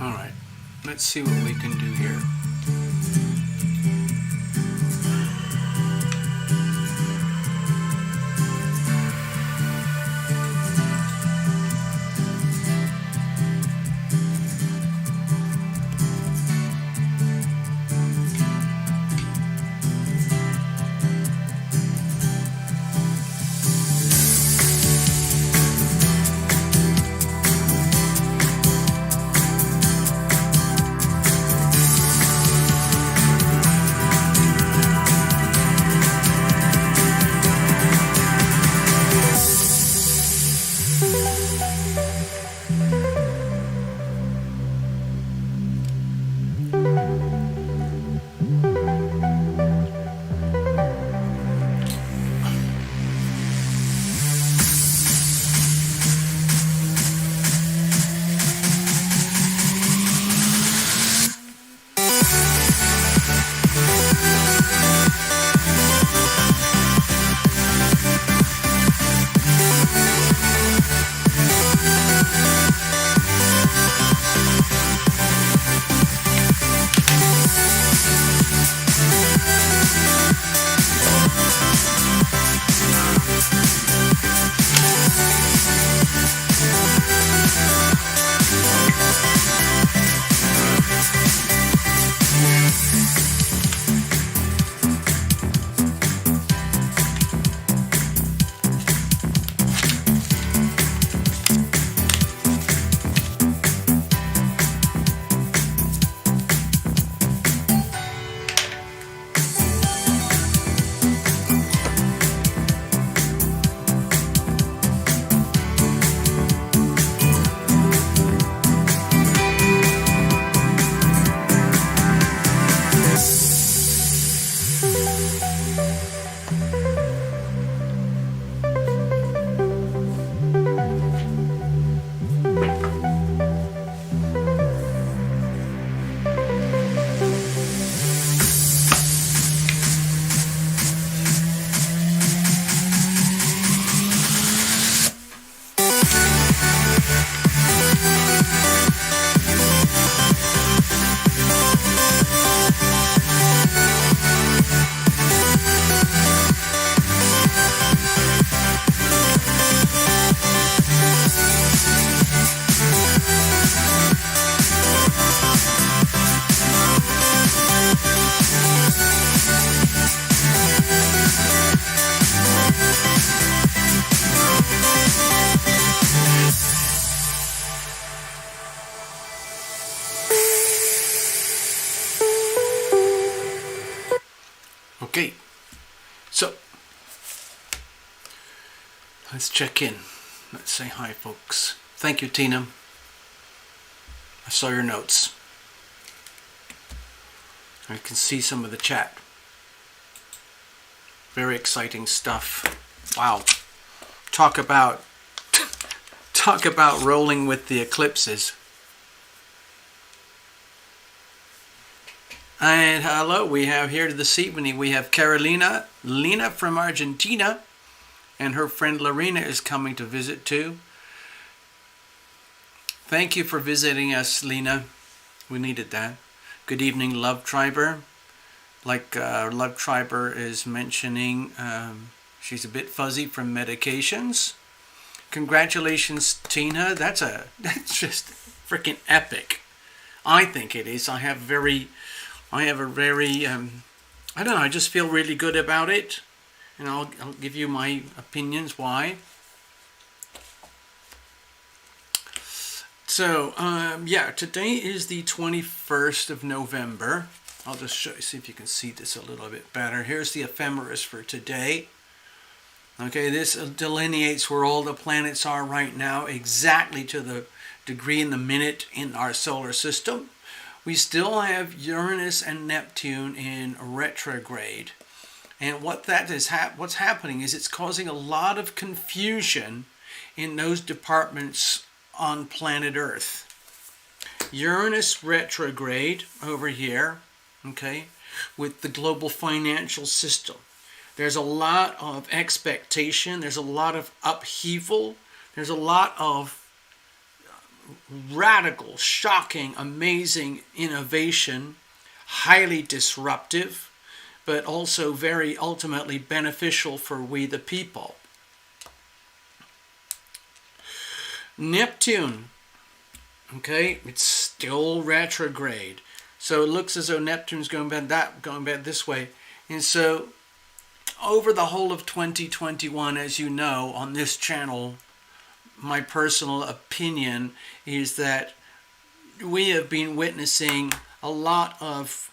All right, let's see what we can do here. Okay, so let's check in. Let's say hi, folks. Thank you, Tina. I saw your notes. I can see some of the chat. Very exciting stuff. Wow. Talk about rolling with the eclipses. And hello, we have here this evening, we have Carolina, Lina from Argentina, and her friend Lorena is coming to visit too. Thank you for visiting us, Lina. We needed that. Good evening, Love Triber. Like Love Triber is mentioning, she's a bit fuzzy from medications. Congratulations, Tina. That's just freaking epic. I think it is. I have a very, I don't know, I just feel really good about it. And I'll give you my opinions why. So, yeah, today is the 21st of November. I'll just see if you can see this a little bit better. Here's the ephemeris for today. Okay, this delineates where all the planets are right now, exactly to the degree in the minute in our solar system. We still have Uranus and Neptune in retrograde. And what that is, what's happening is it's causing a lot of confusion in those departments on planet Earth. Uranus retrograde over here, okay, with the global financial system. There's a lot of expectation. There's a lot of upheaval. There's a lot of radical, shocking, amazing innovation, highly disruptive, but also very ultimately beneficial for we the people. Neptune, okay, it's still retrograde. So it looks as though Neptune's going back this way. And so over the whole of 2021, as you know, on this channel, my personal opinion is that we have been witnessing a lot of,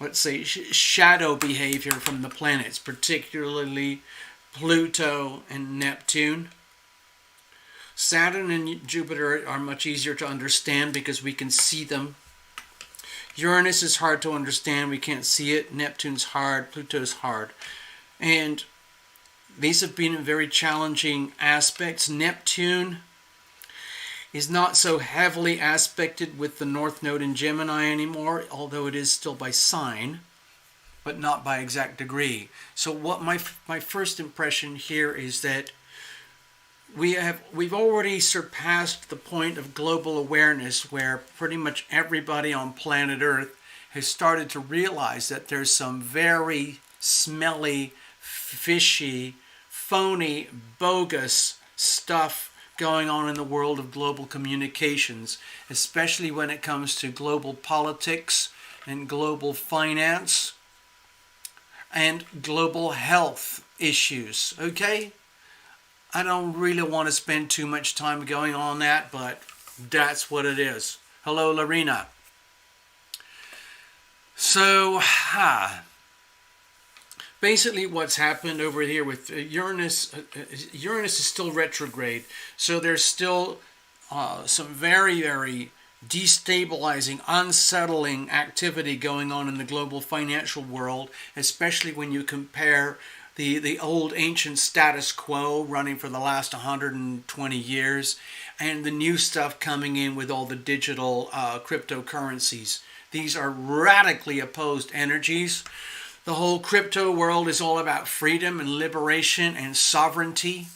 let's say, shadow behavior from the planets, particularly Pluto and Neptune. Saturn and Jupiter are much easier to understand because we can see them. Uranus is hard to understand. We can't see it. Neptune's hard. Pluto's hard. And these have been very challenging aspects. Neptune is not so heavily aspected with the North Node in Gemini anymore, although it is still by sign, but not by exact degree. So what my first impression here is that we've already surpassed the point of global awareness where pretty much everybody on planet Earth has started to realize that there's some very smelly, fishy, phony, bogus stuff going on in the world of global communications, especially when it comes to global politics and global finance and global health issues, okay? I don't really want to spend too much time going on that, but that's what it is. Hello, LINA. So, basically what's happened over here with Uranus, Uranus is still retrograde, so there's still some very, very destabilizing, unsettling activity going on in the global financial world, especially when you compare the old ancient status quo running for the last 120 years and the new stuff coming in with all the digital cryptocurrencies. These are radically opposed energies. The whole crypto world is all about freedom and liberation and sovereignty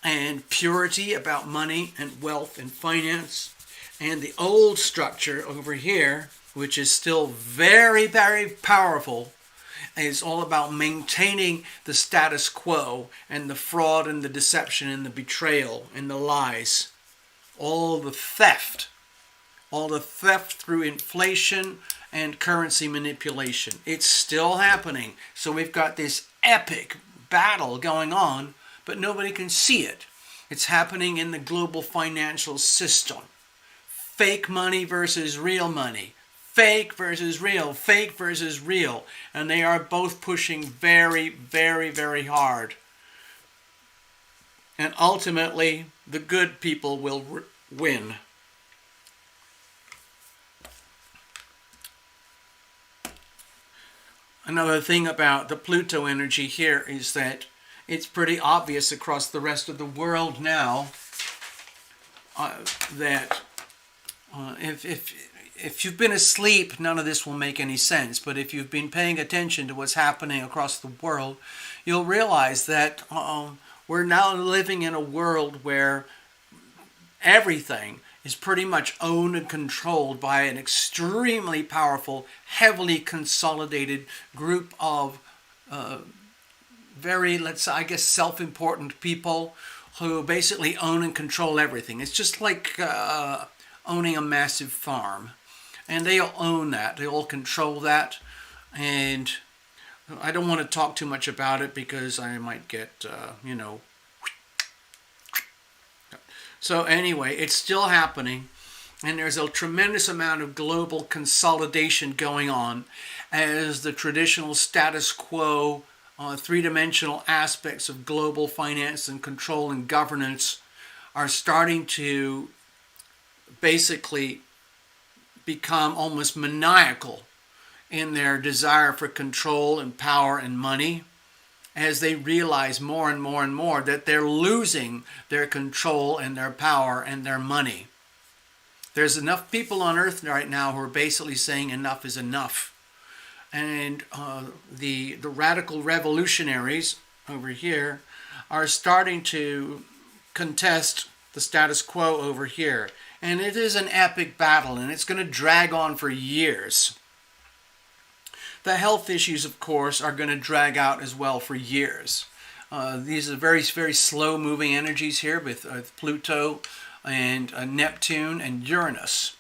and purity, about money and wealth and finance. And the old structure over here, which is still very, very powerful, is all about maintaining the status quo and the fraud and the deception and the betrayal and the lies. All the theft through inflation and currency manipulation. It's still happening. So we've got this epic battle going on, but nobody can see it. It's happening in the global financial system. Fake money versus real money. Fake versus real. Fake versus real. And they are both pushing very, very, very hard. And ultimately, the good people will win. Another thing about the Pluto energy here is that it's pretty obvious across the rest of the world now that if you've been asleep, none of this will make any sense. But if you've been paying attention to what's happening across the world, you'll realize that we're now living in a world where everything is pretty much owned and controlled by an extremely powerful, heavily consolidated group of very, let's say, I guess, self-important people who basically own and control everything. It's just like owning a massive farm. And they all own that. They all control that. And I don't want to talk too much about it because I might get, So anyway, it's still happening. And there's a tremendous amount of global consolidation going on as the traditional status quo, three-dimensional aspects of global finance and control and governance are starting to basically become almost maniacal in their desire for control and power and money, as they realize more and more and more that they're losing their control and their power and their money. There's enough people on Earth right now who are basically saying enough is enough. And the radical revolutionaries over here are starting to contest the status quo over here. And it is an epic battle, and it's going to drag on for years. The health issues, of course, are going to drag out as well for years. These are very, very slow-moving energies here with Pluto and Neptune and Uranus.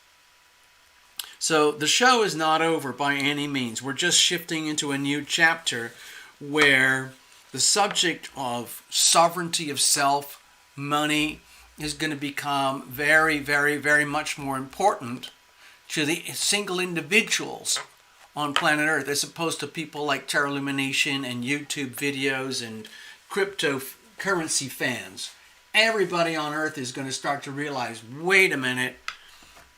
So the show is not over by any means. We're just shifting into a new chapter where the subject of sovereignty of self, money, is going to become very, very, very much more important to the single individuals on planet Earth, as opposed to people like Terra Lumination and YouTube videos and cryptocurrency fans. Everybody on Earth is going to start to realize, wait a minute,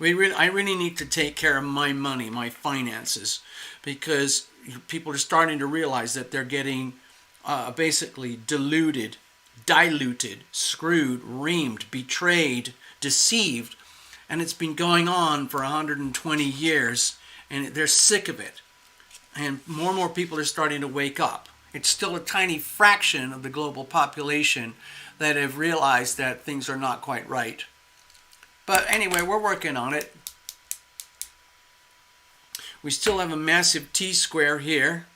I really need to take care of my money, my finances, because people are starting to realize that they're getting basically diluted, screwed, reamed, betrayed, deceived, and it's been going on for 120 years, and they're sick of it. And more people are starting to wake up. It's still a tiny fraction of the global population that have realized that things are not quite right. But anyway, we're working on it. We still have a massive T-square here.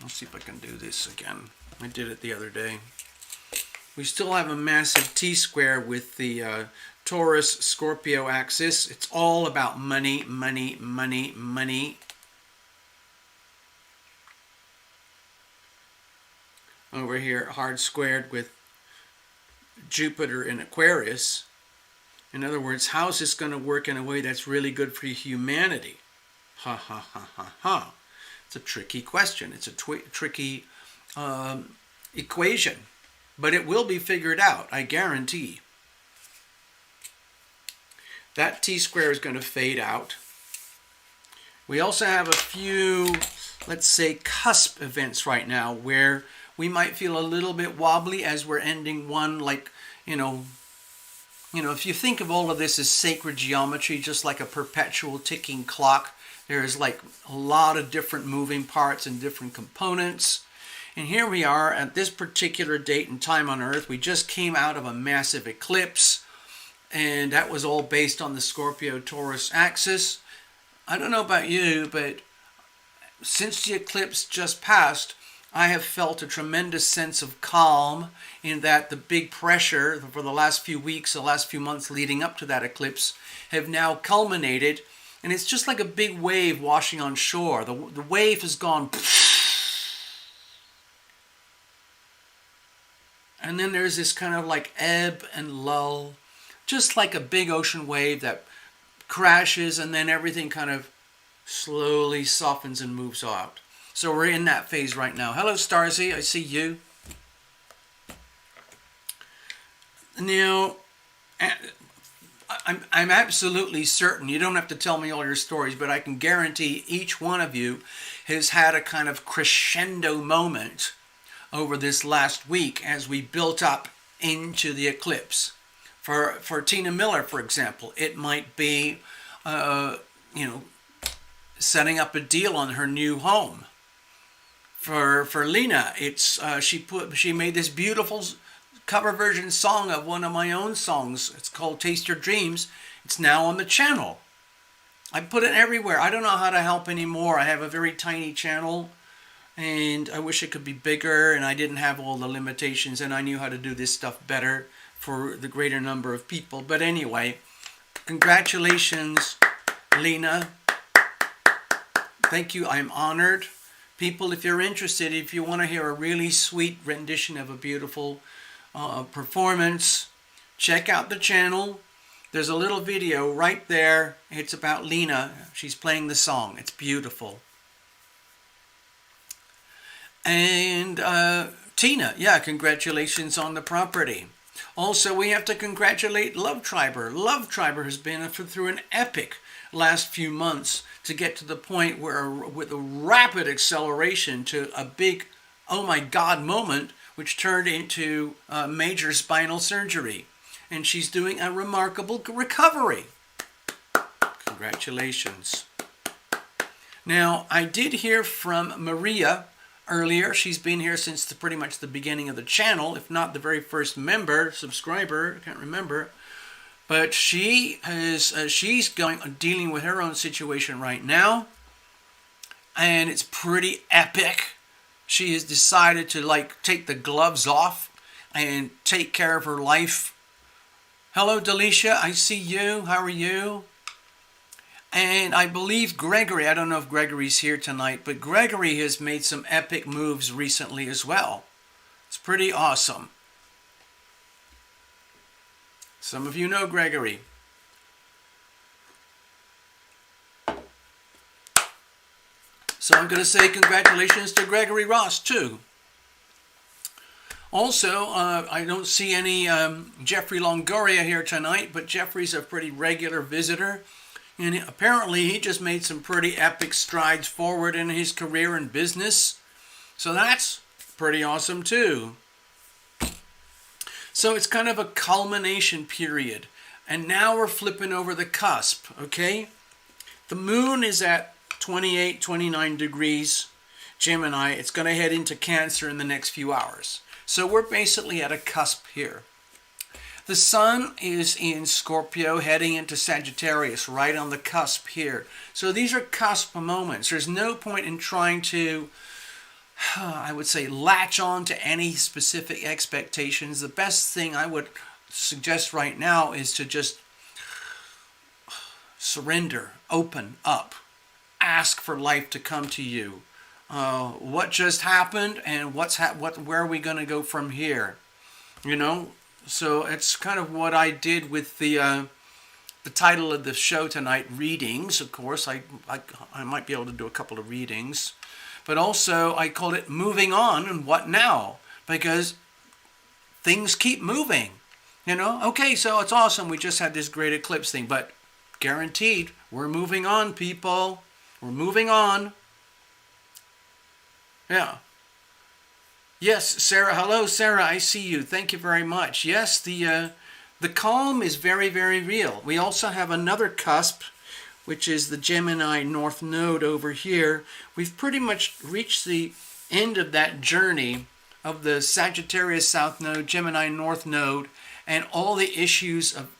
Let's see if I can do this again. I did it the other day. We still have a massive T-square with the Taurus-Scorpio axis. It's all about money, money, money, money. Over here, hard squared with Jupiter in Aquarius. In other words, how is this going to work in a way that's really good for humanity? Ha, ha, ha, ha, ha. It's a tricky question. It's a tricky equation. But it will be figured out, I guarantee. That T-square is going to fade out. We also have a few, let's say, cusp events right now where we might feel a little bit wobbly as we're ending one, like, if you think of all of this as sacred geometry, just like a perpetual ticking clock, there's like a lot of different moving parts and different components. And here we are at this particular date and time on Earth. We just came out of a massive eclipse, and that was all based on the Scorpio-Taurus axis. I don't know about you, but since the eclipse just passed, I have felt a tremendous sense of calm in that the big pressure for the last few weeks, the last few months leading up to that eclipse have now culminated, and it's just like a big wave washing on shore. The wave has gone, and then there's this kind of like ebb and lull, just like a big ocean wave that crashes and then everything kind of slowly softens and moves out. So we're in that phase right now. Hello, Starzy. I see you. Now, I'm absolutely certain, you don't have to tell me all your stories, but I can guarantee each one of you has had a kind of crescendo moment over this last week as we built up into the eclipse. For Tina Miller, for example, it might be, setting up a deal on her new home. For LINA, it's she made this beautiful cover version song of one of my own songs. It's called Taste Your Dreams. It's now on the channel. I put it everywhere. I don't know how to help anymore. I have a very tiny channel, and I wish it could be bigger, and I didn't have all the limitations, and I knew how to do this stuff better for the greater number of people. But anyway, congratulations, LINA. Thank you. I'm honored. People, if you're interested, if you want to hear a really sweet rendition of a beautiful performance, check out the channel. There's a little video right there. It's about LINA. She's playing the song. It's beautiful. And Tina, yeah, congratulations on the property. Also, we have to congratulate Love Triber. Love Triber has been through an epic last few months to get to the point where, with a rapid acceleration to a big, oh my God moment, which turned into major spinal surgery. And she's doing a remarkable recovery. Congratulations. Now, I did hear from Maria earlier. She's been here since pretty much the beginning of the channel, if not the very first member, subscriber, I can't remember. But she is she's dealing with her own situation right now, and it's pretty epic. She has decided to like take the gloves off and take care of her life. Hello, Delisha. I see you. How are you? And I believe Gregory, I don't know if Gregory's here tonight, but Gregory has made some epic moves recently as well. It's pretty awesome. Some of you know Gregory. So I'm going to say congratulations to Gregory Ross too. Also, I don't see any Jeffrey Longoria here tonight, but Jeffrey's a pretty regular visitor. And apparently he just made some pretty epic strides forward in his career and business. So that's pretty awesome too. So it's kind of a culmination period. And now we're flipping over the cusp, okay? The moon is at 28, 29 degrees Gemini. It's going to head into Cancer in the next few hours. So we're basically at a cusp here. The sun is in Scorpio heading into Sagittarius, right on the cusp here. So these are cusp moments. There's no point in trying to, I would say, latch on to any specific expectations. The best thing I would suggest right now is to just surrender, open up, ask for life to come to you. What just happened and where are we going to go from here? You know? So it's kind of what I did with the title of the show tonight, readings. Of course, I might be able to do a couple of readings. But also I called it moving on and what now? Because things keep moving. You know? Okay, so it's awesome. We just had this great eclipse thing. But guaranteed, we're moving on, people. We're moving on. Yeah. Yes, Sarah. Hello, Sarah. I see you. Thank you very much. Yes, the calm is very, very real. We also have another cusp, which is the Gemini North Node over here. We've pretty much reached the end of that journey of the Sagittarius South Node, Gemini North Node, and all the issues of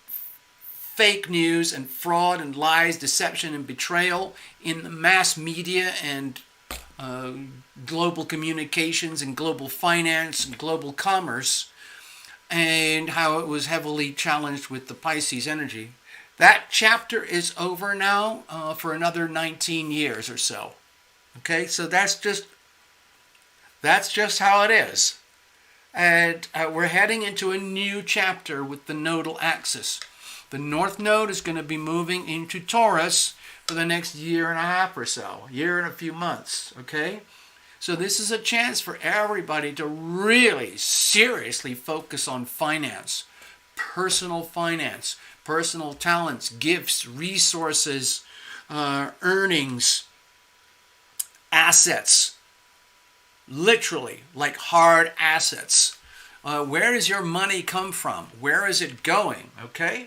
fake news and fraud and lies, deception and betrayal in the mass media and global communications and global finance and global commerce, and how it was heavily challenged with the Pisces energy. That chapter is over now for another 19 years or so. Okay, so that's just how it is. And we're heading into a new chapter with the nodal axis. The North Node is going to be moving into Taurus for the next year and a half or so, year and a few months, okay? So this is a chance for everybody to really seriously focus on finance, personal talents, gifts, resources, earnings, assets, literally like hard assets. Where does your money come from? Where is it going, okay?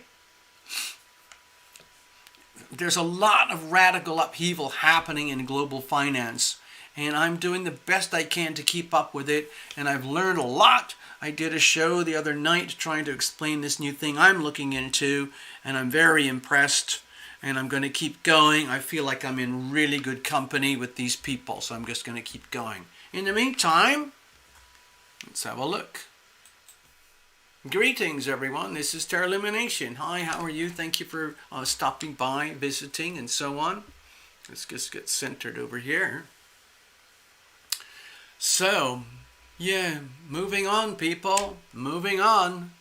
There's a lot of radical upheaval happening in global finance, and I'm doing the best I can to keep up with it, and I've learned a lot. I did a show the other night trying to explain this new thing I'm looking into, and I'm very impressed, and I'm going to keep going. I feel like I'm in really good company with these people, so I'm just going to keep going. In the meantime, let's have a look. Greetings, everyone. This is Terra Lumination. Hi, how are you? Thank you for stopping by, visiting, and so on. Let's just get centered over here. So, yeah, moving on, people. Moving on.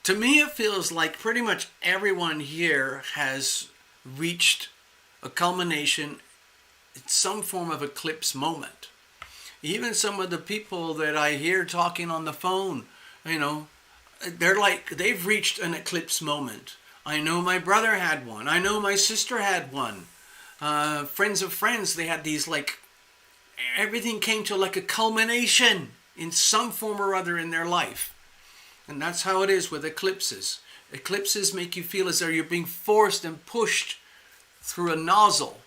To me, it feels like pretty much everyone here has reached a culmination in some form of eclipse moment. Even some of the people that I hear talking on the phone, you know, they've reached an eclipse moment. I know my brother had one. I know my sister had one. Friends of friends, they had these, like, everything came to like a culmination in some form or other in their life. And that's how it is with eclipses. Eclipses make you feel as though you're being forced and pushed through a nozzle.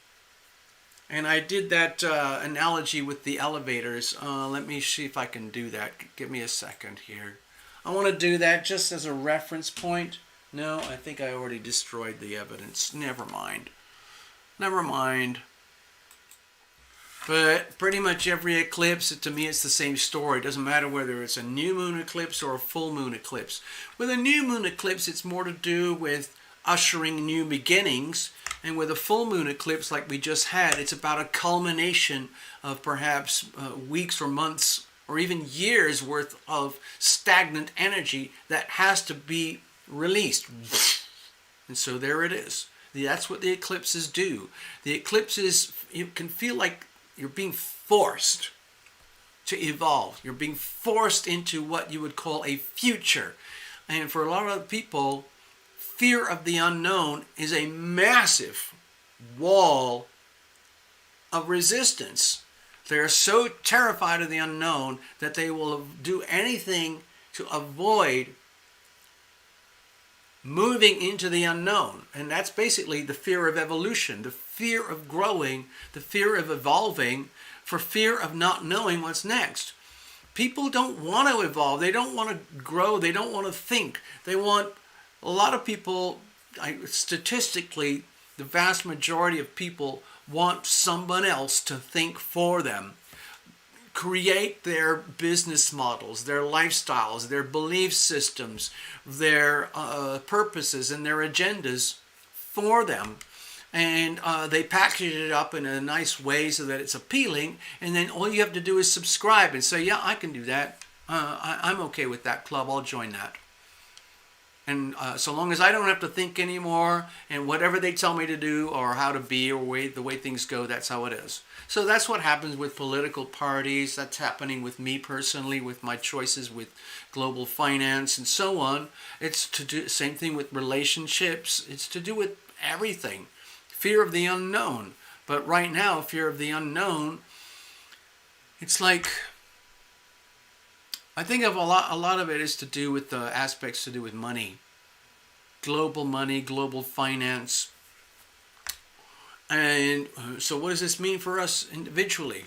And I did that analogy with the elevators. Let me see if I can do that. Give me a second here. I want to do that just as a reference point. No, I think I already destroyed the evidence. Never mind. Never mind. But pretty much every eclipse, to me, it's the same story. It doesn't matter whether it's a new moon eclipse or a full moon eclipse. With a new moon eclipse, it's more to do with ushering new beginnings. And with a full moon eclipse like we just had, it's about a culmination of perhaps weeks or months or even years worth of stagnant energy that has to be released. And so there it is. That's what the eclipses do. The eclipses, you can feel like you're being forced to evolve. You're being forced into what you would call a future. And for a lot of people, fear of the unknown is a massive wall of resistance. They're so terrified of the unknown that they will do anything to avoid moving into the unknown. And that's basically the fear of evolution, the fear of growing, the fear of evolving, for fear of not knowing what's next. People don't want to evolve. They don't want to grow. They don't want to think. They want, a lot of people, statistically, the vast majority of people want someone else to think for them, create their business models, their lifestyles, their belief systems, their purposes and their agendas for them. And they package it up in a nice way so that it's appealing. And then all you have to do is subscribe and say, yeah, I can do that. I'm okay with that club. I'll join that. And so long as I don't have to think anymore, and whatever they tell me to do or how to be or the way things go, that's how it is. So that's what happens with political parties. That's happening with me personally, with my choices with global finance and so on. It's to do same thing with relationships. It's to do with everything. Fear of the unknown. But right now, fear of the unknown, it's like, I think of a lot of it is to do with the aspects to do with money, global finance. And so what does this mean for us individually?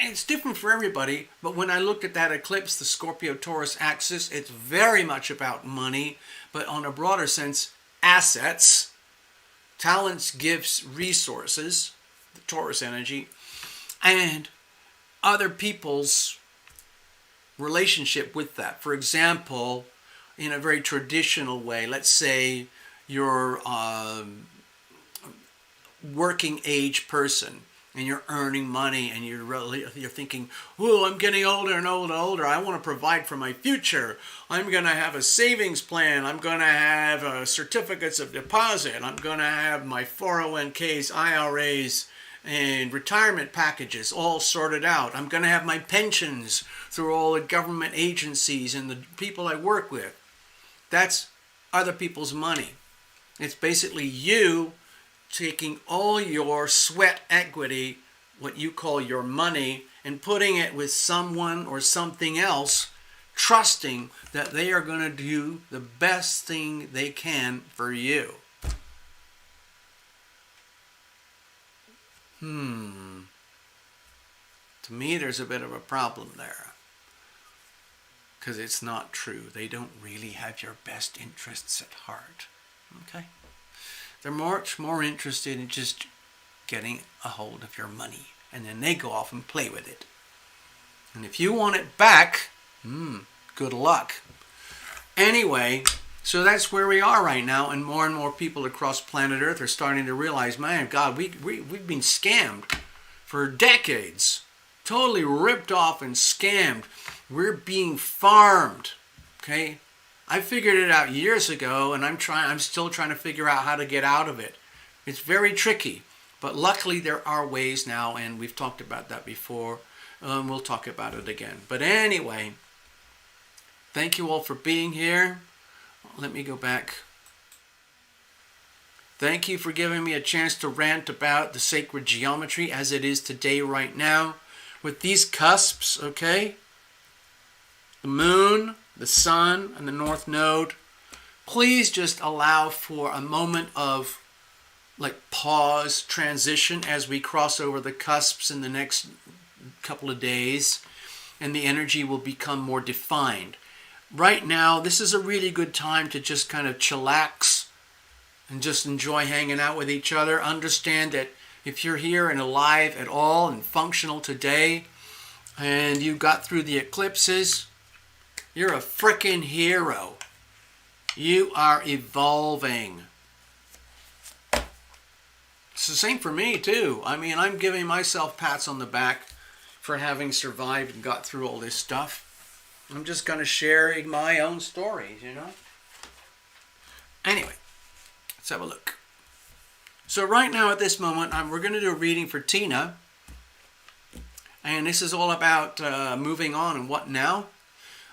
It's different for everybody, but when I looked at that eclipse, the Scorpio-Taurus axis, it's very much about money, but on a broader sense, assets, talents, gifts, resources, the Taurus energy, and other people's relationship with that. For example, in a very traditional way, let's say you're working age person and you're earning money and you're thinking, oh, I'm getting older and older. I want to provide for my future. I'm going to have a savings plan. I'm going to have certificates of deposit. I'm going to have my 401ks, IRAs, and retirement packages all sorted out. I'm going to have my pensions through all the government agencies and the people I work with. That's other people's money. It's basically you taking all your sweat equity, what you call your money, and putting it with someone or something else, trusting that they are going to do the best thing they can for you. To me, there's a bit of a problem there. Because it's not true. They don't really have your best interests at heart. Okay? They're much more interested in just getting a hold of your money. And then they go off and play with it. And if you want it back, good luck. Anyway, so that's where we are right now. And more people across planet Earth are starting to realize, man, God, we've been scammed for decades. Totally ripped off and scammed. We're being farmed. Okay? I figured it out years ago, and I'm still trying to figure out how to get out of it. It's very tricky, but luckily there are ways now, and we've talked about that before. We'll talk about it again. But anyway, thank you all for being here. Let me go back. Thank you for giving me a chance to rant about the sacred geometry as it is today, right now, with these cusps, okay? The moon, the sun, and the north node. Please just allow for a moment of pause, transition as we cross over the cusps in the next couple of days, and the energy will become more defined. right now, this is a really good time to just kind of chillax and just enjoy hanging out with each other. Understand that if you're here and alive at all and functional today, and you got through the eclipses, you're a freaking hero. You are evolving. It's the same for me too. I mean, I'm giving myself pats on the back for having survived and got through all this stuff. I'm just going to share my own stories, you know. Anyway, let's have a look. So right now at this moment, we're going to do a reading for Tina. And this is all about moving on and what now.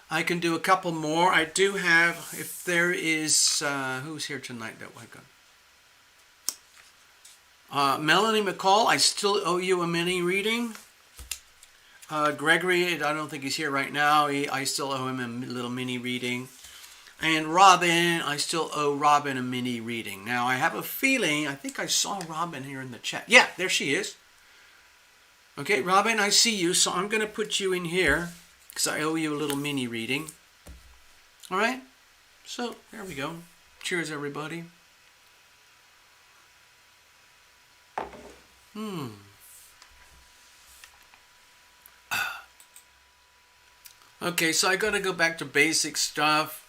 I can do a couple more. I do have, if there is, who's here tonight that I got? Melanie McCall, I still owe you a mini reading. Gregory, I don't think he's here right now. I still owe him a little mini reading. And Robin, I still owe Robin a mini reading. Now, I have a feeling, I think I saw Robin here in the chat. Yeah, there she is. Okay, Robin, I see you, so I'm going to put you in here because I owe you a little mini reading. All right? So, there we go. Cheers, everybody. Okay, so I got to go back to basic stuff.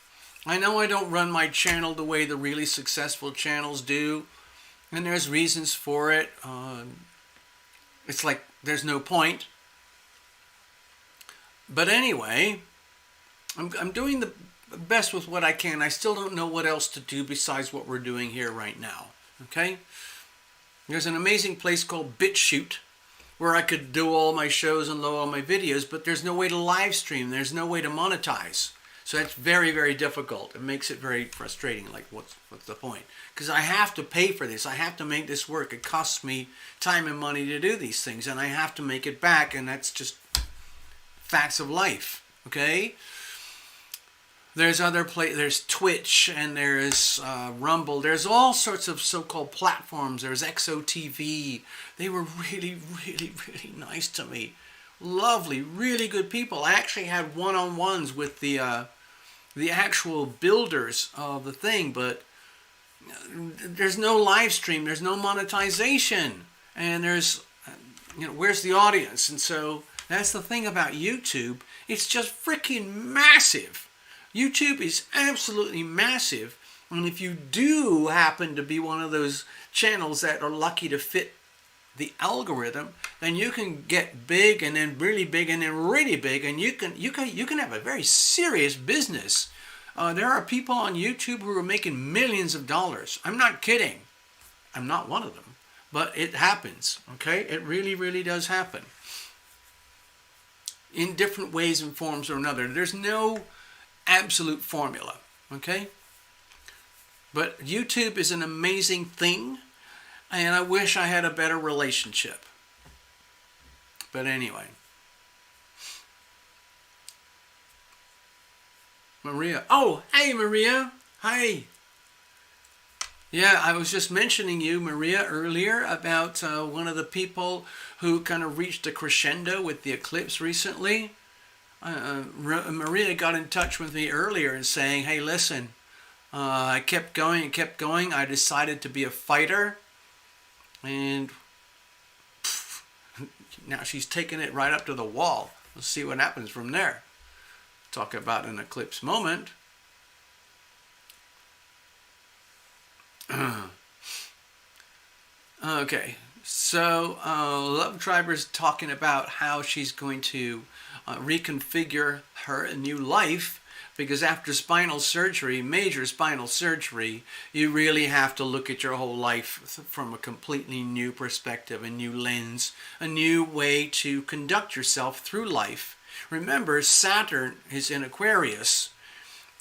I know I don't run my channel the way the really successful channels do, and there's reasons for it. It's like there's no point. But anyway, I'm doing the best with what I can. I still don't know what else to do besides what we're doing here right now. Okay? There's an amazing place called BitChute where I could do all my shows and load all my videos, but there's no way to live stream. There's no way to monetize. So that's very, very difficult. It makes it very frustrating. Like, what's the point? Because I have to pay for this. I have to make this work. It costs me time and money to do these things, and I have to make it back, and that's just facts of life. Okay? There's there's Twitch, and there's Rumble. There's all sorts of so-called platforms. There's XOTV. They were really, really, really nice to me. Lovely, really good people. I actually had one-on-ones with the actual builders of the thing, but there's no live stream, there's no monetization, and there's, where's the audience? And so that's the thing about YouTube. It's just freaking massive. YouTube is absolutely massive, and if you do happen to be one of those channels that are lucky to fit the algorithm, then you can get big and then really big and then really big, and you can have a very serious business. There are people on YouTube who are making millions of dollars. I'm not kidding. I'm not one of them, but it happens. Okay, it really, really does happen in different ways and forms or another. There's no absolute formula. Okay, but YouTube is an amazing thing. And I wish I had a better relationship. But anyway. Maria. Oh, hey, Maria. Hi. Yeah, I was just mentioning you, Maria, earlier about one of the people who kind of reached a crescendo with the eclipse recently. Maria got in touch with me earlier and saying, hey, listen, I kept going and kept going. I decided to be a fighter. And now she's taking it right up to the wall. Let's see what happens from there. Talk about an eclipse moment. Okay, so Love Triber's talking about how she's going to reconfigure her new life. Because after spinal surgery, major spinal surgery, you really have to look at your whole life from a completely new perspective, a new lens, a new way to conduct yourself through life. Remember, Saturn is in Aquarius,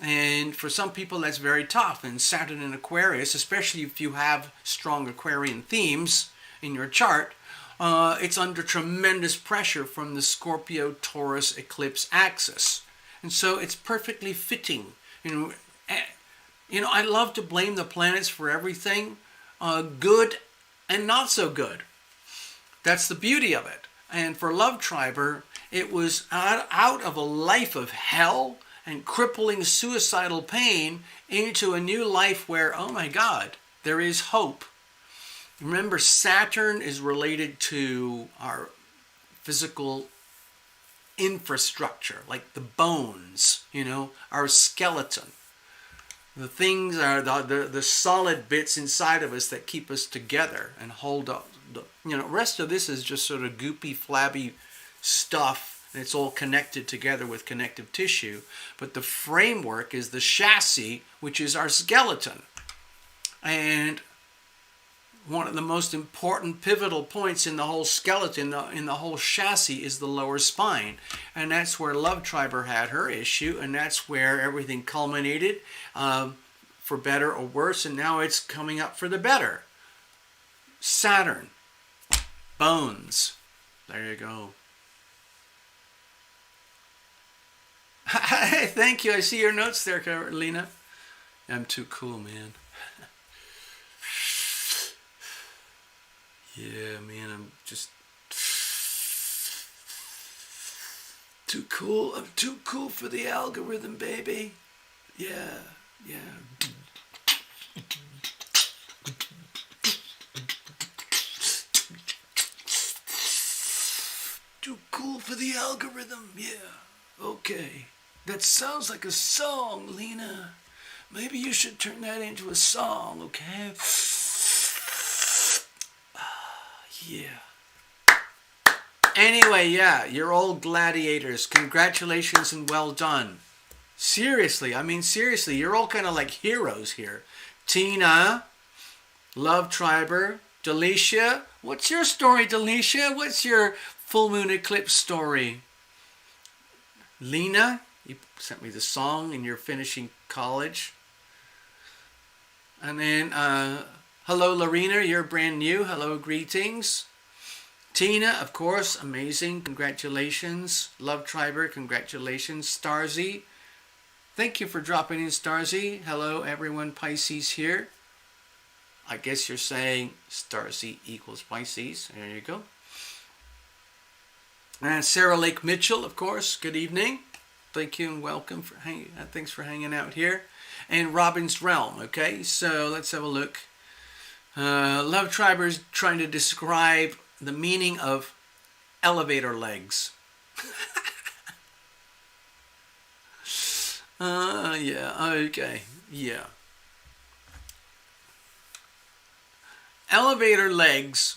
and for some people that's very tough. And Saturn in Aquarius, especially if you have strong Aquarian themes in your chart, it's under tremendous pressure from the Scorpio-Taurus eclipse axis. And so it's perfectly fitting. I love to blame the planets for everything, good and not so good. That's the beauty of it. And for Love Triber, it was out of a life of hell and crippling suicidal pain into a new life where, oh my God, there is hope. Remember, Saturn is related to our physical infrastructure, like the bones, our skeleton. The things are the solid bits inside of us that keep us together and hold up. The rest of this is just sort of goopy, flabby stuff, and it's all connected together with connective tissue. But the framework is the chassis, which is our skeleton. And one of the most important pivotal points in the whole skeleton, in the whole chassis, is the lower spine. And that's where Love Triber had her issue, and that's where everything culminated, for better or worse, and now it's coming up for the better. Saturn. Bones. There you go. Hey, thank you. I see your notes there, Lina. I'm too cool, man. Yeah, man, I'm just too cool. I'm too cool for the algorithm, baby. Yeah. Too cool for the algorithm, yeah. Okay. That sounds like a song, Lina. Maybe you should turn that into a song, okay? Yeah. Anyway, yeah, you're all gladiators. Congratulations and well done. Seriously, you're all kind of like heroes here. Tina, Love Triber, Delicia. What's your story, Delicia? What's your full moon eclipse story? Lina, you sent me the song and you're finishing college. And then, hello, Lorena, you're brand new. Hello, greetings. Tina, of course, amazing. Congratulations. Love Triber, congratulations. Starzy, thank you for dropping in, Starzy. Hello, everyone. Pisces here. I guess you're saying Starzy equals Pisces. There you go. And Sarah Lake Mitchell, of course. Good evening. Thank you and welcome. Thanks for hanging out here. And Robin's Realm. Okay, so let's have a look. Love Triber is trying to describe the meaning of elevator legs. Yeah, okay, yeah. Elevator legs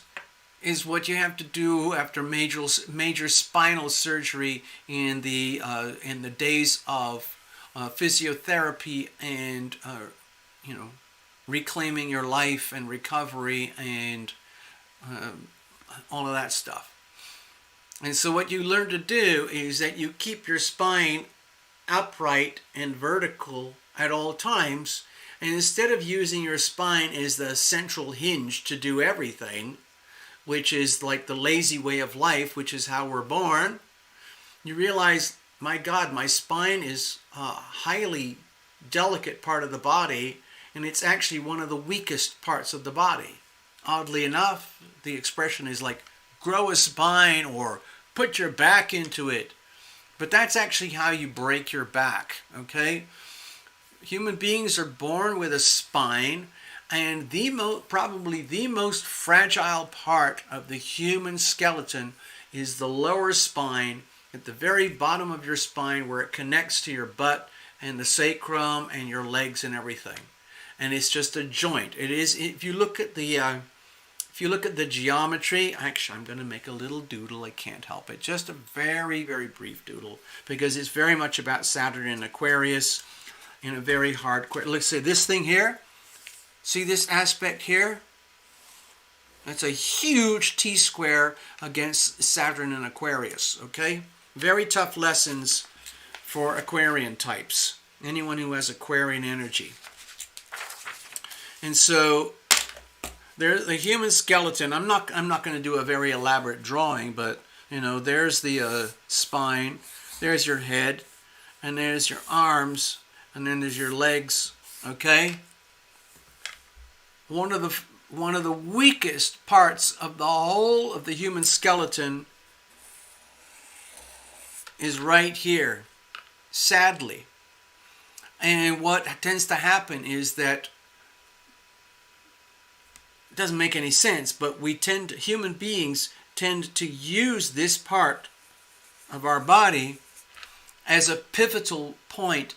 is what you have to do after major spinal surgery in the days of physiotherapy and reclaiming your life and recovery and all of that stuff. And so what you learn to do is that you keep your spine upright and vertical at all times, and instead of using your spine as the central hinge to do everything, which is like the lazy way of life, which is how we're born, you realize, my God, my spine is a highly delicate part of the body, and it's actually one of the weakest parts of the body. Oddly enough, the expression is like, grow a spine or put your back into it. But that's actually how you break your back, okay? Human beings are born with a spine, and probably the most fragile part of the human skeleton is the lower spine, at the very bottom of your spine where it connects to your butt and the sacrum and your legs and everything. And it's just a joint. It is, if you look at the geometry, actually I'm going to make a little doodle, I can't help it. Just a very, very brief doodle, because it's very much about Saturn and Aquarius in a very hardcore. Let's say this thing here, see this aspect here? That's a huge T-square against Saturn and Aquarius, okay? Very tough lessons for Aquarian types, anyone who has Aquarian energy. And so there's the human skeleton. I'm not going to do a very elaborate drawing, but there's the spine, there's your head, and there's your arms, and then there's your legs. Okay. One of the weakest parts of the whole of the human skeleton is right here. Sadly, And what tends to happen is that it doesn't make any sense, but human beings tend to use this part of our body as a pivotal point,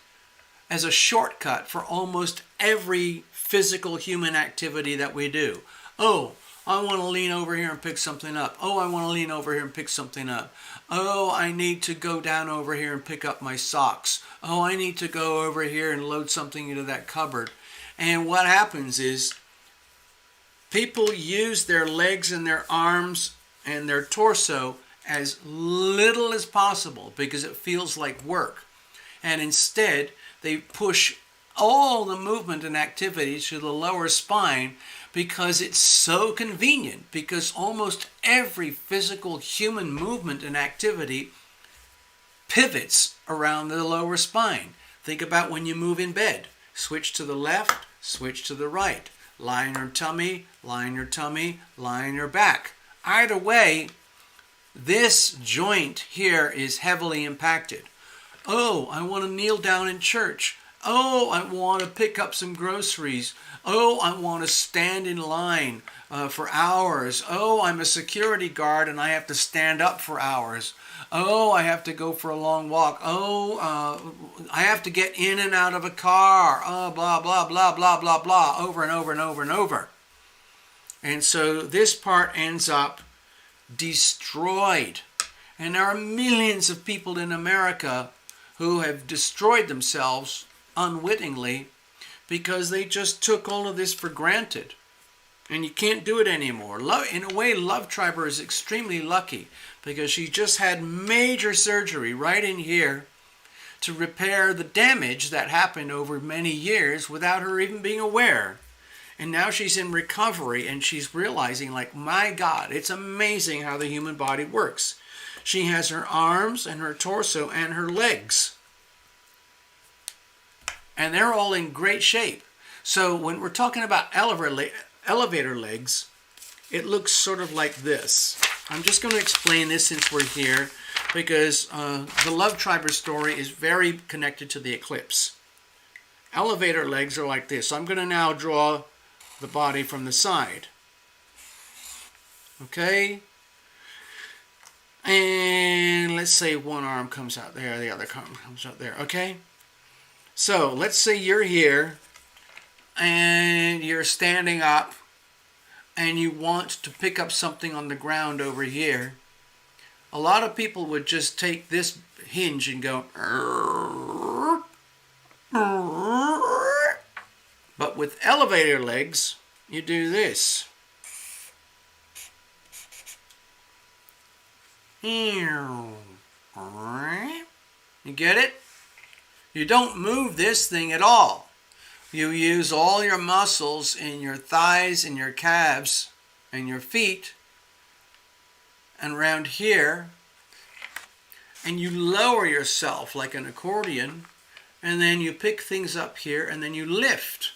as a shortcut for almost every physical human activity that we do. Oh, I want to lean over here and pick something up. Oh, I want to lean over here and pick something up. Oh, I need to go down over here and pick up my socks. Oh, I need to go over here and load something into that cupboard. And what happens is people use their legs and their arms and their torso as little as possible because it feels like work. And instead, they push all the movement and activity to the lower spine because it's so convenient, because almost every physical human movement and activity pivots around the lower spine. Think about when you move in bed. Switch to the left, switch to the right. Lie on your tummy, lie on your tummy, lie on your back. Either way, this joint here is heavily impacted. Oh, I want to kneel down in church. Oh, I want to pick up some groceries. Oh, I want to stand in line for hours. Oh, I'm a security guard and I have to stand up for hours. Oh, I have to go for a long walk. Oh, I have to get in and out of a car. Oh, blah, blah, blah, blah, blah, blah, over and over and over and over. And so this part ends up destroyed. And there are millions of people in America who have destroyed themselves unwittingly because they just took all of this for granted. And you can't do it anymore. In a way, Love Triber is extremely lucky because she just had major surgery right in here to repair the damage that happened over many years without her even being aware. And now she's in recovery and she's realizing, like, my God, it's amazing how the human body works. She has her arms and her torso and her legs. And they're all in great shape. So when we're talking about elevator legs, it looks sort of like this. I'm just going to explain this since we're here because the Love Triber story is very connected to the eclipse. Elevator legs are like this. So I'm going to now draw the body from the side. Okay? And let's say one arm comes out there, the other arm comes out there. Okay? So let's say you're here and you're standing up and you want to pick up something on the ground over here. A lot of people would just take this hinge and go, but with elevator legs, you do this. You get it? You don't move this thing at all. You use all your muscles in your thighs and your calves and your feet and around here, and you lower yourself like an accordion, and then you pick things up here and then you lift.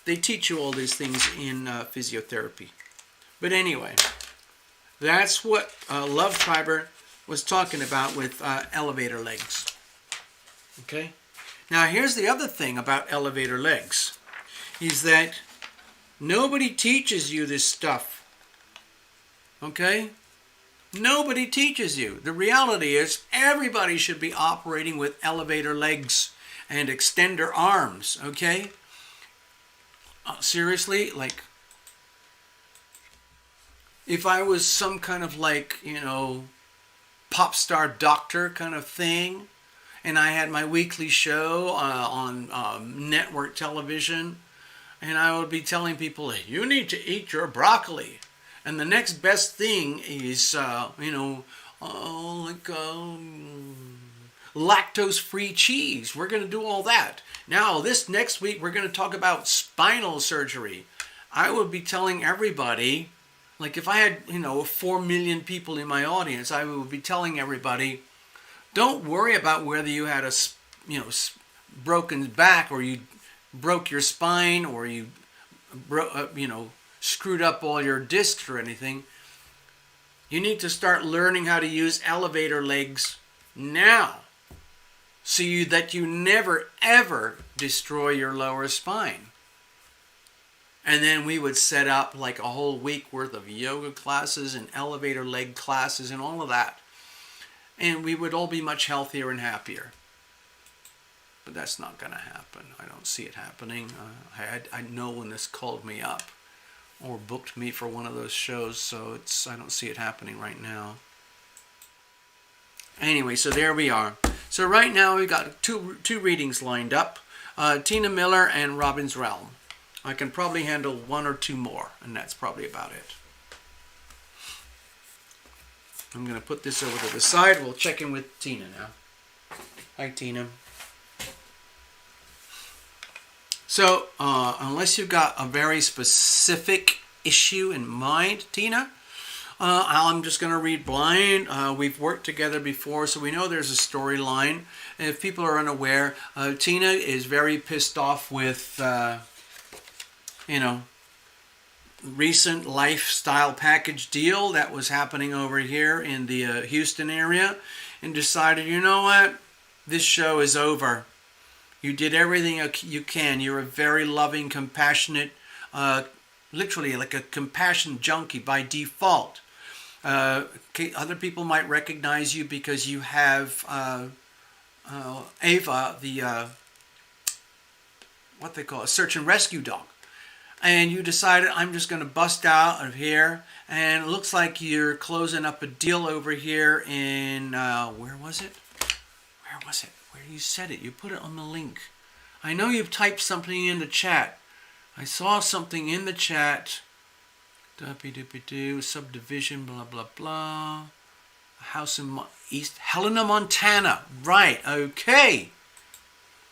They teach you all these things in physiotherapy. But anyway, that's what Love Triber was talking about with elevator legs. Okay? Now here's the other thing about elevator legs, is that nobody teaches you this stuff. Okay? Nobody teaches you. The reality is everybody should be operating with elevator legs and extender arms. Okay? Seriously, like, if I was some kind of like, pop star doctor kind of thing, and I had my weekly show on network television, and I would be telling people, you need to eat your broccoli. And the next best thing is, lactose-free cheese. We're going to do all that. Now, this next week, we're going to talk about spinal surgery. I would be telling everybody, like if I had, 4 million people in my audience, I would be telling everybody, don't worry about whether you had a, broken back or you broke your spine or you, screwed up all your discs or anything. You need to start learning how to use elevator legs now. so that you never ever destroy your lower spine. And then we would set up like a whole week worth of yoga classes and elevator leg classes and all of that. And we would all be much healthier and happier. But that's not going to happen. I don't see it happening. I no one has called me up or booked me for one of those shows, so I don't see it happening right now. Anyway, so there we are. So right now we've got two readings lined up. Tina Miller and Robin's Realm. I can probably handle one or two more, and that's probably about it. I'm going to put this over to the side. We'll check in with Tina now. Hi, Tina. So, unless you've got a very specific issue in mind, Tina, I'm just going to read blind. We've worked together before, so we know there's a storyline. If people are unaware, Tina is very pissed off with, recent lifestyle package deal that was happening over here in the Houston area, and decided, you know what, this show is over. You did everything you can. You're a very loving, compassionate, literally like a compassion junkie by default. Other people might recognize you because you have Ava, the what they call a search and rescue dog. And you decided, I'm just going to bust out of here. And it looks like you're closing up a deal over here in, where was it? Where was it? Where you said it? You put it on the link. I know you've typed something in the chat. I saw something in the chat. Doopy-doopy-doo, subdivision, blah, blah, blah. A house in East Helena, Montana. Right, okay.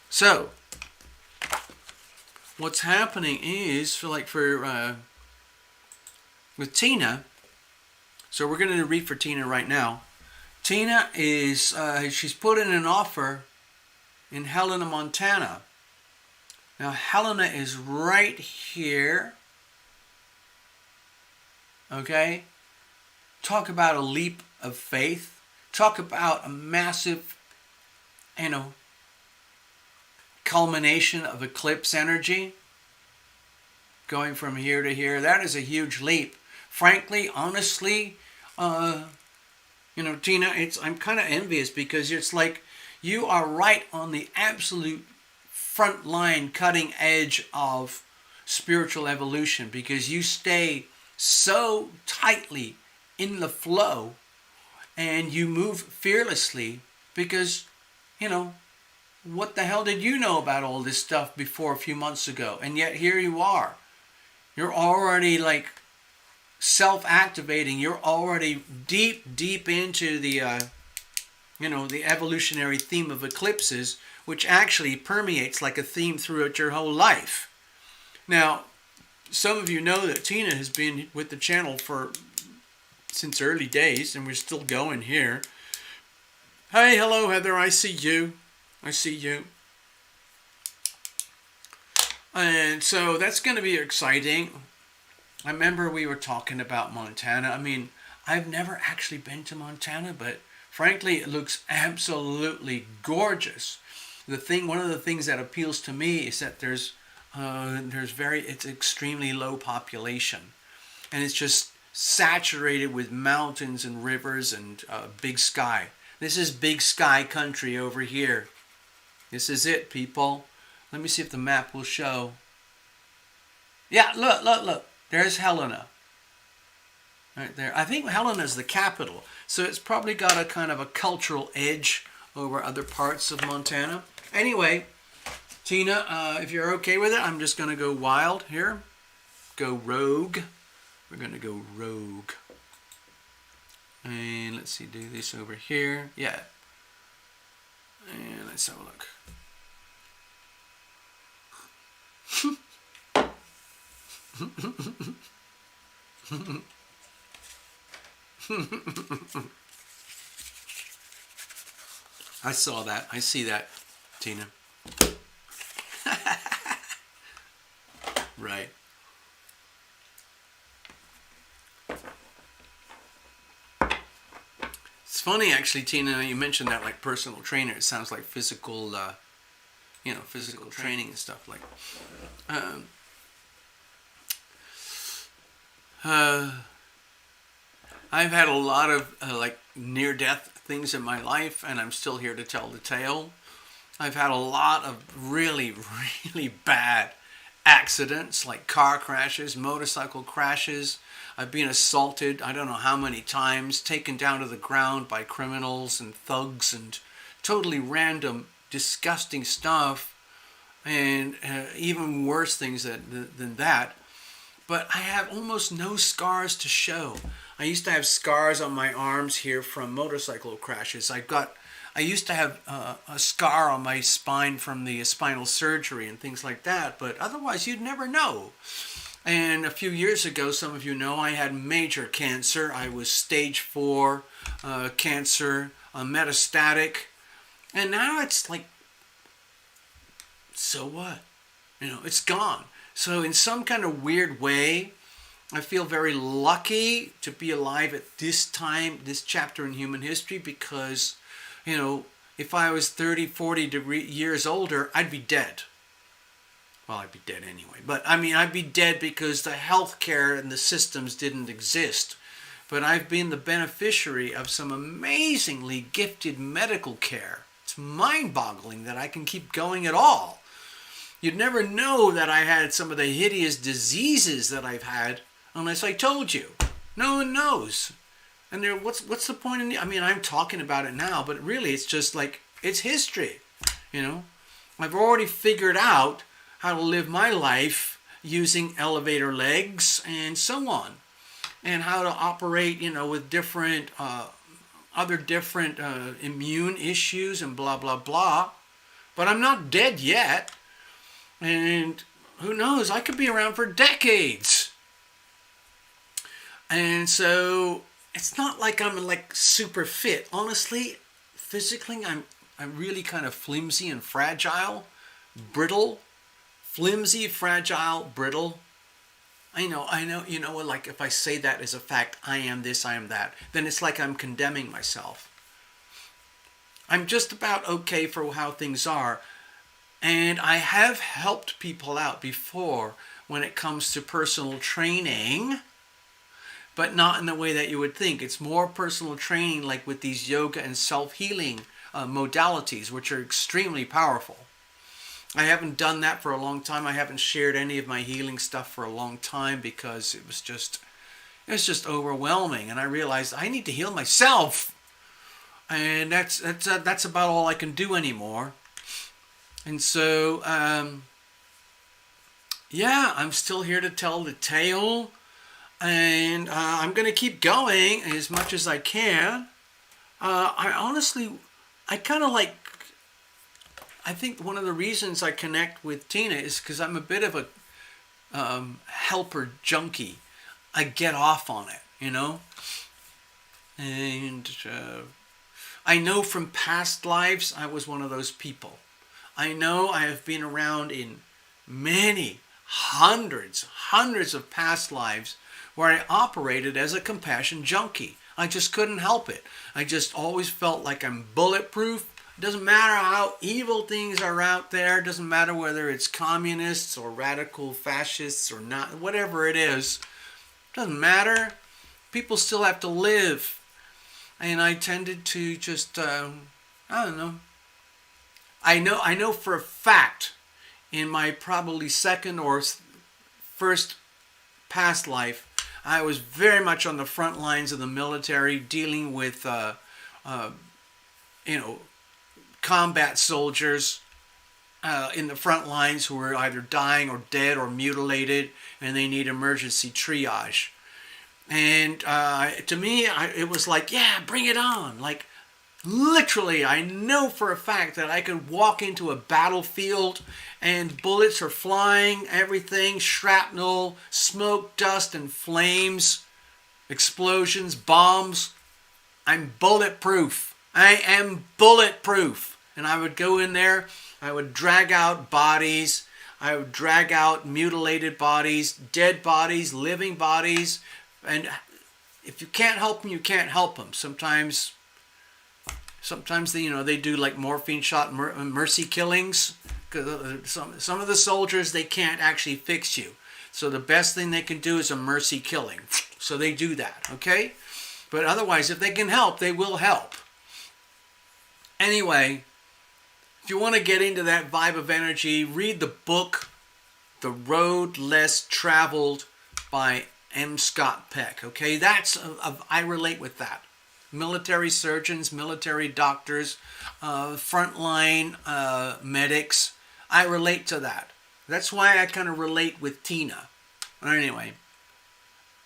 So, what's happening is, with Tina, so we're going to read for Tina right now. Tina is, she's put in an offer in Helena, Montana. Now, Helena is right here. Okay? Talk about a leap of faith. Talk about a massive, culmination of eclipse energy. Going from here to here. That is a huge leap. Frankly, honestly, Tina, I'm kind of envious because it's like you are right on the absolute front line, cutting edge of spiritual evolution, because you stay so tightly in the flow and you move fearlessly because, what the hell did you know about all this stuff before a few months ago? And yet here you are. You're already like self-activating. You're already deep into the, the evolutionary theme of eclipses, which actually permeates like a theme throughout your whole life. Now, some of you know that Tina has been with the channel since early days, and we're still going here. Hey, hello, Heather. I see you. And so that's going to be exciting. I remember we were talking about Montana. I mean, I've never actually been to Montana, but frankly, it looks absolutely gorgeous. One of the things that appeals to me is that it's extremely low population, and it's just saturated with mountains and rivers and big sky. This is big sky country over here. This is it, people. Let me see if the map will show. Yeah, look. There's Helena. Right there. I think Helena is the capital, so it's probably got a kind of a cultural edge over other parts of Montana. Anyway, Tina, if you're okay with it, I'm just going to go wild here. Go rogue. We're going to go rogue. And let's see, do this over here. Yeah. And let's have a look. I saw that. I see that, Tina. Right. funny actually, Tina, you mentioned that like personal trainer. It sounds like physical, physical training and stuff like. Um, uh, I've had a lot of like near-death things in my life, and I'm still here to tell the tale. I've had a lot of really, really bad accidents, like car crashes, motorcycle crashes. I've been assaulted, I don't know how many times, taken down to the ground by criminals and thugs and totally random, disgusting stuff, and even worse things than that. But I have almost no scars to show. I used to have scars on my arms here from motorcycle crashes. I used to have a scar on my spine from the spinal surgery and things like that, but otherwise you'd never know. And a few years ago, some of you know, I had major cancer. I was stage 4 cancer, metastatic, and now it's like, so what? It's gone. So in some kind of weird way, I feel very lucky to be alive at this time, this chapter in human history, because if I was 30, 40 years older, I'd be dead. Well, I'd be dead anyway. But, I'd be dead because the healthcare and the systems didn't exist. But I've been the beneficiary of some amazingly gifted medical care. It's mind-boggling that I can keep going at all. You'd never know that I had some of the hideous diseases that I've had unless I told you. No one knows. And what's the point in I'm talking about it now, but really it's just like, it's history, I've already figured out how to live my life using elevator legs and so on, and how to operate, with different, other different immune issues and blah, blah, blah. But I'm not dead yet, and who knows, I could be around for decades. And so it's not like I'm like super fit. Honestly, physically, I'm really kind of flimsy and fragile, brittle, flimsy, fragile, brittle. I know, like if I say that as a fact, I am this, I am that, then it's like I'm condemning myself. I'm just about okay for how things are. And I have helped people out before when it comes to personal training, but not in the way that you would think. It's more personal training like with these yoga and self-healing modalities, which are extremely powerful. I haven't done that for a long time. I haven't shared any of my healing stuff for a long time because it was just overwhelming. And I realized I need to heal myself. And that's about all I can do anymore. And so, I'm still here to tell the tale. And I'm going to keep going as much as I can. I think one of the reasons I connect with Tina is because I'm a bit of a helper junkie. I get off on it, And I know from past lives I was one of those people. I know I have been around in many, hundreds of past lives where I operated as a compassion junkie. I just couldn't help it. I just always felt like I'm bulletproof. It doesn't matter how evil things are out there. It doesn't matter whether it's communists or radical fascists or not, whatever it is. It doesn't matter. People still have to live. And I tended to just, I don't know. I know for a fact in my probably second or first past life, I was very much on the front lines of the military, dealing with, combat soldiers in the front lines who were either dying or dead or mutilated, and they need emergency triage. And to me, it was like, yeah, bring it on. Like, literally, I know for a fact that I could walk into a battlefield and bullets are flying, everything, shrapnel, smoke, dust, and flames, explosions, bombs. I'm bulletproof. I am bulletproof. And I would go in there, I would drag out bodies, I would drag out mutilated bodies, dead bodies, living bodies. And if you can't help them, you can't help them. Sometimes Sometimes they do like morphine shot mercy killings. Some of the soldiers, they can't actually fix you. So the best thing they can do is a mercy killing. So they do that, okay? But otherwise, if they can help, they will help. Anyway, if you want to get into that vibe of energy, read the book, The Road Less Traveled by M. Scott Peck, okay? I relate with that. Military surgeons, military doctors, frontline medics. I relate to that. That's why I kind of relate with Tina. Anyway,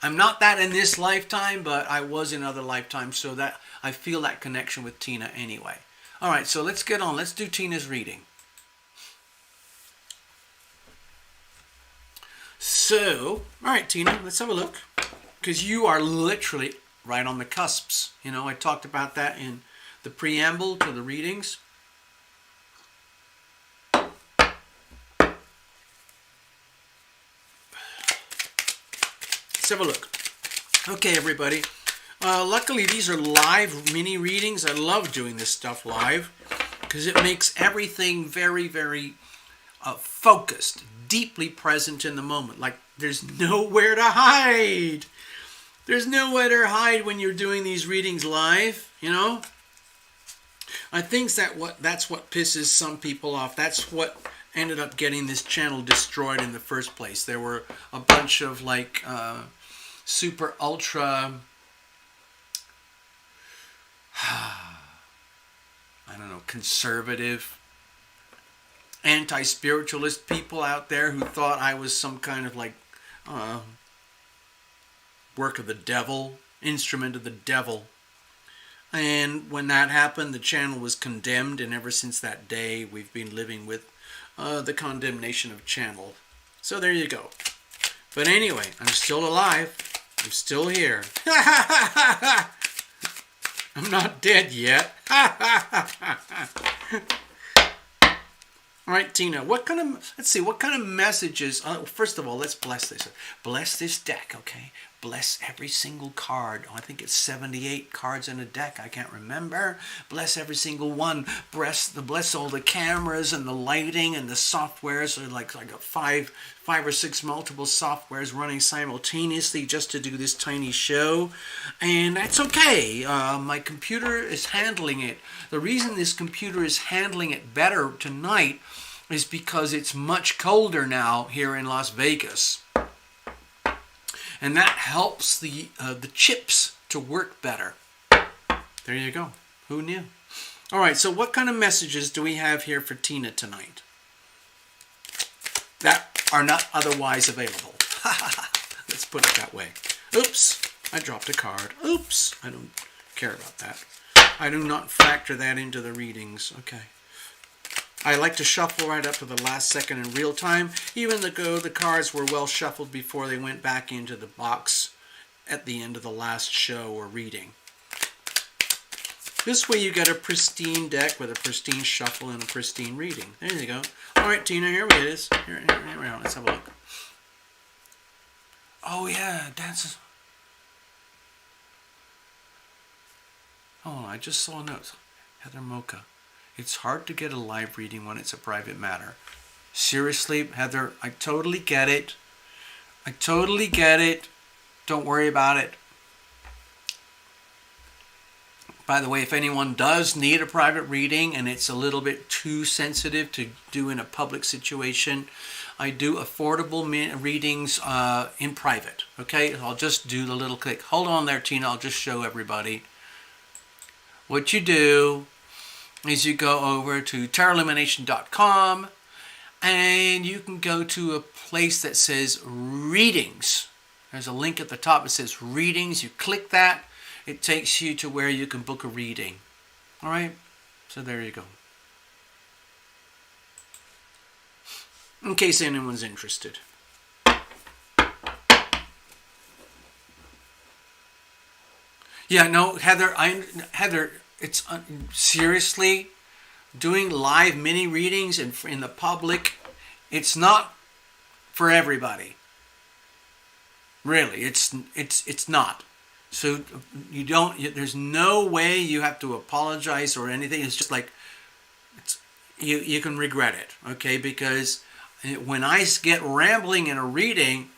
I'm not that in this lifetime, but I was in other lifetimes, so that I feel that connection with Tina anyway. All right, so let's get on. Let's do Tina's reading. So, all right, Tina, let's have a look. Because you are literally right on the cusps. I talked about that in the preamble to the readings. Let's have a look. Okay, everybody. Luckily, these are live mini readings. I love doing this stuff live because it makes everything very, very focused, deeply present in the moment. Like there's nowhere to hide. There's nowhere to hide when you're doing these readings live, I think that's what pisses some people off. That's what ended up getting this channel destroyed in the first place. There were a bunch of like super ultra, conservative, anti-spiritualist people out there who thought I was some kind of like work of the devil, instrument of the devil. And when that happened, the channel was condemned, and ever since that day, we've been living with the condemnation of channel. So there you go. But anyway, I'm still alive. I'm still here. I'm not dead yet. All right, Tina, what kind of messages, first of all, let's bless this. Bless this deck, okay? Bless every single card. I think it's 78 cards in a deck. I can't remember. Bless every single one. Bless all the cameras and the lighting and the softwares. So like I got five or six multiple softwares running simultaneously just to do this tiny show. And that's okay. My computer is handling it. The reason this computer is handling it better tonight is because it's much colder now here in Las Vegas. And that helps the chips to work better. There you go. Who knew? All right, so what kind of messages do we have here for Tina tonight that are not otherwise available? Let's put it that way. Oops, I dropped a card. Oops, I don't care about that. I do not factor that into the readings. Okay. I like to shuffle right up to the last second in real time, even though the cards were well shuffled before they went back into the box at the end of the last show or reading. This way you get a pristine deck with a pristine shuffle and a pristine reading. There you go. All right, Tina, here it is. Here we are. Let's have a look. Oh, yeah, dances. Oh, I just saw a note. Heather Mocha. It's hard to get a live reading when it's a private matter. Seriously, Heather, I totally get it. I totally get it. Don't worry about it. By the way, if anyone does need a private reading and it's a little bit too sensitive to do in a public situation, I do affordable readings in private. Okay, I'll just do the little click. Hold on there, Tina. I'll just show everybody. What you do is you go over to tarotlumination.com and you can go to a place that says readings. There's a link at the top that says readings. You click that. It takes you to where you can book a reading. All right? So there you go. In case anyone's interested. Yeah, no, Heather, it's seriously doing live mini readings in the public. It's not for everybody. Really, it's not. So you don't, there's no way you have to apologize or anything. It's just like, you can regret it, okay? Because when I get rambling in a reading,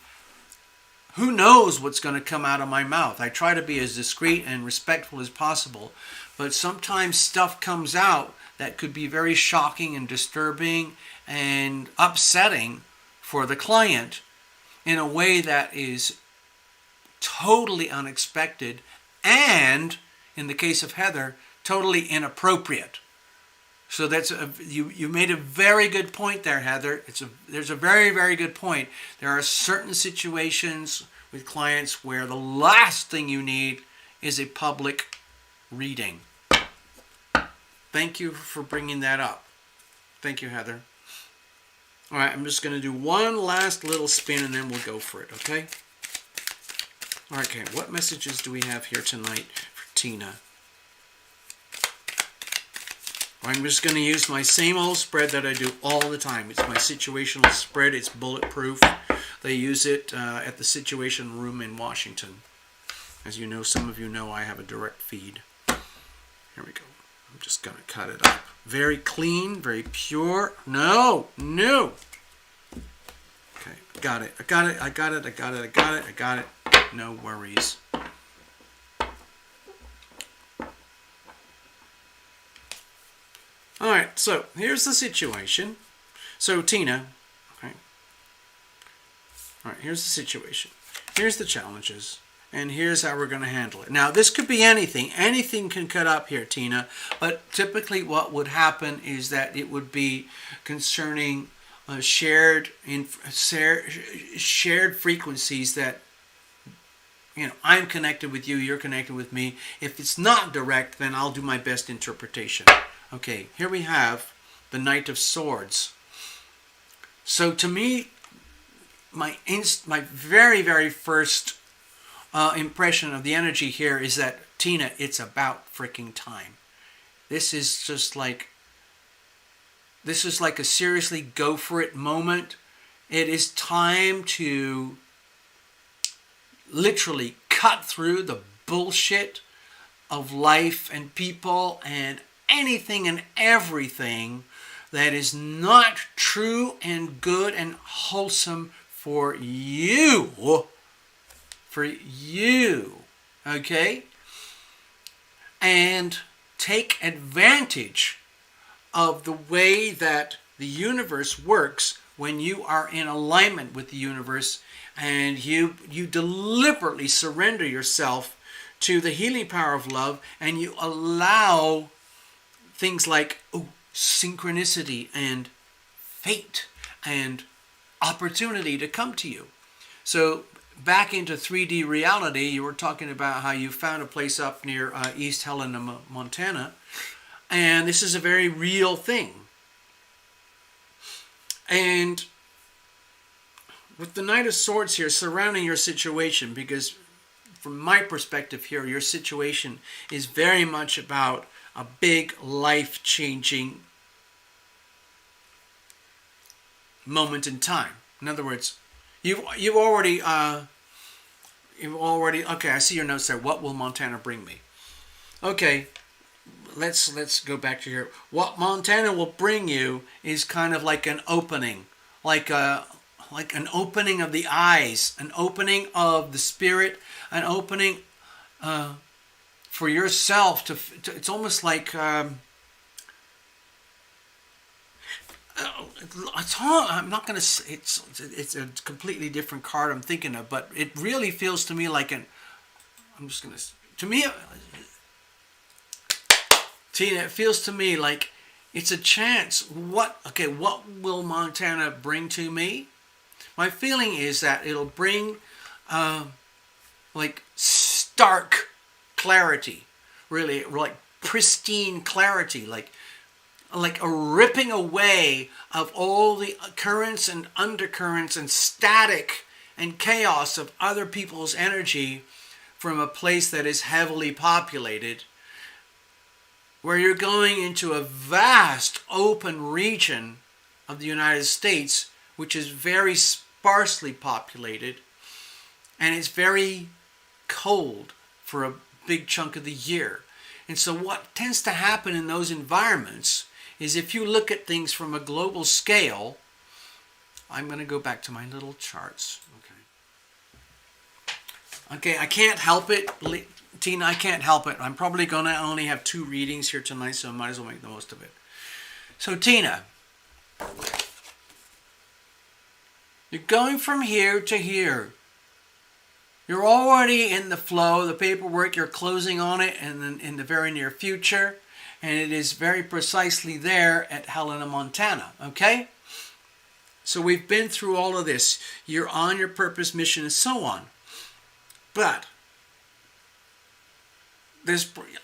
who knows what's going to come out of my mouth? I try to be as discreet and respectful as possible, but sometimes stuff comes out that could be very shocking and disturbing and upsetting for the client in a way that is totally unexpected and, in the case of Heather, totally inappropriate. So you made a very good point there, Heather. There's a very, very good point. There are certain situations with clients where the last thing you need is a public reading. Thank you for bringing that up. Thank you, Heather. All right, I'm just going to do one last little spin and then we'll go for it, okay? All right, okay, what messages do we have here tonight for Tina? I'm just going to use my same old spread that I do all the time. It's my situational spread. It's bulletproof. They use it at the Situation Room in Washington. As you know, some of you know I have a direct feed. Here we go. I'm just going to cut it up. Very clean, very pure. No. Okay, got it. I got it. No worries. All right, so here's the situation. So Tina, okay. All right, here's the situation. Here's the challenges, and here's how we're going to handle it. Now, this could be anything. Anything can cut up here, Tina, but typically what would happen is that it would be concerning shared frequencies that, you know, I'm connected with you, you're connected with me. If it's not direct, then I'll do my best interpretation. Okay, here we have the Knight of Swords. So to me, my very, very first impression of the energy here is that, Tina, it's about freaking time. This is like a seriously go for it moment. It is time to literally cut through the bullshit of life and people and anything and everything that is not true and good and wholesome for you. For you. Okay? And take advantage of the way that the universe works when you are in alignment with the universe and you deliberately surrender yourself to the healing power of love and you allow things like synchronicity and fate and opportunity to come to you. So back into 3D reality, you were talking about how you found a place up near East Helena, Montana. And this is a very real thing. And with the Knight of Swords here surrounding your situation, because from my perspective here, your situation is very much about a big life-changing moment in time. In other words, you've already okay, I see your notes there. What will Montana bring me? Okay, let's go back to here. What Montana will bring you is kind of like an opening, like an opening of the eyes, an opening of the spirit, an opening for yourself to it's almost like I'm not going to say it's a completely different card I'm thinking of, but it really feels to me like Tina, it feels to me like it's a chance. What will Montana bring to me? My feeling is that it'll bring like stark clarity, really, like pristine clarity, like a ripping away of all the currents and undercurrents and static and chaos of other people's energy from a place that is heavily populated, where you're going into a vast open region of the United States, which is very sparsely populated, and it's very cold for a big chunk of the year. And so what tends to happen in those environments is if you look at things from a global scale, I'm going to go back to my little charts. Okay, I can't help it. Tina, I can't help it. I'm probably going to only have 2 readings here tonight, so I might as well make the most of it. So, Tina, you're going from here to here. You're already in the flow, the paperwork, you're closing on it and in the very near future. And it is very precisely there at Helena, Montana. Okay? So we've been through all of this. You're on your purpose, mission, and so on. But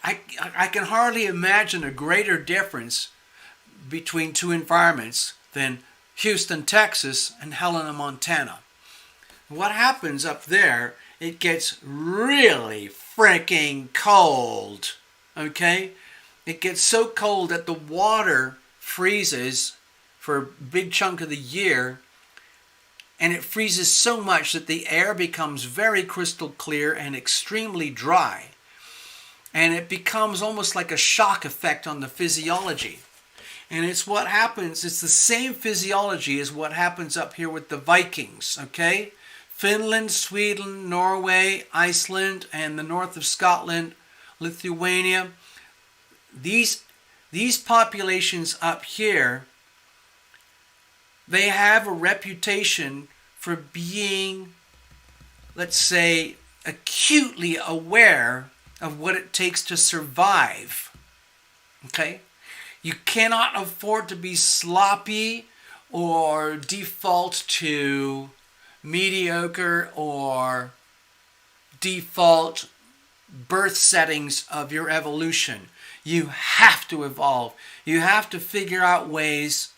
I can hardly imagine a greater difference between 2 environments than Houston, Texas, and Helena, Montana. What happens up there, it gets really freaking cold, okay? It gets so cold that the water freezes for a big chunk of the year, and it freezes so much that the air becomes very crystal clear and extremely dry. And it becomes almost like a shock effect on the physiology. And it's what happens, it's the same physiology as what happens up here with the Vikings, okay? Finland, Sweden, Norway, Iceland, and the north of Scotland, Lithuania. These populations up here, they have a reputation for being, let's say, acutely aware of what it takes to survive. Okay? You cannot afford to be sloppy or default to mediocre or default birth settings of your evolution. You have to evolve. You have to figure out ways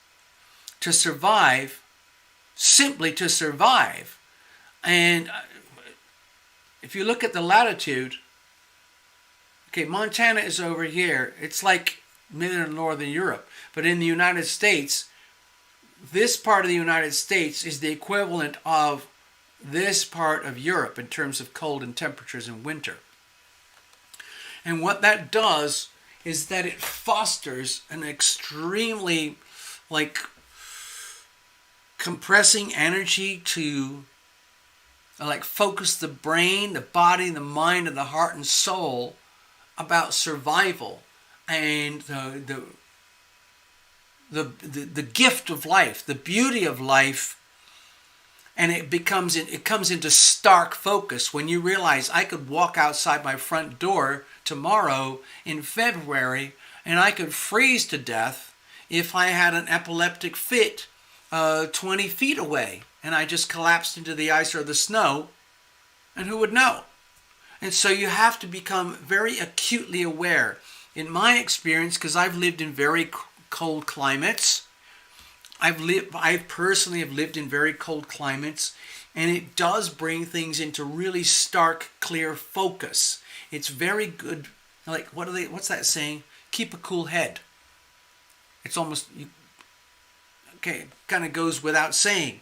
to survive, simply to survive. And if you look at the latitude, okay, Montana is over here. It's like middle and northern Europe. But in the United States, this part of the United States is the equivalent of this part of Europe in terms of cold and temperatures in winter. And what that does is that it fosters an extremely, compressing energy to focus the brain, the body, the mind, and the heart and soul about survival and the gift of life, the beauty of life. And it comes into stark focus when you realize I could walk outside my front door tomorrow in February and I could freeze to death if I had an epileptic fit 20 feet away and I just collapsed into the ice or the snow, and who would know? And so you have to become very acutely aware. In my experience, because I've lived in very cold climates, I personally have lived in very cold climates, and it does bring things into really stark, clear focus. It's very good. What's that saying? Keep a cool head. It's almost, it kind of goes without saying.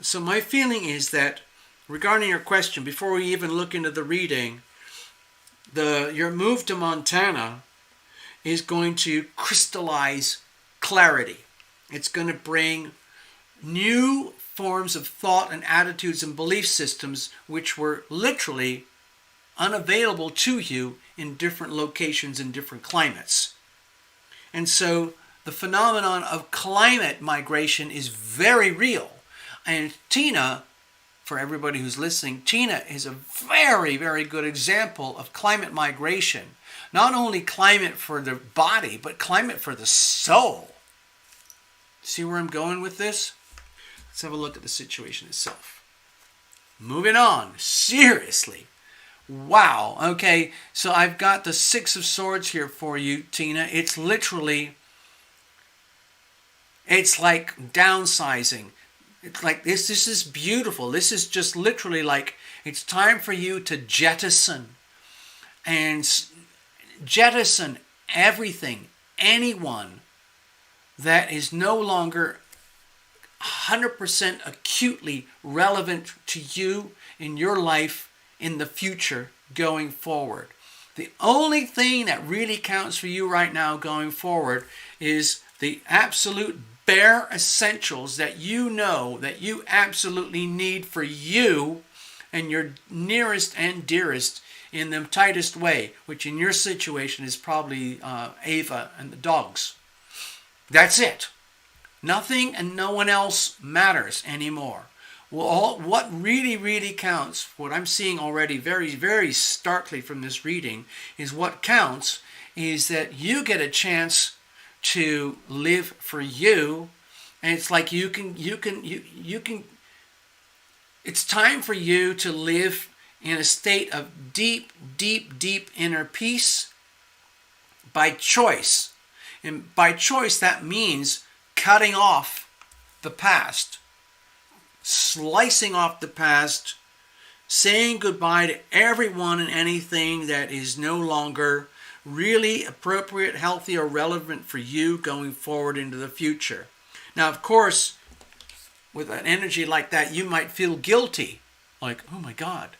So my feeling is that regarding your question, before we even look into the reading, your move to Montana is going to crystallize clarity. It's going to bring new forms of thought and attitudes and belief systems which were literally unavailable to you in different locations in different climates. And so the phenomenon of climate migration is very real. And Tina, for everybody who's listening, Tina is a very, very good example of climate migration. Not only climate for the body, but climate for the soul. See where I'm going with this? Let's have a look at the situation itself. Moving on. Seriously. Wow. Okay, so I've got the 6 of Swords here for you, Tina. It's like downsizing. It's like this is beautiful. This is just literally it's time for you to jettison everything, anyone that is no longer 100% acutely relevant to you in your life in the future going forward. The only thing that really counts for you right now going forward is the absolute bare essentials that you know that you absolutely need for you and your nearest and dearest in the tightest way, which in your situation is probably Ava and the dogs. That's it. Nothing and no one else matters anymore. Well, what really, really counts, what I'm seeing already very, very starkly from this reading, is what counts is that you get a chance to live for you, and it's like you can. It's time for you to live in a state of deep, deep, deep inner peace by choice. And by choice, that means cutting off the past, slicing off the past, saying goodbye to everyone and anything that is no longer really appropriate, healthy, or relevant for you going forward into the future. Now, of course, with an energy like that, you might feel guilty. Like, oh my God,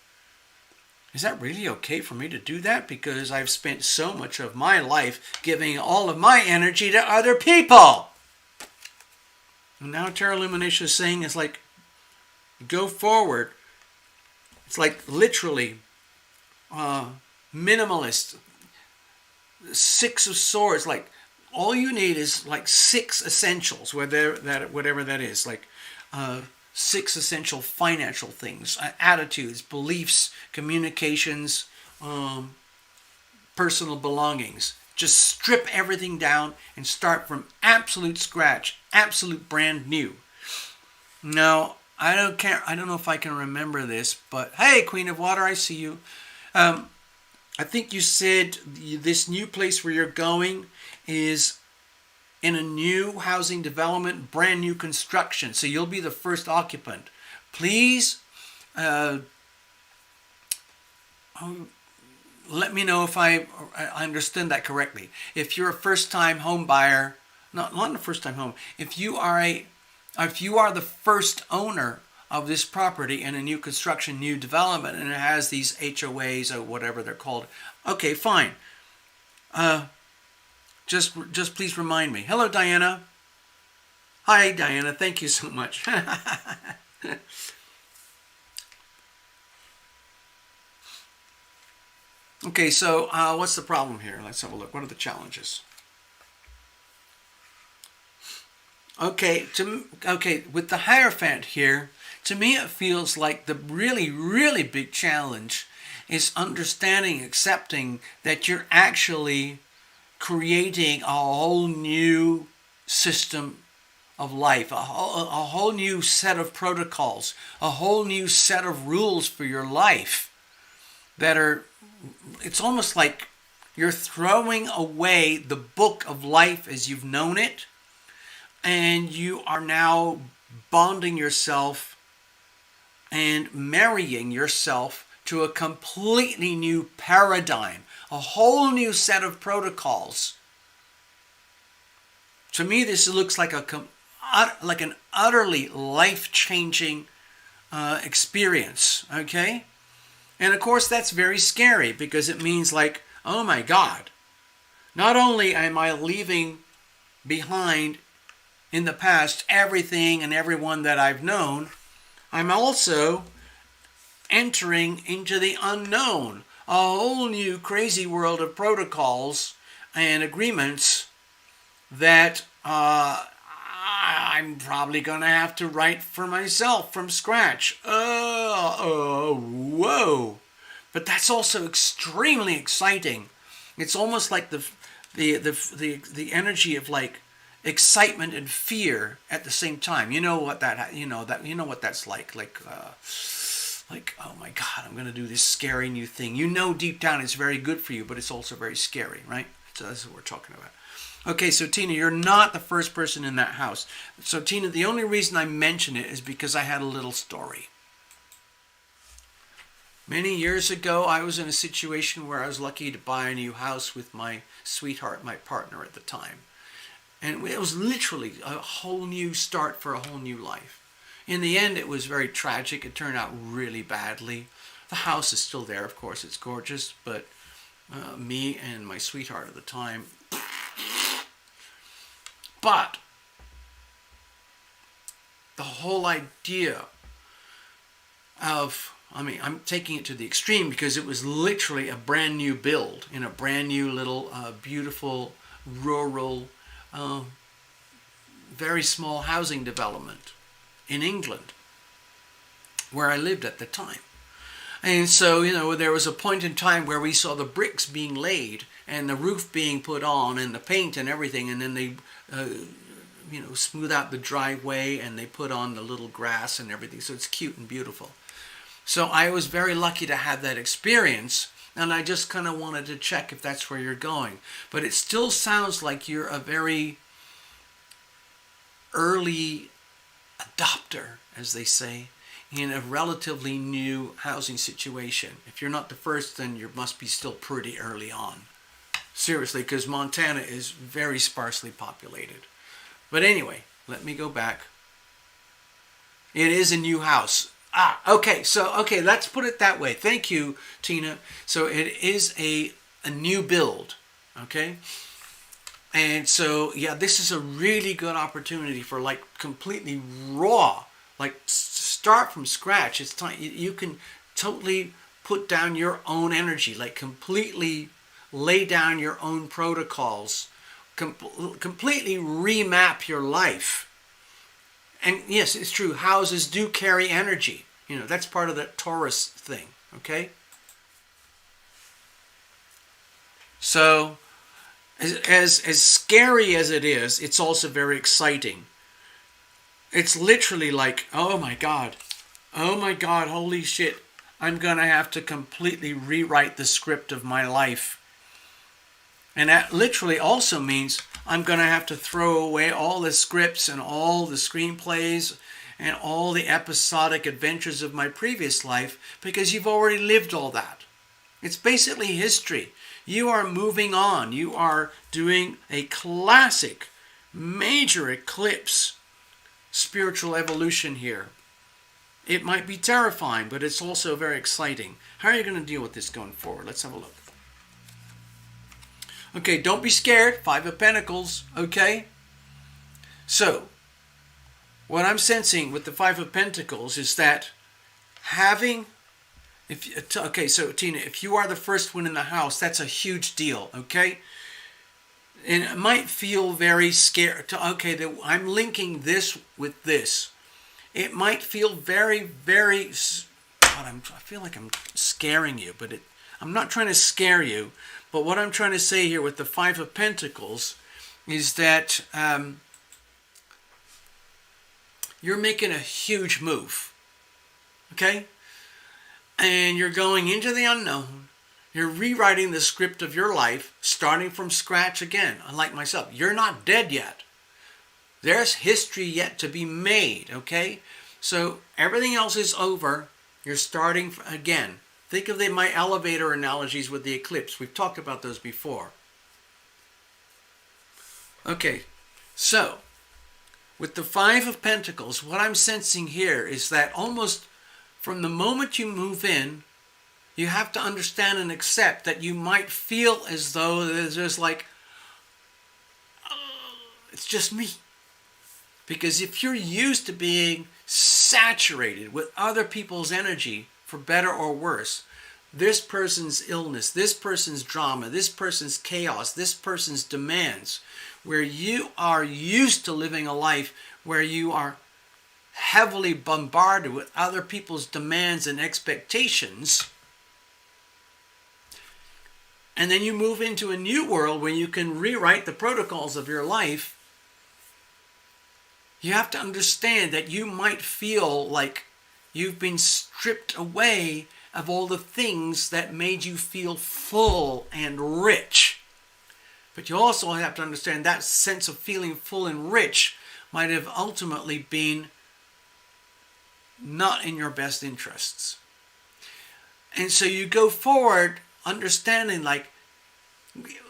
is that really okay for me to do that? Because I've spent so much of my life giving all of my energy to other people. And now Tarot Illumination is saying it's like, go forward. It's like literally minimalist. 6 of Swords, like all you need is like 6 essentials, whatever that is, like 6 essential financial things, attitudes, beliefs, communications, personal belongings. Just strip everything down and start from absolute scratch, absolute brand new. Now, I don't know if I can remember this, but hey, Queen of Water, I see you. I think you said this new place where you're going is in a new housing development, brand new construction. So you'll be the first occupant. Please let me know if I understand that correctly. If you're a first-time home buyer, not a first-time home, if you are the first owner of this property in a new construction, new development, and it has these HOAs or whatever they're called, okay, fine. Just please remind me. Hello, Diana. Hi, Diana. Thank you so much. Okay, so what's the problem here? Let's have a look. What are the challenges? Okay, with the Hierophant here, to me it feels like the really, really big challenge is understanding, accepting that you're actually creating a whole new system of life, a whole new set of protocols, a whole new set of rules for your life that are, it's almost like you're throwing away the book of life as you've known it, and you are now bonding yourself and marrying yourself to a completely new paradigm, a whole new set of protocols. To me, this looks like an utterly life-changing experience, okay? And of course, that's very scary because it means like, oh my God, not only am I leaving behind in the past everything and everyone that I've known, I'm also entering into the unknown, a whole new crazy world of protocols and agreements that I'm probably going to have to write for myself from scratch. Whoa. But that's also extremely exciting. It's almost like the energy of like excitement and fear at the same time. You know what that's like. Like, oh my God, I'm going to do this scary new thing. You know deep down it's very good for you, but it's also very scary, right? So that's what we're talking about. Okay, so Tina, you're not the first person in that house. So Tina, the only reason I mention it is because I had a little story. Many years ago, I was in a situation where I was lucky to buy a new house with my sweetheart, my partner at the time. And it was literally a whole new start for a whole new life. In the end, it was very tragic. It turned out really badly. The house is still there, of course, it's gorgeous, but me and my sweetheart at the time. But the whole idea of, I mean, I'm taking it to the extreme because it was literally a brand new build in a brand new little beautiful rural, very small housing development in England where I lived at the time. And so, you know, there was a point in time where we saw the bricks being laid and the roof being put on and the paint and everything, and then they you know, smooth out the driveway and they put on the little grass and everything, so it's cute and beautiful. So I was very lucky to have that experience, and I just kind of wanted to check if that's where you're going. But it still sounds like you're a very early adopter, as they say, in a relatively new housing situation. If you're not the first, then you must be still pretty early on. Seriously, because Montana is very sparsely populated. But anyway, let me go back. It is a new house. Okay, let's put it that way. Thank you, Tina. So it is a new build, okay? And so, yeah, this is a really good opportunity for like completely raw, like start from scratch. It's time you can totally put down your own energy, like completely lay down your own protocols, completely remap your life. And yes, it's true, houses do carry energy. You know, that's part of the Taurus thing, okay? So, as scary as it is, it's also very exciting. It's literally like, oh my God, holy shit, I'm gonna have to completely rewrite the script of my life. And that literally also means I'm going to have to throw away all the scripts and all the screenplays and all the episodic adventures of my previous life, because you've already lived all that. It's basically history. You are moving on. You are doing a classic, major eclipse spiritual evolution here. It might be terrifying, but it's also very exciting. How are you going to deal with this going forward? Let's have a look. Okay, don't be scared. 5 of Pentacles, okay? So, what I'm sensing with the 5 of Pentacles is that okay, so Tina, if you are the first one in the house, that's a huge deal, okay? And it might feel very scary. Okay, I'm linking this with this. It might feel very, very... God, I feel like I'm scaring you, but I'm not trying to scare you. But what I'm trying to say here with the 5 of Pentacles is that you're making a huge move, okay? And you're going into the unknown. You're rewriting the script of your life, starting from scratch again. Unlike myself, you're not dead yet. There's history yet to be made, okay? So everything else is over. You're starting again. Think of my elevator analogies with the eclipse. We've talked about those before. Okay, so with the 5 of Pentacles, what I'm sensing here is that almost from the moment you move in, you have to understand and accept that you might feel as though there's like, it's just me. Because if you're used to being saturated with other people's energy, for better or worse, this person's illness, this person's drama, this person's chaos, this person's demands, where you are used to living a life where you are heavily bombarded with other people's demands and expectations, and then you move into a new world where you can rewrite the protocols of your life, you have to understand that you might feel like you've been stripped away of all the things that made you feel full and rich. But you also have to understand that sense of feeling full and rich might have ultimately been not in your best interests. And so you go forward understanding, like,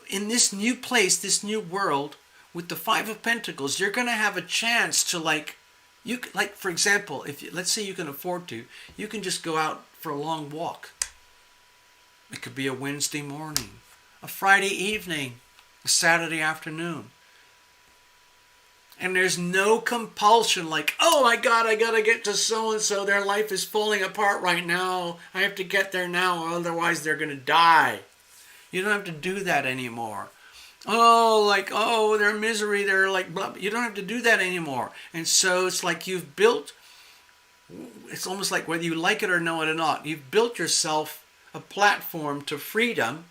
in this new place, this new world, with the 5 of Pentacles, you're going to have a chance to, like, for example, let's say you can afford to, you can just go out for a long walk. It could be a Wednesday morning, a Friday evening, a Saturday afternoon. And there's no compulsion like, oh my God, I got to get to so-and-so. Their life is falling apart right now. I have to get there now, or otherwise they're going to die. You don't have to do that anymore. Oh, their misery, they're like, blah. You don't have to do that anymore. And so it's like you've built, it's almost like whether you like it or know it or not, you've built yourself a platform to freedom.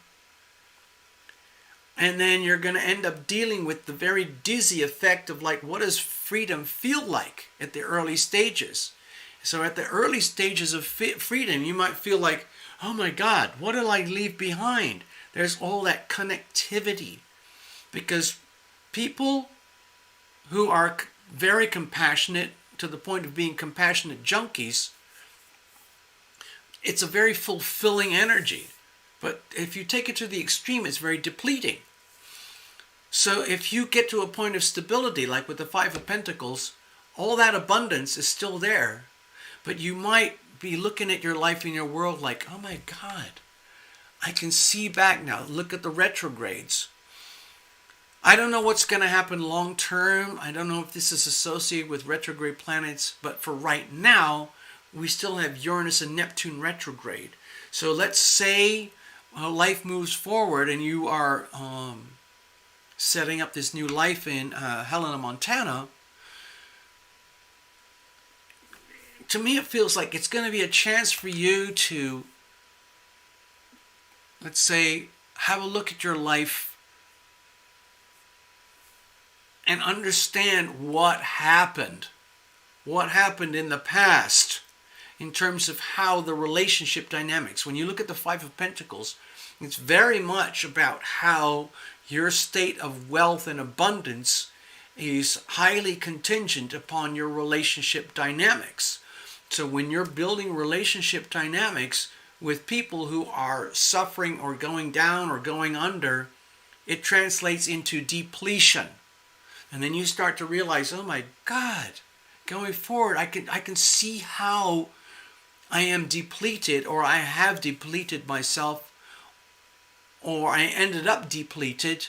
And then you're going to end up dealing with the very dizzy effect of like, what does freedom feel like at the early stages? So at the early stages of freedom, you might feel like, oh my God, what did I leave behind? There's all that connectivity. Because people who are very compassionate, to the point of being compassionate junkies, it's a very fulfilling energy. But if you take it to the extreme, it's very depleting. So if you get to a point of stability, like with the Five of Pentacles, all that abundance is still there. But you might be looking at your life and your world like, oh my God, I can see back now. Look at the retrogrades. I don't know what's going to happen long term. I don't know if this is associated with retrograde planets. But for right now, we still have Uranus and Neptune retrograde. So let's say life moves forward and you are setting up this new life in Helena, Montana. To me, it feels like it's going to be a chance for you to, let's say, have a look at your life and understand what happened in the past in terms of how the relationship dynamics. When you look at the Five of Pentacles, it's very much about how your state of wealth and abundance is highly contingent upon your relationship dynamics. So when you're building relationship dynamics with people who are suffering or going down or going under, it translates into depletion. And then you start to realize, oh my God, going forward, I can see how I am depleted, or I have depleted myself, or I ended up depleted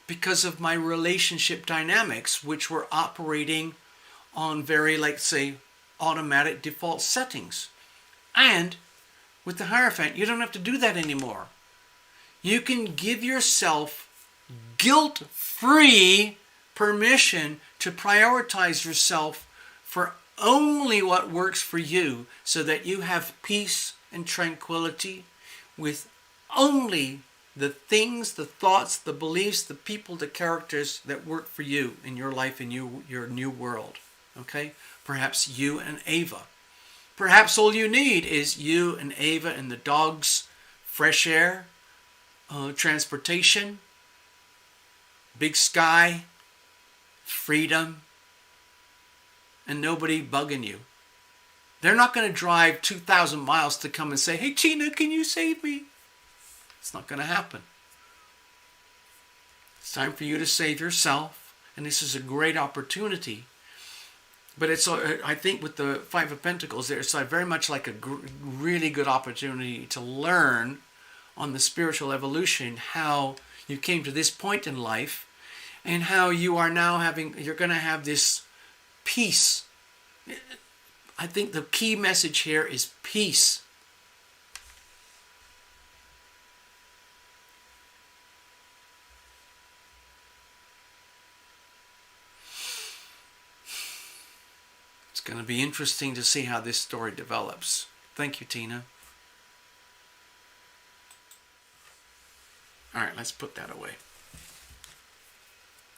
because of my relationship dynamics, which were operating on very, like, say, automatic default settings. And with the Hierophant, you don't have to do that anymore. You can give yourself guilt-free permission to prioritize yourself for only what works for you, so that you have peace and tranquility with only the things, the thoughts, the beliefs, the people, the characters that work for you in your life, in your new world. Okay? Perhaps you and Ava. Perhaps all you need is you and Ava and the dogs, fresh air, transportation, big sky, freedom, and nobody bugging you. They're not going to drive 2,000 miles to come and say, hey, Tina, can you save me? It's not going to happen. It's time for you to save yourself, and this is a great opportunity. But it's, I think, with the Five of Pentacles, it's very much like a really good opportunity to learn on the spiritual evolution, how you came to this point in life, and how you are now you're going to have this peace. I think the key message here is peace. It's going to be interesting to see how this story develops. Thank you, Tina. All right, let's put that away.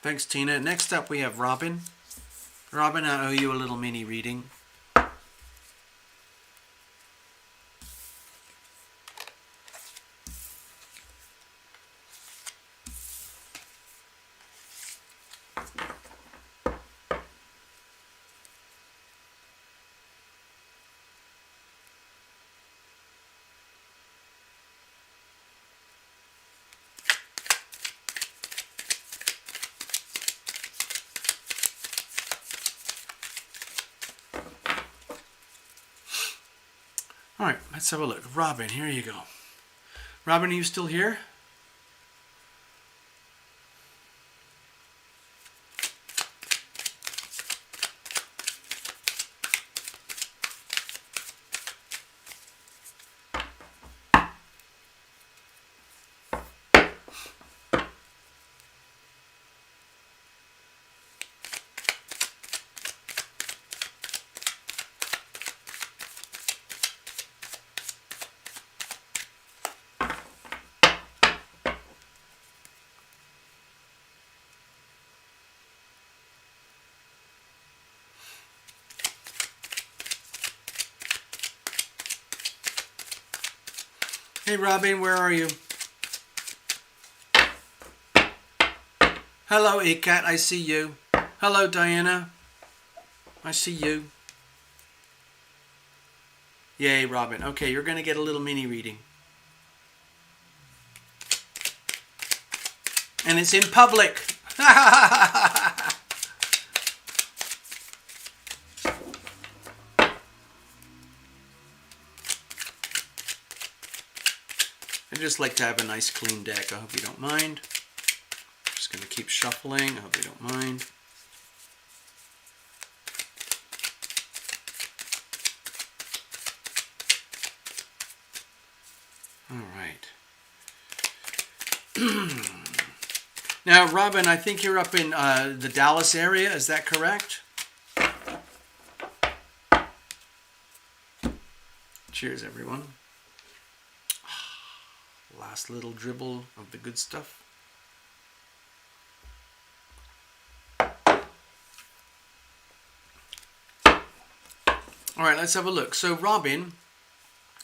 Thanks, Tina. Next up, we have Robin. Robin, I owe you a little mini reading. All right, let's have a look. Robin, here you go. Robin, are you still here? Hey Robin, where are you? Hello Ekat, I see you. Hello Diana, I see you. Yay Robin, okay, you're going to get a little mini reading. And it's in public. I just like to have a nice clean deck. I hope you don't mind. Just going to keep shuffling. I hope you don't mind. All right. Now, Robin, I think you're up in the Dallas area. Is that correct? Cheers, everyone. Last little dribble of the good stuff. All right, let's have a look. So, Robin,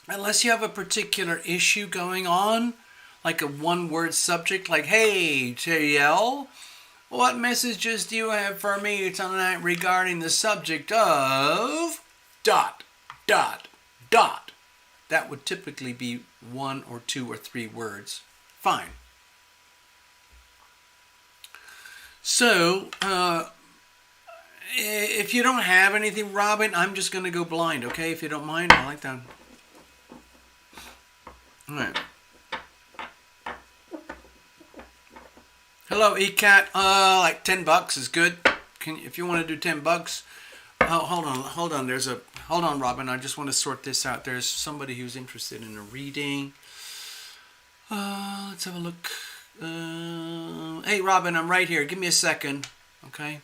unless you have a particular issue going on, like a one-word subject, like, hey, JL, what messages do you have for me tonight regarding the subject of ... That would typically be 1 or 2 or 3 words. Fine. So, if you don't have anything, Robin, I'm just going to go blind, okay? If you don't mind, I like that. All right. Hello, Ekat. Like $10 is good. If you want to do $10. Oh, hold on. Hold on, Robin. I just want to sort this out. There's somebody who's interested in a reading. Let's have a look. Hey, Robin, I'm right here. Give me a second, okay?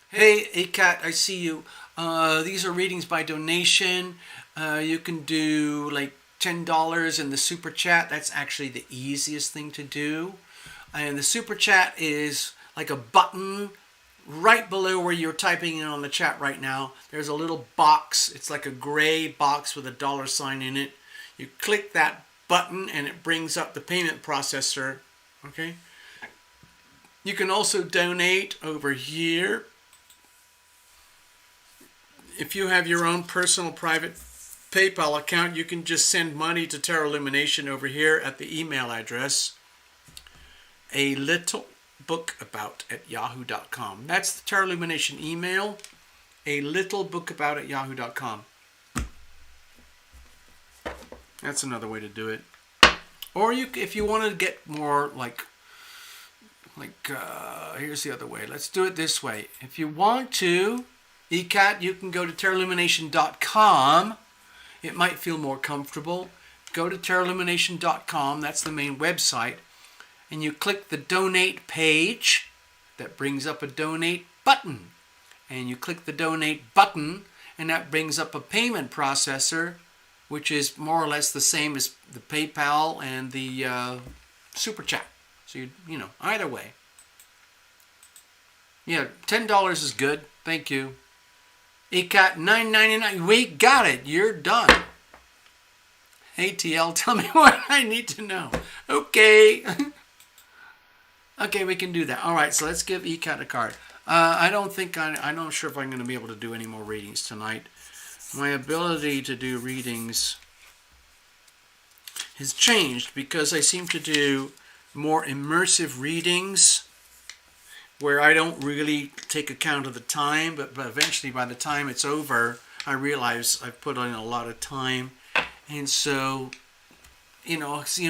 Hey, Ekat, I see you. These are readings by donation. You can do like $10 in the super chat. That's actually the easiest thing to do. And the super chat is like a button right below where you're typing in on the chat right now. There's a little box. It's like a gray box with a $sign in it. You click that button and it brings up the payment processor. Okay. You can also donate over here. If you have your own personal private PayPal account, you can just send money to Tarot Lumination over here at the email address alittlebookabout@yahoo.com. That's the Tarot Lumination email, alittlebookabout@yahoo.com. That's another way to do it. Or if you want to get more here's the other way. Let's do it this way. If you want to, Ekat, you can go to tarotlumination.com. It might feel more comfortable. Go to tarotlumination.com. That's the main website. And you click the donate page. That brings up a donate button. And you click the donate button, and that brings up a payment processor, which is more or less the same as the PayPal and the Super Chat. So, you know, either way. Yeah, $10 is good. Thank you. Ekat, $9.99. We got it. You're done. Hey, TL, tell me what I need to know. Okay. Okay, we can do that. All right, so let's give Ekat a card. I'm not sure if I'm going to be able to do any more readings tonight. My ability to do readings has changed because I seem to do more immersive readings where I don't really take account of the time, but eventually by the time it's over, I realize I've put in a lot of time, and so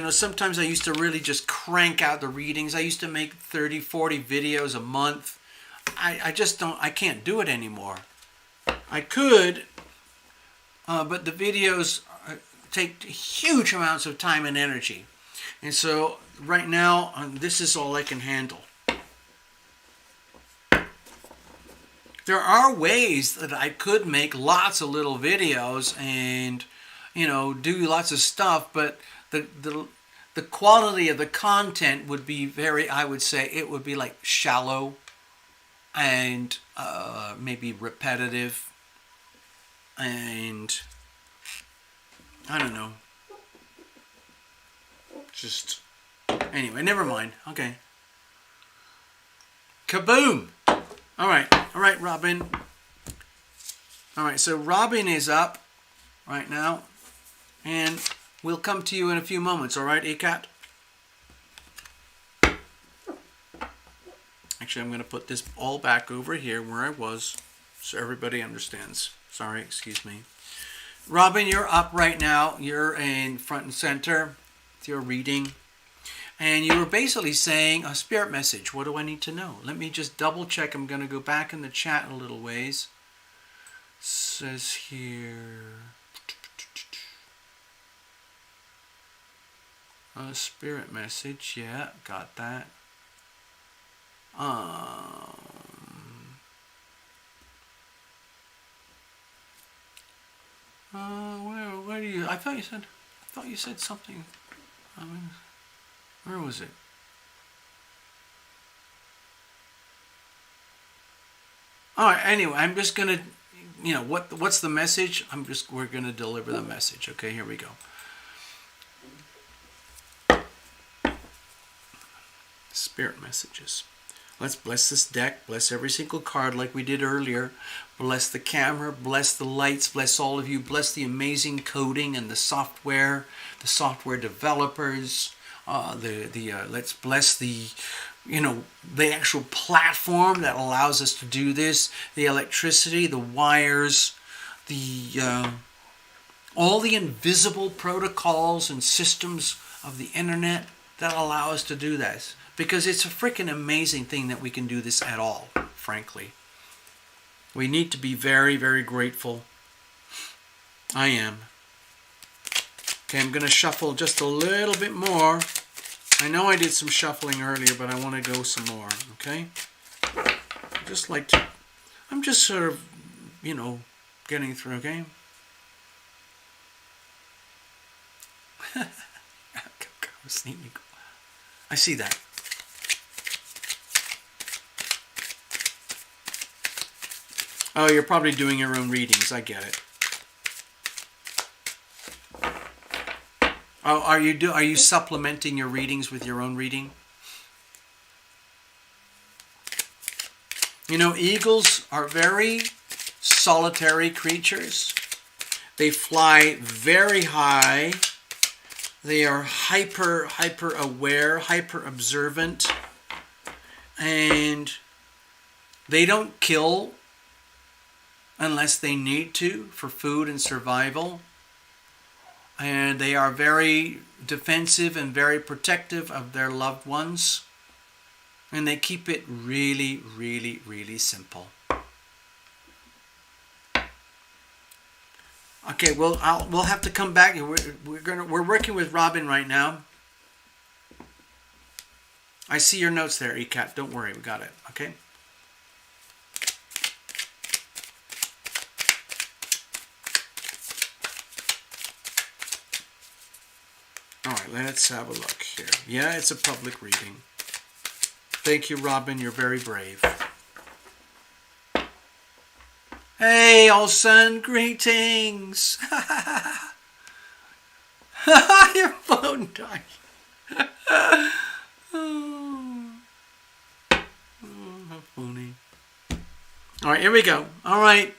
sometimes I used to really just crank out the readings. I used to make 30, 40 videos a month. I just don't, I can't do it anymore. I could, but the videos take huge amounts of time and energy. And so right now, this is all I can handle. There are ways that I could make lots of little videos and, do lots of stuff, but the quality of the content would be very, I would say, it would be like shallow and maybe repetitive, and I don't know. Just, anyway, never mind. Okay. Kaboom! All right, Robin. All right, so Robin is up right now, and we'll come to you in a few moments. All right, ACAT? Actually, I'm going to put this all back over here where I was so everybody understands. Sorry, excuse me. Robin, you're up right now. You're in front and center with your reading. And you were basically saying a spirit message. What do I need to know? Let me just double check. I'm going to go back in the chat a little ways. It says here, a spirit message. Yeah, got that. Where do you? I thought you said something. Where was it? All right. Anyway, I'm just gonna, what's the message? We're gonna deliver the message. Okay, here we go. Spirit messages. Let's bless this deck. Bless every single card like we did earlier. Bless the camera. Bless the lights. Bless all of you. Bless the amazing coding and the software developers. Let's bless the actual platform that allows us to do this. The electricity, the wires, all the invisible protocols and systems of the internet that allow us to do this. Because it's a freaking amazing thing that we can do this at all, frankly. We need to be very, very grateful. I am. Okay, I'm going to shuffle just a little bit more. I know I did some shuffling earlier, but I want to go some more, okay? I'm just sort of, getting through, okay? I see that. Oh, you're probably doing your own readings. I get it. Oh, are you supplementing your readings with your own reading? Eagles are very solitary creatures. They fly very high. They are hyper aware, hyper observant, and they don't kill unless they need to for food and survival. And they are very defensive and very protective of their loved ones. And they keep it really, really, really simple. Okay, well, we'll have to come back. We're working with Robin right now. I see your notes there, ECAT. Don't worry, we got it. Okay. All right, let's have a look here. Yeah, it's a public reading. Thank you, Robin. You're very brave. Hey, all sun, greetings. Your phone died. Oh, how funny. All right, here we go. All right,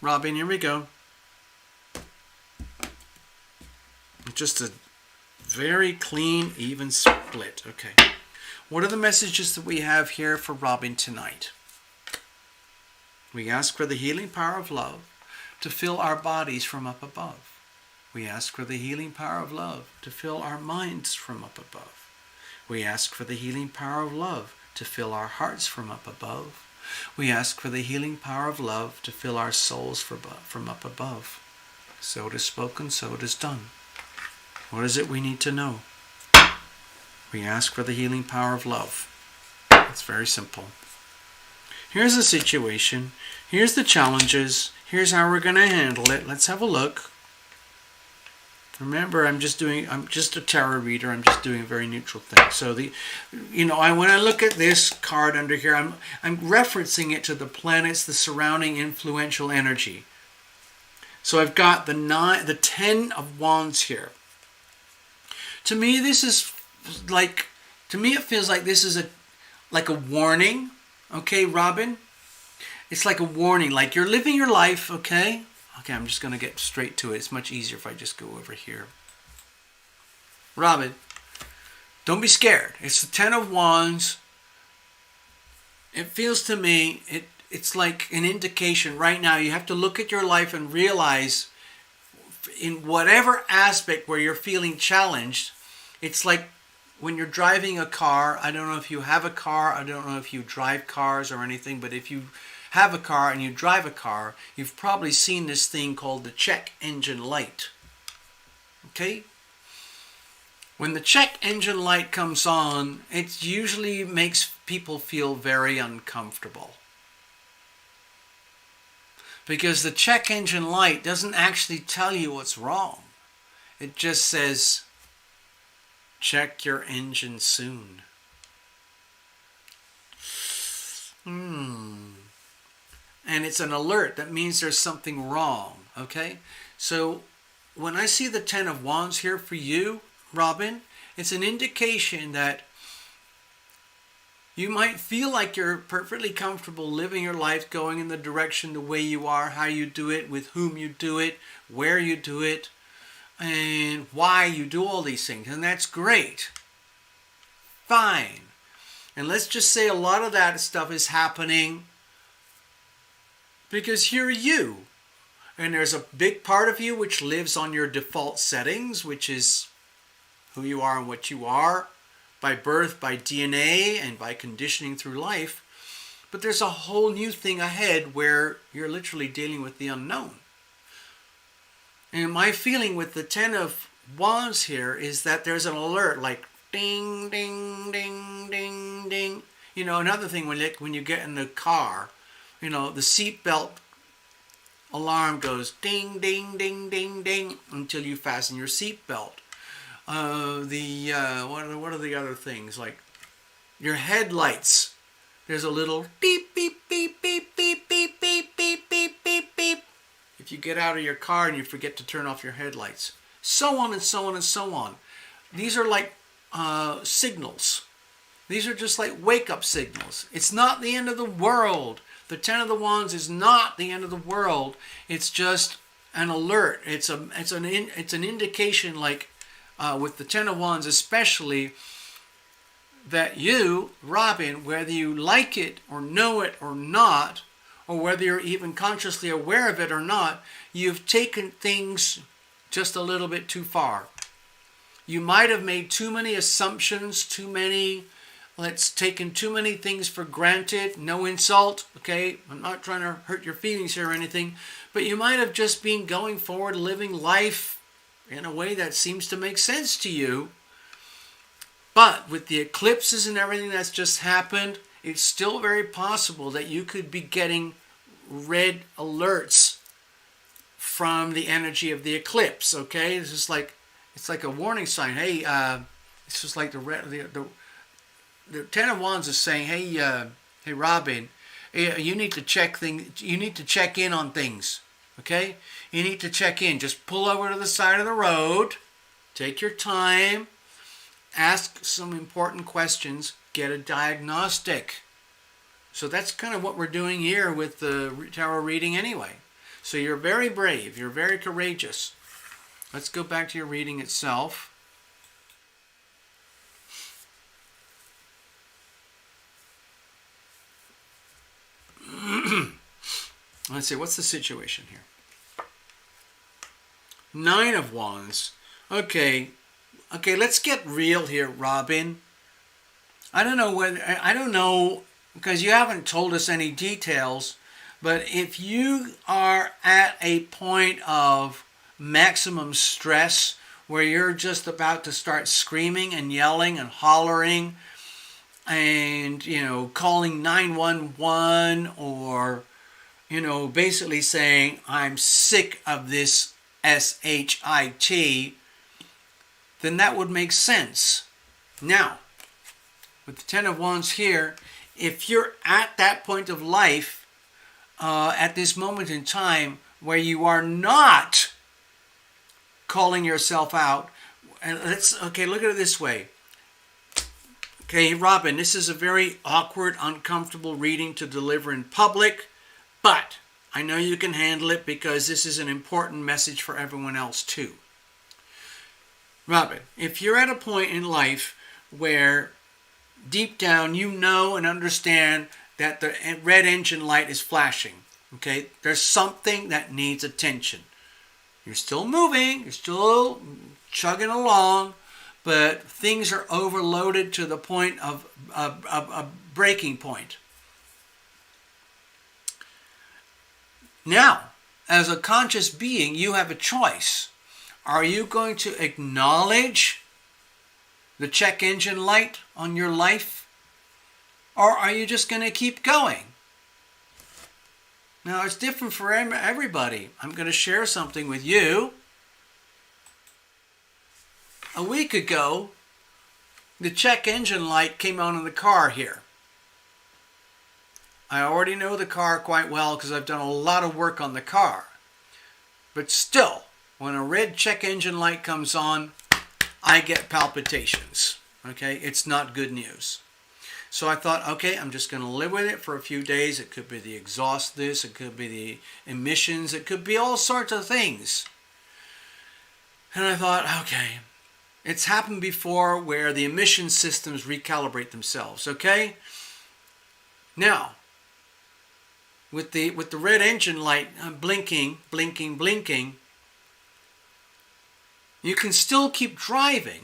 Robin, here we go. Just a very clean, even split. Okay. What are the messages that we have here for Robin tonight? We ask for the healing power of love, to fill our bodies from up above. We ask for the healing power of love to fill our minds from up above. We ask for the healing power of love to fill our hearts from up above. We ask for the healing power of love to fill our souls from up above. So it is spoken, so it is done. What is it we need to know? We ask for the healing power of love. It's very simple. Here's the situation. Here's the challenges. Here's how we're going to handle it. Let's have a look. Remember, I'm just a tarot reader. I'm just doing a very neutral thing. So when I look at this card under here, I'm referencing it to the planets, the surrounding influential energy. So I've got the 10 of Wands here. To me, this is like, it feels like this is like a warning. Okay, Robin? It's like a warning, like you're living your life, okay? Okay, I'm just going to get straight to it. It's much easier if I just go over here. Robin, don't be scared. It's the 10 of Wands. It feels to me, it's like an indication right now. You have to look at your life and realize in whatever aspect where you're feeling challenged, it's like when you're driving a car. I don't know if you have a car. I don't know if you drive cars or anything, but if you have a car and you drive a car, you've probably seen this thing called the check engine light. Okay? When the check engine light comes on, it usually makes people feel very uncomfortable. Because the check engine light doesn't actually tell you what's wrong. It just says, check your engine soon. And it's an alert. That means there's something wrong. Okay? So when I see the 10 of Wands here for you, Robin, it's an indication that you might feel like you're perfectly comfortable living your life, going in the direction the way you are, how you do it, with whom you do it, where you do it, and why you do all these things. And that's great. Fine. And let's just say a lot of that stuff is happening because you're you. And there's a big part of you which lives on your default settings, which is who you are and what you are, by birth, by DNA, and by conditioning through life. But there's a whole new thing ahead where you're literally dealing with the unknown. And my feeling with the 10 of Wands here is that there's an alert, like ding, ding, ding, ding, ding. You know, another thing when you get in the car, you know, the seatbelt alarm goes ding, ding, ding, ding, ding until you fasten your seatbelt. What are the other things? Like your headlights. There's a little beep, beep, beep, beep, beep, beep, beep, beep, beep, beep, beep. If you get out of your car and you forget to turn off your headlights. So on and so on and so on. These are like signals. These are just like wake-up signals. It's not the end of the world. The 10 of the Wands is not the end of the world. It's just an alert. It's an indication, like with the 10 of Wands especially, that you, Robin, whether you like it or know it or not, or whether you're even consciously aware of it or not, you've taken things just a little bit too far. You might have made too many assumptions, taken too many things for granted. No insult, okay? I'm not trying to hurt your feelings here or anything, but you might have just been going forward, living life in a way that seems to make sense to you. But with the eclipses and everything that's just happened, it's still very possible that you could be getting red alerts from the energy of the eclipse, okay? It's like a warning sign. Hey, it's just like the 10 of Wands is saying, hey Robin, you need to check things. You need to check in on things, okay? You need to check in. Just pull over to the side of the road, take your time, ask some important questions, get a diagnostic. So that's kind of what we're doing here with the tarot reading anyway. So you're very brave. You're very courageous. Let's go back to your reading itself. Let's see, what's the situation here? Nine of Wands. Okay, let's get real here, Robin. I don't know because you haven't told us any details, but if you are at a point of maximum stress where you're just about to start screaming and yelling and hollering and, calling 911 or, basically saying, I'm sick of this SHIT, then that would make sense. Now, with the Ten of Wands here, if you're at that point of life, at this moment in time, where you are not calling yourself out, and look at it this way. Okay, Robin, this is a very awkward, uncomfortable reading to deliver in public, but I know you can handle it because this is an important message for everyone else too. Robin, if you're at a point in life where deep down you know and understand that the red engine light is flashing, okay, there's something that needs attention. You're still moving, you're still chugging along, but things are overloaded to the point of a breaking point. Now, as a conscious being, you have a choice. Are you going to acknowledge the check engine light on your life? Or are you just going to keep going? Now, it's different for everybody. I'm going to share something with you. A week ago, the check engine light came on in the car here. I already know the car quite well because I've done a lot of work on the car. But still, when a red check engine light comes on, I get palpitations. Okay, it's not good news. So I thought, okay, I'm just going to live with it for a few days. It could be the exhaust it could be the emissions, it could be all sorts of things. And I thought, okay, it's happened before where the emission systems recalibrate themselves, okay? Now, with the red engine light blinking, you can still keep driving.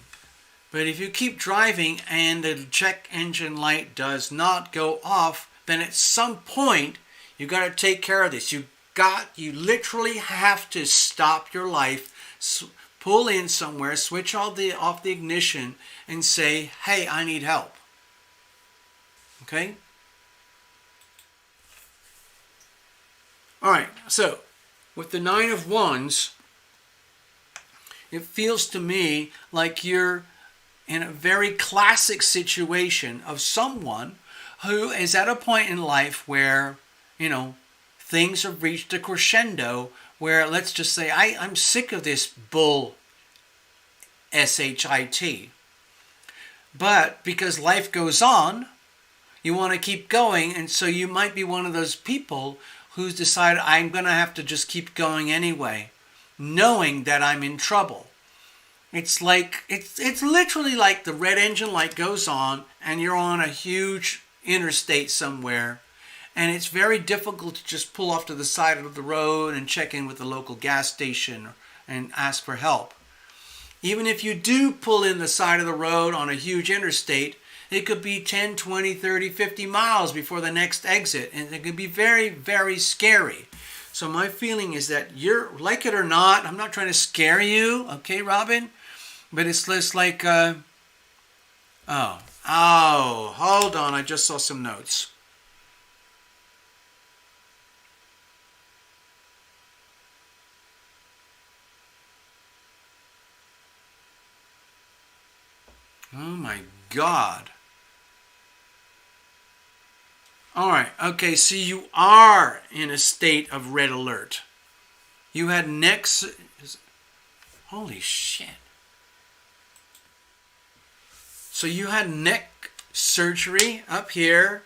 But if you keep driving and the check engine light does not go off, then at some point you got to take care of this. You literally have to stop your life, pull in somewhere, switch off the ignition, and say, "Hey, I need help." Okay. All right. So, with the Nine of Wands, it feels to me like you're in a very classic situation of someone who is at a point in life where, things have reached a crescendo where, let's just say, I'm sick of this bull SHIT. But because life goes on, you want to keep going, and so you might be one of those people who's decided, I'm going to have to just keep going anyway, knowing that I'm in trouble. It's literally like the red engine light goes on and you're on a huge interstate somewhere, and it's very difficult to just pull off to the side of the road and check in with the local gas station and ask for help. Even if you do pull in the side of the road on a huge interstate, it could be 10, 20, 30, 50 miles before the next exit, and it could be very, very scary. So my feeling is that you're, like it or not, I'm not trying to scare you, okay, Robin? But it's just like, hold on, I just saw some notes. Oh my God. All right, okay, so you are in a state of red alert. You had holy shit. So you had neck surgery up here.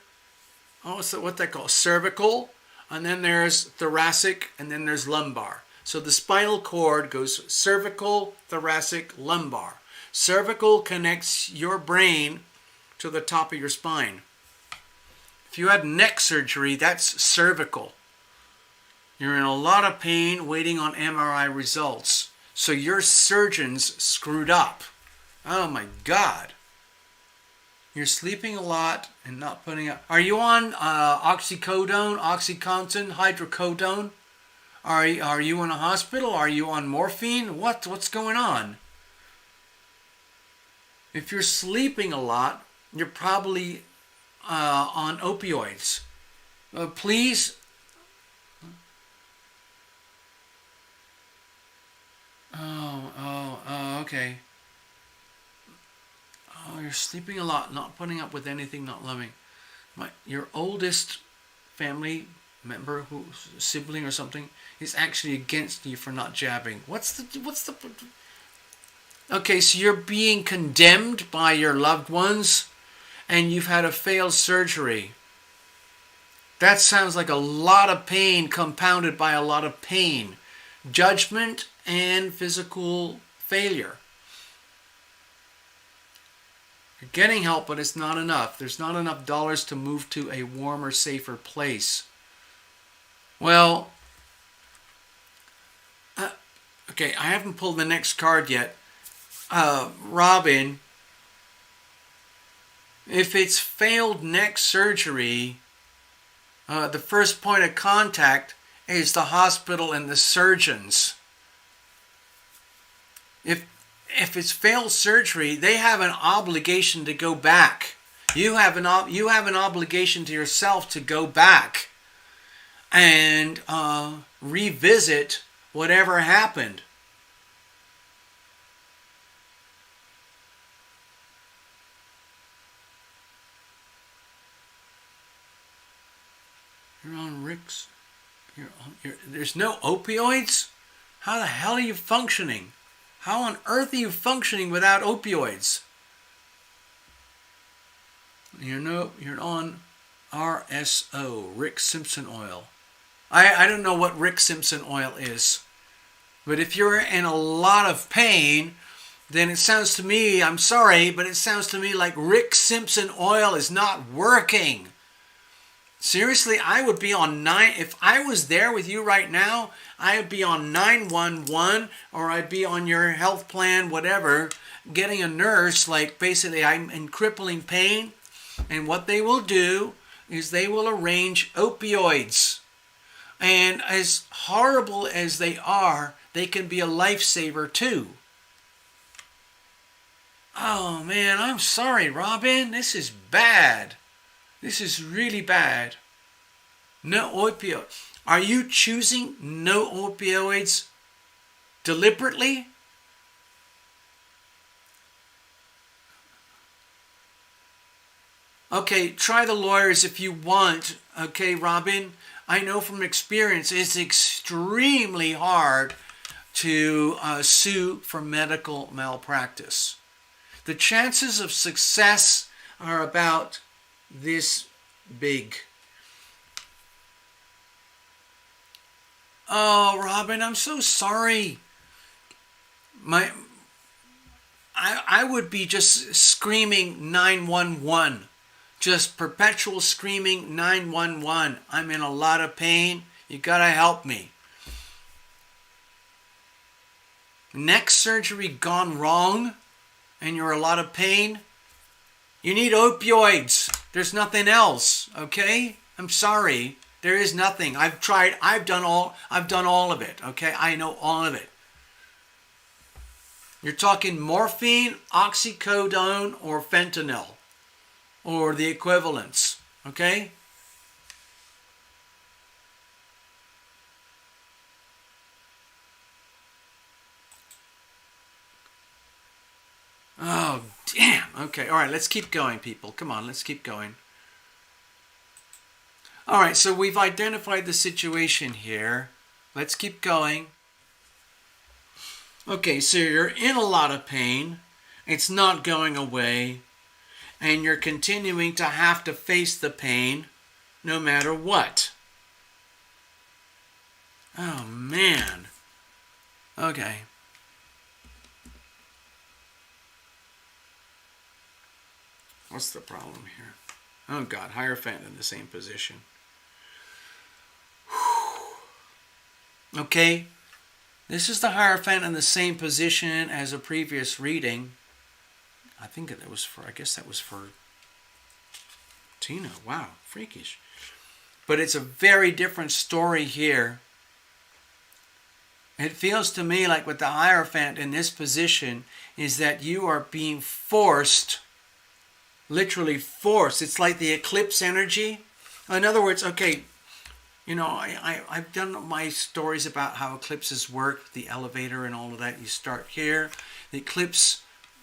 Oh, so what they call cervical, and then there's thoracic, and then there's lumbar. So the spinal cord goes cervical, thoracic, lumbar. Cervical connects your brain to the top of your spine. If you had neck surgery, that's cervical. You're in a lot of pain waiting on MRI results. So your surgeons screwed up. Oh my God. You're sleeping a lot and not putting up. Are you on oxycodone, OxyContin, hydrocodone? Are you in a hospital? Are you on morphine? What's going on? If you're sleeping a lot, you're probably on opioids. Please. Okay. Oh, you're sleeping a lot, not putting up with anything, not loving. Your oldest family member, sibling or something, is actually against you for not jabbing. What's the? Okay, so you're being condemned by your loved ones, and you've had a failed surgery. That sounds like a lot of pain compounded by a lot of pain, judgment, and physical failure. You're getting help, but it's not enough. There's not enough dollars to move to a warmer, safer place. Well, okay, I haven't pulled the next card yet. Robin, if it's failed neck surgery, the first point of contact is the hospital and the surgeons. If it's failed surgery, they have an obligation to go back. You have an obligation to yourself to go back and revisit whatever happened. You're on Rick's. There's no opioids? How the hell are you functioning? How on earth are you functioning without opioids? You're on RSO, Rick Simpson oil. I don't know what Rick Simpson oil is. But if you're in a lot of pain, then it sounds to me, I'm sorry, but it sounds to me like Rick Simpson oil is not working. Seriously, I would be on if I was there with you right now, I would be on 911, or I'd be on your health plan, whatever, getting a nurse, like basically I'm in crippling pain, and what they will do is they will arrange opioids. And as horrible as they are, they can be a lifesaver too. Oh man, I'm sorry, Robin, this is bad. This is really bad. No opioids. Are you choosing no opioids deliberately? Okay, try the lawyers if you want. Okay, Robin, I know from experience it's extremely hard to sue for medical malpractice. The chances of success are about this big. Oh, Robin, I'm so sorry. I would be just screaming 911. Just perpetual screaming 911. I'm in a lot of pain. You gotta help me. Neck surgery gone wrong and you're in a lot of pain. You need opioids. There's nothing else, okay? I'm sorry. There is nothing. I've tried. I've done all of it, okay? I know all of it. You're talking morphine, oxycodone, or fentanyl, or the equivalents, okay? Oh, damn. Okay, all right, let's keep going, people. Come on, let's keep going. All right, so we've identified the situation here. Let's keep going. Okay, so you're in a lot of pain. It's not going away. And you're continuing to have to face the pain no matter what. Oh, man. Okay. What's the problem here? Oh, God. Hierophant in the same position. Okay. This is the Hierophant in the same position as a previous reading. I think that was for, I guess that was for Tina. Wow, freakish. But it's a very different story here. It feels to me like with the Hierophant in this position is that you are being forced, literally forced. It's like the eclipse energy. In other words, okay, you know, I've done my stories about how eclipses work, the elevator and all of that. You start here. The eclipse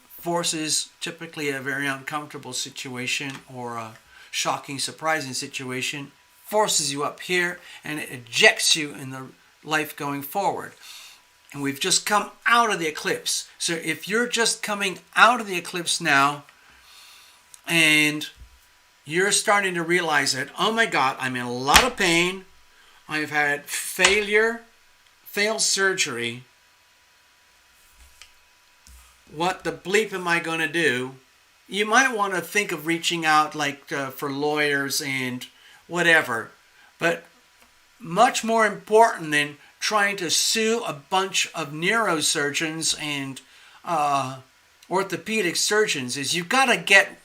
forces typically a very uncomfortable situation or a shocking, surprising situation, forces you up here, and it ejects you in the life going forward. And we've just come out of the eclipse. So if you're just coming out of the eclipse now, and you're starting to realize that, oh my God, I'm in a lot of pain, I've had failed surgery, what the bleep am I going to do? You might want to think of reaching out like for lawyers and whatever. But much more important than trying to sue a bunch of neurosurgeons and orthopedic surgeons is you got to get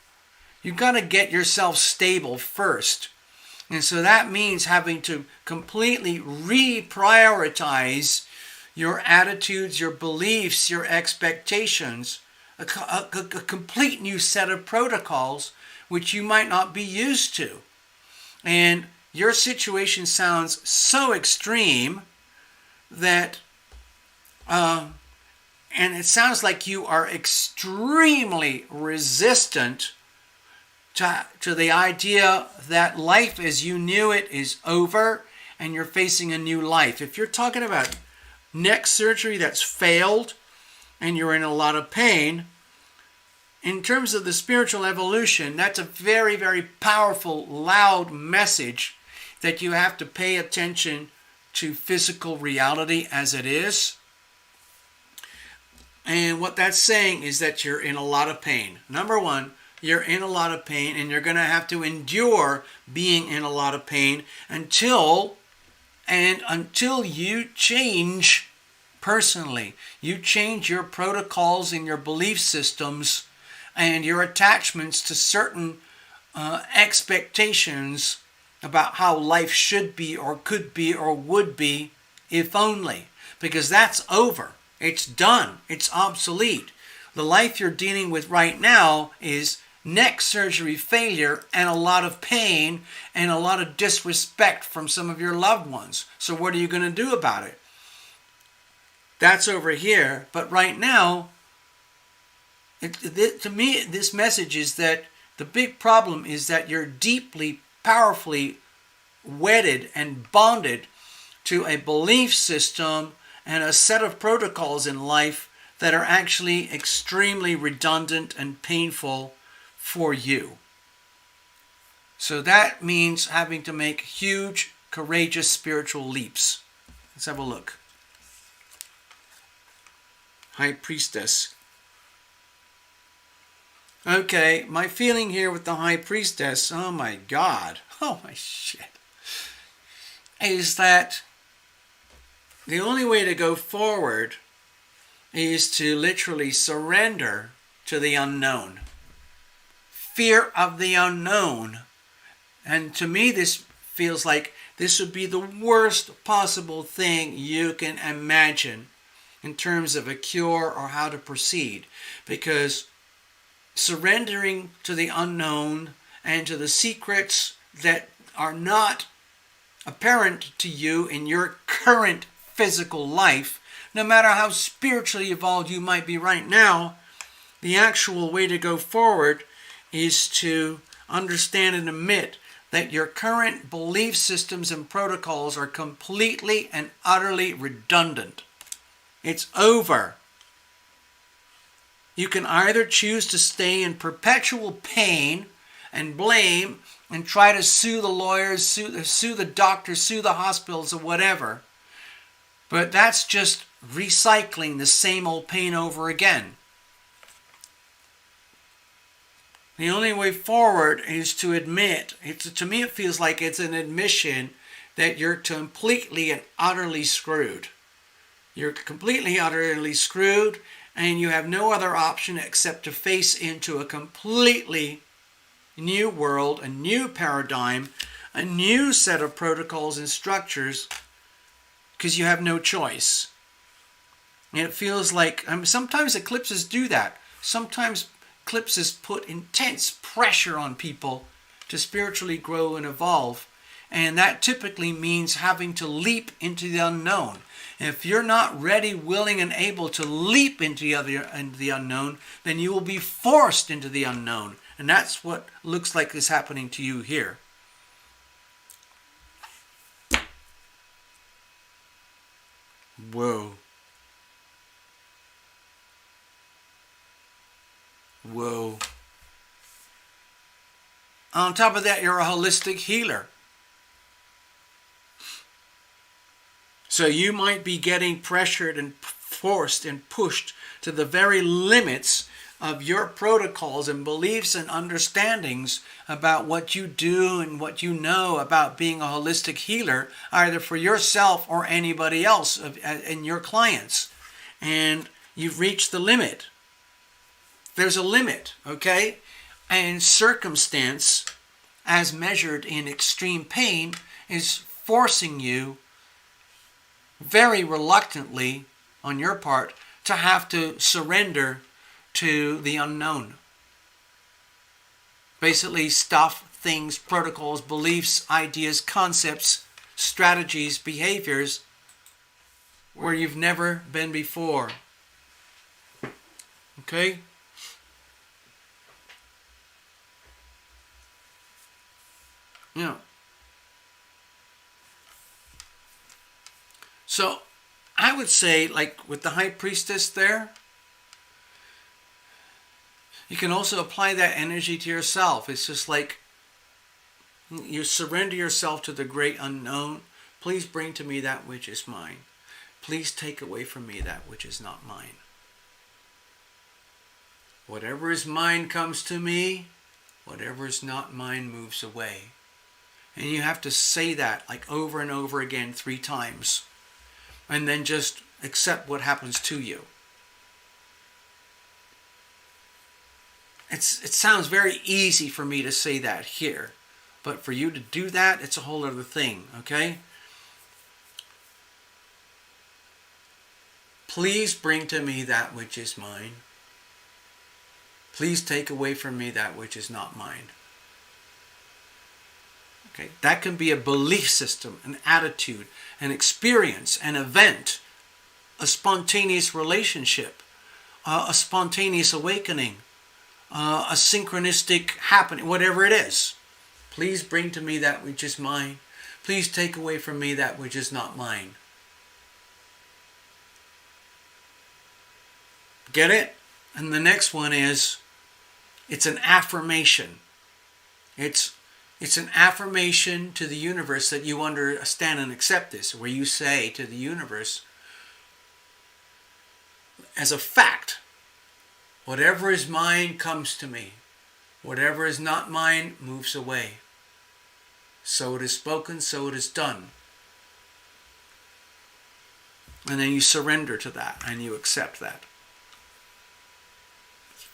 yourself stable first. And so that means having to completely reprioritize your attitudes, your beliefs, your expectations, a complete new set of protocols which you might not be used to. And your situation sounds so extreme that, and it sounds like you are extremely resistant to the idea that life as you knew it is over and you're facing a new life. If you're talking about neck surgery that's failed and you're in a lot of pain, in terms of the spiritual evolution, that's a very, very powerful, loud message that you have to pay attention to physical reality as it is. And what that's saying is that you're in a lot of pain. Number one, you're in a lot of pain, and you're going to have to endure being in a lot of pain until you change personally. You change your protocols and your belief systems and your attachments to certain expectations about how life should be or could be or would be, if only. Because that's over. It's done. It's obsolete. The life you're dealing with right now is neck surgery failure and a lot of pain and a lot of disrespect from some of your loved ones. So what are you going to do about it? That's over here. But right now, to me, this message is that the big problem is that you're deeply, powerfully wedded and bonded to a belief system and a set of protocols in life that are actually extremely redundant and painful for you. So that means having to make huge, courageous spiritual leaps. Let's have a look. High Priestess. Okay, my feeling here with the High Priestess, oh my God, oh my shit, is that the only way to go forward is to literally surrender to the unknown. Fear of the unknown. And to me, this feels like this would be the worst possible thing you can imagine in terms of a cure or how to proceed. Because surrendering to the unknown and to the secrets that are not apparent to you in your current physical life, no matter how spiritually evolved you might be right now, the actual way to go forward is to understand and admit that your current belief systems and protocols are completely and utterly redundant. It's over. You can either choose to stay in perpetual pain and blame and try to sue the lawyers, sue the doctors, sue the hospitals or whatever. But that's just recycling the same old pain over again. The only way forward is to admit, to me it feels like it's an admission that you're completely and utterly screwed. You're completely, utterly screwed, and you have no other option except to face into a completely new world, a new paradigm, a new set of protocols and structures, because you have no choice. And it feels like, sometimes eclipses do that. Sometimes eclipses put intense pressure on people to spiritually grow and evolve. And that typically means having to leap into the unknown. And if you're not ready, willing, and able to leap into the unknown, then you will be forced into the unknown. And that's what looks like is happening to you here. Whoa. Whoa. On top of that, you're a holistic healer. So you might be getting pressured and forced and pushed to the very limits of your protocols and beliefs and understandings about what you do and what you know about being a holistic healer, either for yourself or anybody else and your clients. And you've reached the limit. There's a limit, okay? And circumstance, as measured in extreme pain, is forcing you very reluctantly on your part to have to surrender to the unknown. Basically stuff, things, protocols, beliefs, ideas, concepts, strategies, behaviors where you've never been before. Okay? Yeah. So I would say, like with the High Priestess there, you can also apply that energy to yourself. It's just like you surrender yourself to the great unknown. Please bring to me that which is mine. Please take away from me that which is not mine. Whatever is mine comes to me. Whatever is not mine moves away. And you have to say that like over and over again 3 times. And then just accept what happens to you. It sounds very easy for me to say that here. But for you to do that, it's a whole other thing, okay? Please bring to me that which is mine. Please take away from me that which is not mine. Okay, that can be a belief system, an attitude, an experience, an event, a spontaneous relationship, a spontaneous awakening, a synchronistic happening, whatever it is. Please bring to me that which is mine. Please take away from me that which is not mine. Get it? And the next one is, it's an affirmation. It's an affirmation to the universe that you understand and accept this, where you say to the universe, as a fact, whatever is mine comes to me. Whatever is not mine moves away. So it is spoken, so it is done. And then you surrender to that and you accept that.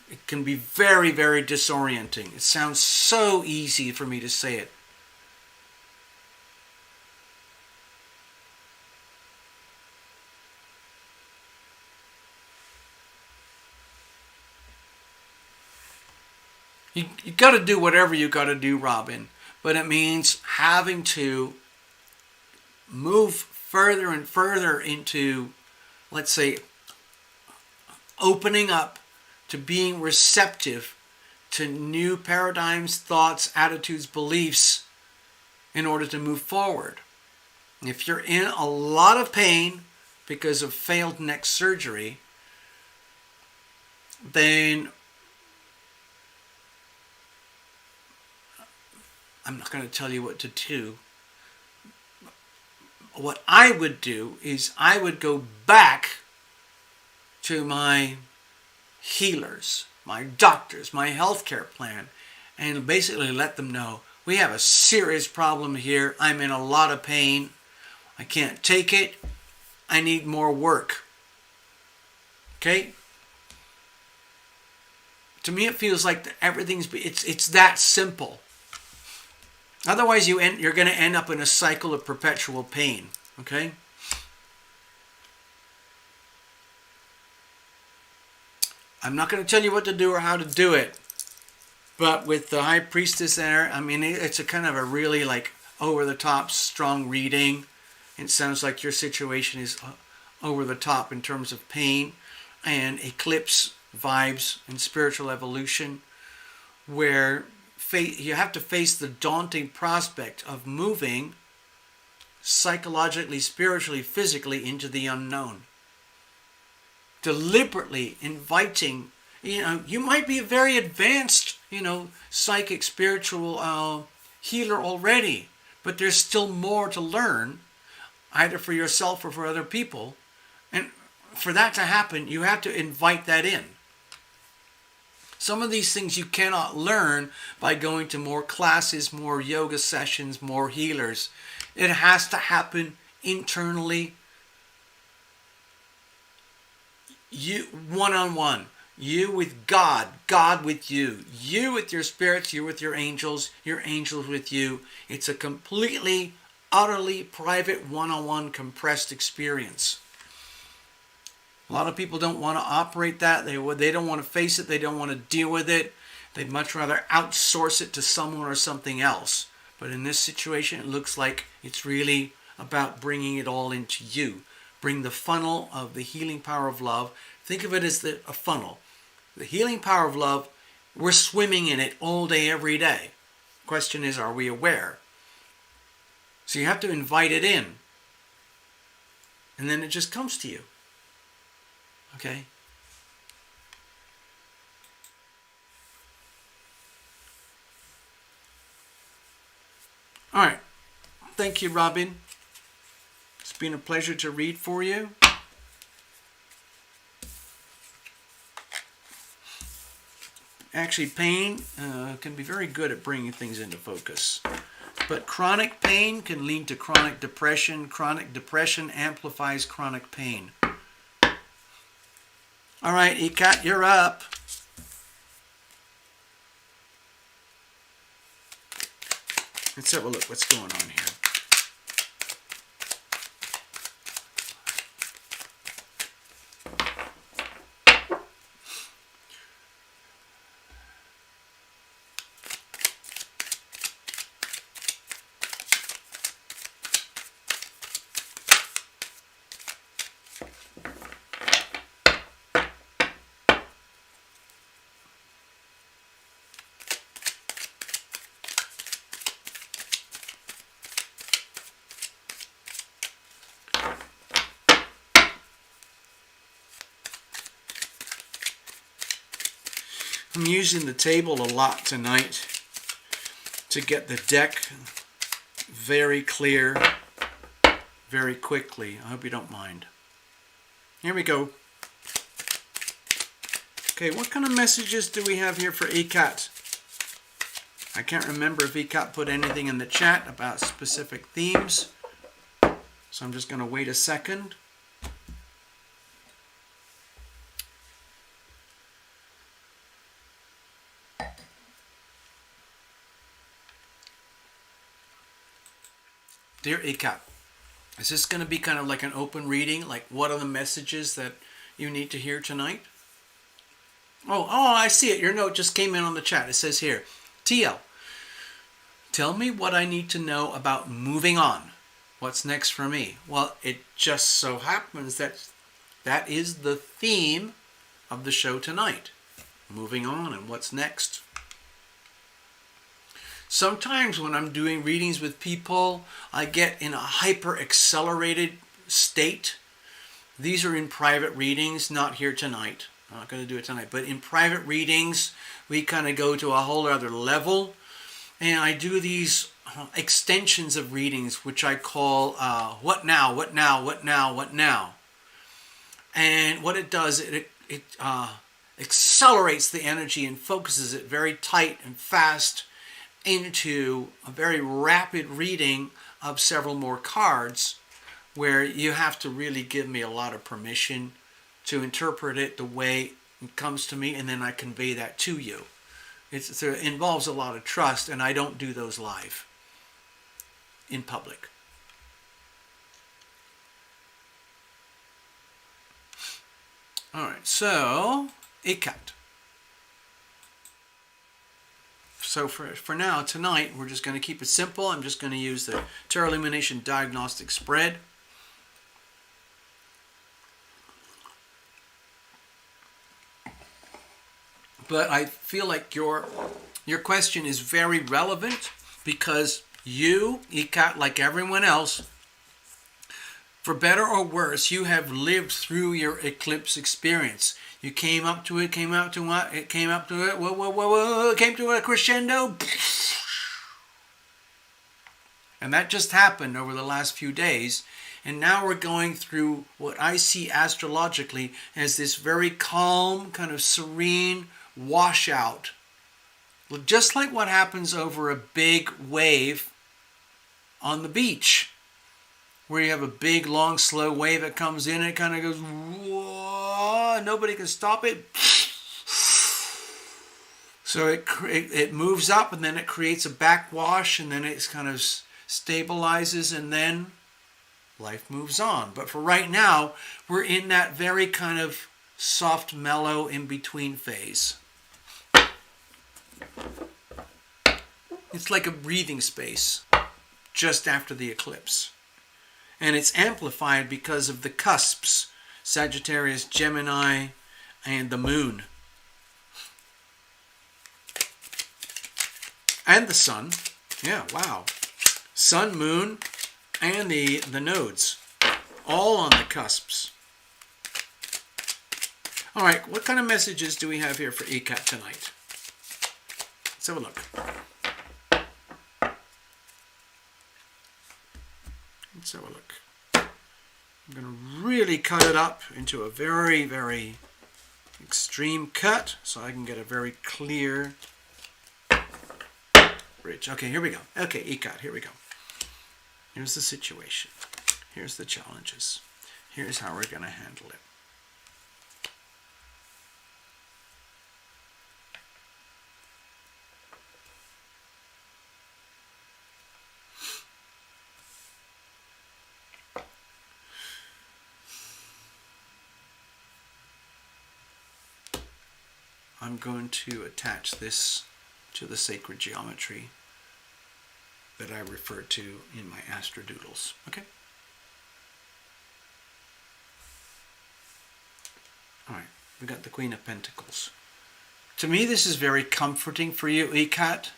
It can be very, very disorienting. It sounds so easy for me to say it. You got to do whatever you got to do, Robin. But it means having to move further and further into, let's say, opening up to being receptive to new paradigms, thoughts, attitudes, beliefs in order to move forward. If you're in a lot of pain because of failed neck surgery, then I'm not going to tell you what to do. What I would do is I would go back to my healers, my doctors, my healthcare plan, and basically let them know, we have a serious problem here. I'm in a lot of pain. I can't take it. I need more work. Okay? To me, it feels like it's that simple. Otherwise, you're going to end up in a cycle of perpetual pain. Okay? I'm not going to tell you what to do or how to do it. But with the High Priestess there, I mean, it's a kind of a really like over-the-top, strong reading. It sounds like your situation is over the top in terms of pain and eclipse vibes and spiritual evolution, where you have to face the daunting prospect of moving psychologically, spiritually, physically into the unknown. Deliberately inviting, you might be a very advanced, psychic, spiritual healer already, but there's still more to learn, either for yourself or for other people. And for that to happen, you have to invite that in. Some of these things you cannot learn by going to more classes, more yoga sessions, more healers. It has to happen internally, you one-on-one. You with God, God with you. You with your spirits, you with your angels with you. It's a completely, utterly private, one-on-one, compressed experience. A lot of people don't want to operate that. They don't want to face it. They don't want to deal with it. They'd much rather outsource it to someone or something else. But in this situation, it looks like it's really about bringing it all into you. Bring the funnel of the healing power of love. Think of it as a funnel. The healing power of love, we're swimming in it all day, every day. Question is, are we aware? So you have to invite it in. And then it just comes to you. Okay? All right. Thank you, Robin. It's been a pleasure to read for you. Actually, pain can be very good at bringing things into focus. But chronic pain can lead to chronic depression. Chronic depression amplifies chronic pain. All right, Ikat, you're up. Let's have a look. What's going on here? I'm using the table a lot tonight to get the deck very clear, very quickly. I hope you don't mind. Here we go. Okay, what kind of messages do we have here for Ikat? I can't remember if Ikat put anything in the chat about specific themes, so I'm just going to wait a second. Dear Ikat, is this going to be kind of like an open reading? Like, what are the messages that you need to hear tonight? Oh, I see it. Your note just came in on the chat. It says here, TL, tell me what I need to know about moving on. What's next for me? Well, it just so happens that that is the theme of the show tonight. Moving on and what's next. Sometimes when I'm doing readings with people, I get in a hyper-accelerated state. These are in private readings, not here tonight. I'm not going to do it tonight. But in private readings, we kind of go to a whole other level. And I do these extensions of readings, which I call what now, what now, what now, what now. And what it does, it accelerates the energy and focuses it very tight and fast into a very rapid reading of several more cards, where you have to really give me a lot of permission to interpret it the way it comes to me, and then I convey that to you. So it involves a lot of trust, and I don't do those live in public. All right, so ikat. So for now, tonight, we're just going to keep it simple. I'm just going to use the Tarot Illumination Diagnostic Spread. But I feel like your question is very relevant because you, ikat, like everyone else, for better or worse, you have lived through your eclipse experience. You came up to it, came to a crescendo. And that just happened over the last few days. And now we're going through what I see astrologically as this very calm, kind of serene washout. Just like what happens over a big wave on the beach, where you have a big, long, slow wave that comes in and it kind of goes, whoa, nobody can stop it. So it moves up, and then it creates a backwash, and then it kind of stabilizes, and then life moves on. But for right now, we're in that very kind of soft, mellow, in-between phase. It's like a breathing space just after the eclipse. And it's amplified because of the cusps, Sagittarius, Gemini, and the moon. And the sun. Yeah, wow. Sun, moon, and the nodes. All on the cusps. All right, what kind of messages do we have here for ikat tonight? Let's have a look. Let's have a look. I'm going to really cut it up into a very, very extreme cut so I can get a very clear bridge. Okay, here we go. Okay, ikat, here we go. Here's the situation. Here's the challenges. Here's how we're going to handle it. I'm going to attach this to the sacred geometry that I refer to in my astrodoodles. Okay? All right, we got the Queen of Pentacles. To me, this is very comforting for you, ikat.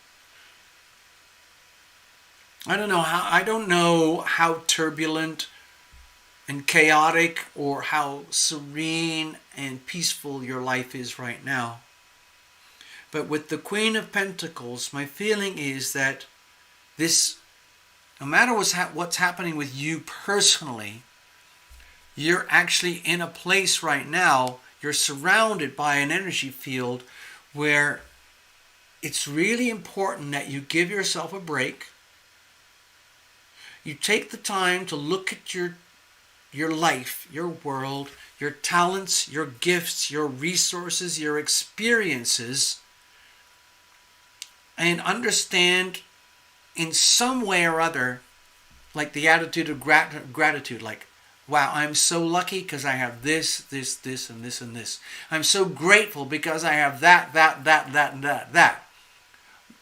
I don't know how turbulent and chaotic or how serene and peaceful your life is right now. But with the Queen of Pentacles, my feeling is that this, no matter what's happening with you personally, you're actually in a place right now, you're surrounded by an energy field where it's really important that you give yourself a break. You take the time to look at your life, your world, your talents, your gifts, your resources, your experiences, and understand in some way or other, like the attitude of gratitude, like, wow, I'm so lucky because I have this, and this, and this. I'm so grateful because I have that, and that.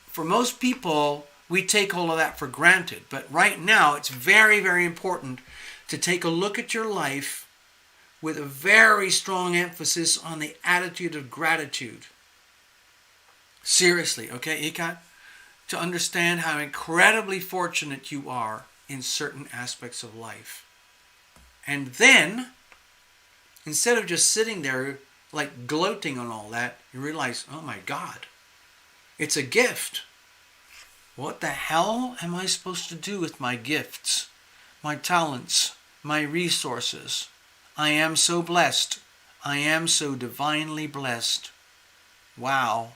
For most people, we take all of that for granted. But right now, it's very, very important to take a look at your life with a very strong emphasis on the attitude of gratitude. Seriously, okay, ikat? To understand how incredibly fortunate you are in certain aspects of life. And then, instead of just sitting there like gloating on all that, you realize, oh my God, it's a gift. What the hell am I supposed to do with my gifts, my talents, my resources? I am so blessed. I am so divinely blessed. Wow.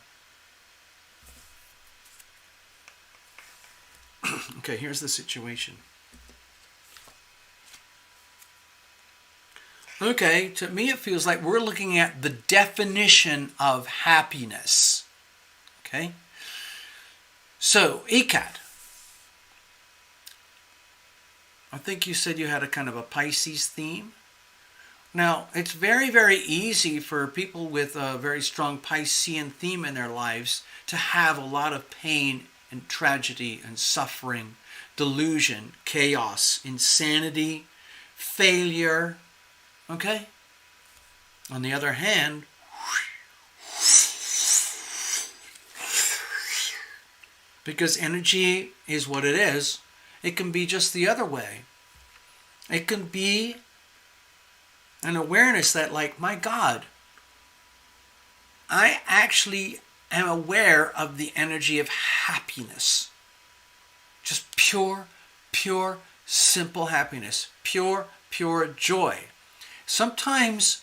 Okay, here's the situation. Okay, to me it feels like we're looking at the definition of happiness. Okay? So, ECAT. I think you said you had a kind of a Pisces theme. Now, it's very, very easy for people with a very strong Piscean theme in their lives to have a lot of pain and tragedy and suffering, delusion, chaos, insanity, failure. Okay? On the other hand, because energy is what it is, it can be just the other way. It can be an awareness that, like, my God, I actually am aware of the energy of happiness. Just pure, simple happiness. Pure joy. Sometimes,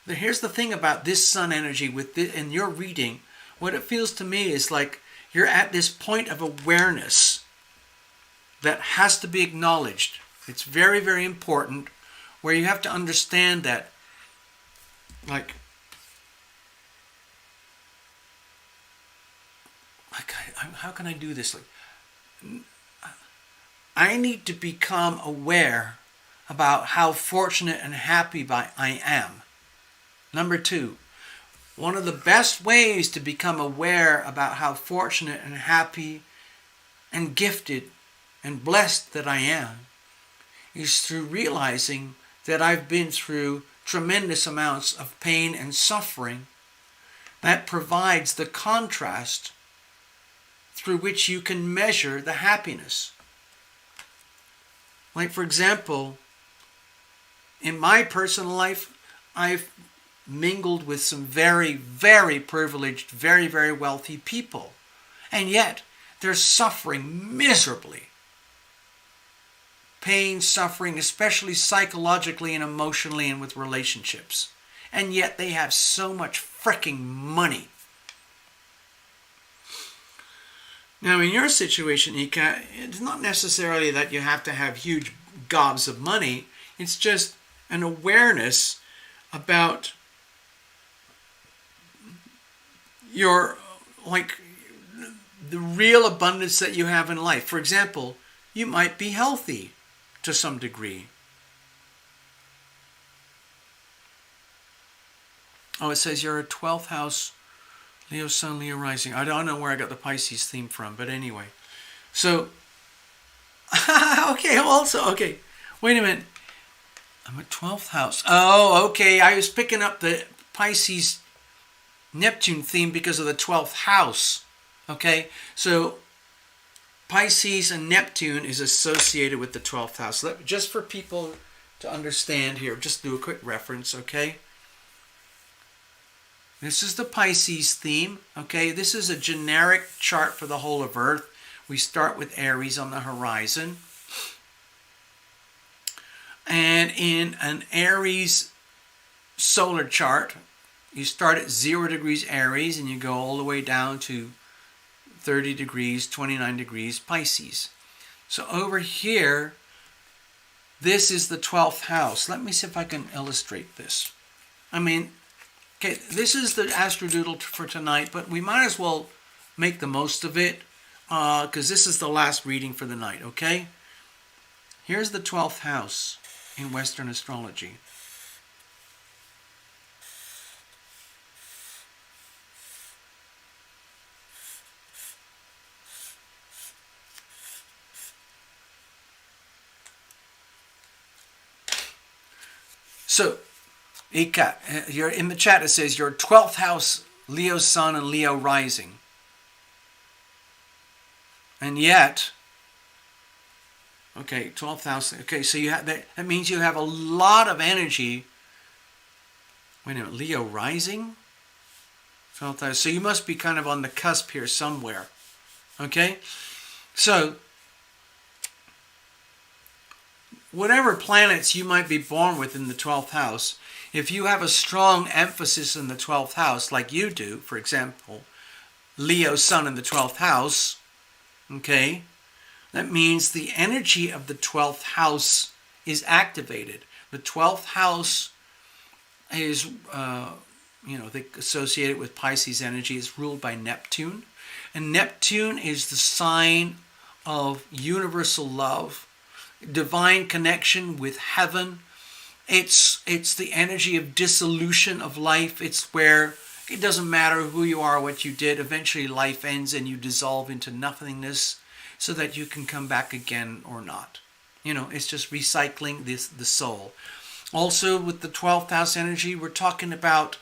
here's the thing about this sun energy in your reading, what it feels to me is like you're at this point of awareness that has to be acknowledged. It's very, very important, where you have to understand that, like how can I do this? Like, I need to become aware about how fortunate and happy I am. Number 2, one of the best ways to become aware about how fortunate and happy and gifted and blessed that I am is through realizing that I've been through tremendous amounts of pain and suffering that provides the contrast through which you can measure the happiness. Like, for example, in my personal life, I've mingled with some very, very privileged, very, very wealthy people. And yet, they're suffering miserably. Pain, suffering, especially psychologically and emotionally and with relationships. And yet they have so much freaking money. Now, in your situation, Ika, it's not necessarily that you have to have huge gobs of money. It's just an awareness about your, like, the real abundance that you have in life. For example, you might be healthy to some degree. Oh, it says you're a 12th house, Leo Sun, Leo Rising. I don't know where I got the Pisces theme from, but anyway. So, okay. Wait a minute. I'm a 12th house. Oh, okay. I was picking up the Pisces Neptune theme because of the 12th house. Okay, so Pisces and Neptune is associated with the 12th house. Just for people to understand here, just do a quick reference, okay? This is the Pisces theme, okay? This is a generic chart for the whole of Earth. We start with Aries on the horizon. And in an Aries solar chart, you start at 0 degrees Aries and you go all the way down to 30 degrees, 29 degrees Pisces. So over here, this is the 12th house. Let me see if I can illustrate this. Okay, this is the astrodoodle for tonight, but we might as well make the most of it because this is the last reading for the night, okay? Here's the 12th house in Western astrology. So, Ika, you're in the chat. It says your 12th house, Leo Sun and Leo Rising. And yet, okay, 12th house. Okay, so you have that means you have a lot of energy. Wait a minute, Leo Rising? 12th house. So you must be kind of on the cusp here somewhere. Okay? So, whatever planets you might be born with in the 12th house, if you have a strong emphasis in the 12th house, like you do, for example, Leo Sun in the 12th house, okay, that means the energy of the 12th house is activated. The 12th house is, they associate it with Pisces energy. It's ruled by Neptune. And Neptune is the sign of universal love, divine connection with heaven. It's the energy of dissolution of life. It's where it doesn't matter who you are, what you did. Eventually life ends and you dissolve into nothingness so that you can come back again or not. It's just recycling the soul. Also with the 12th house energy, we're talking about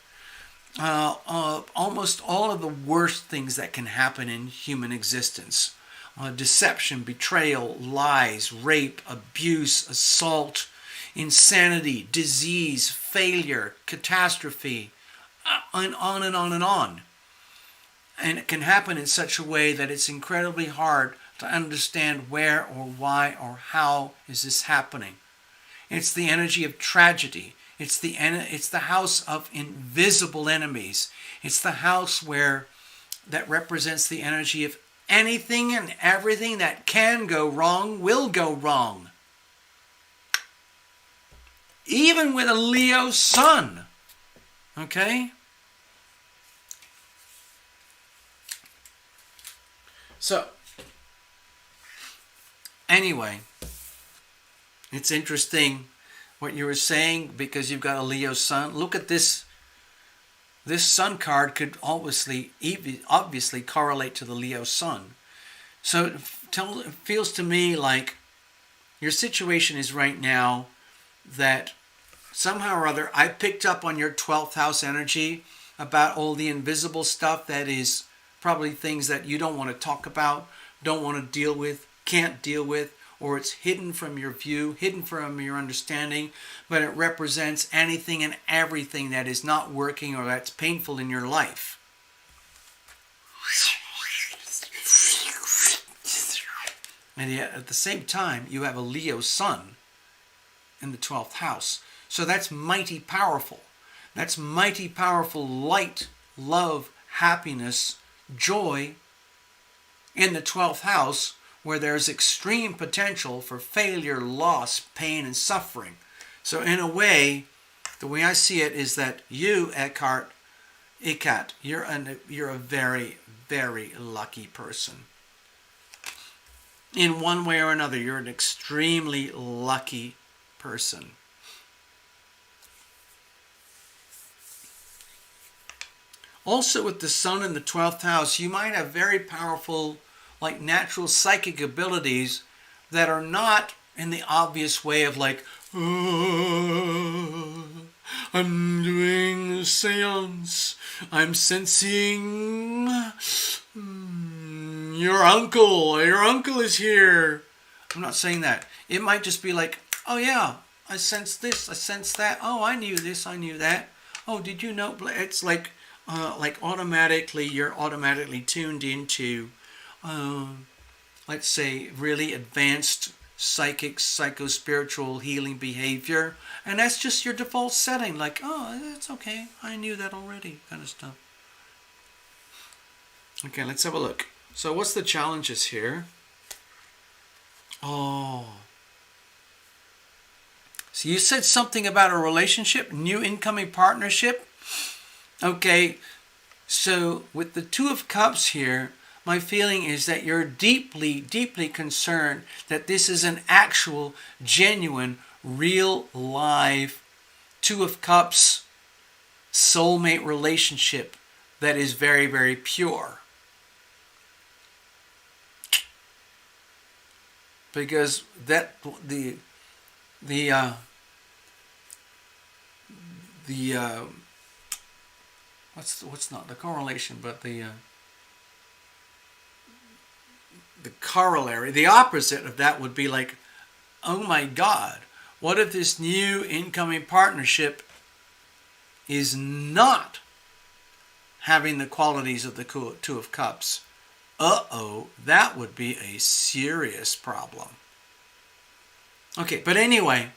almost all of the worst things that can happen in human existence. Deception, betrayal, lies, rape, abuse, assault, insanity, disease, failure, catastrophe, and on and on and on. And it can happen in such a way that it's incredibly hard to understand where or why or how is this happening. It's the energy of tragedy. It's the house of invisible enemies. It's the house that represents the energy of anything and everything that can go wrong will go wrong. Even with a Leo sun. Okay? So, anyway, it's interesting what you were saying because you've got a Leo sun. Look at this. This sun card could obviously correlate to the Leo sun. So it feels to me like your situation is right now that somehow or other I picked up on your 12th house energy about all the invisible stuff that is probably things that you don't want to talk about, don't want to deal with, can't deal with, or it's hidden from your view, hidden from your understanding, but it represents anything and everything that is not working or that's painful in your life. And yet at the same time, you have a Leo sun in the 12th house. So that's mighty powerful. That's mighty powerful light, love, happiness, joy in the 12th house, where there's extreme potential for failure, loss, pain, and suffering. So in a way, the way I see it is that you, Eckhart, you're a very, very lucky person. In one way or another, you're an extremely lucky person. Also with the sun in the 12th house, you might have very powerful, like natural psychic abilities that are not in the obvious way of like, oh, I'm doing a seance, I'm sensing your uncle is here. I'm not saying that. It might just be like, oh yeah, I sense this, I sense that. Oh, I knew this, I knew that. Oh, did you know? It's like automatically, you're automatically tuned into, let's say, really advanced psychic, psycho-spiritual healing behavior. And that's just your default setting. Like, oh, it's okay. I knew that already, kind of stuff. Okay, let's have a look. So what's the challenges here? Oh. So you said something about a relationship, new incoming partnership. Okay, so with the Two of Cups here, my feeling is that you're deeply, deeply concerned that this is an actual, genuine, real, live Two of Cups soulmate relationship that is very, very pure. Because that what's not the correlation, but the corollary, the opposite of that would be like, oh my God, what if this new incoming partnership is not having the qualities of the Two of Cups? Uh-oh, that would be a serious problem. Okay, but anyway,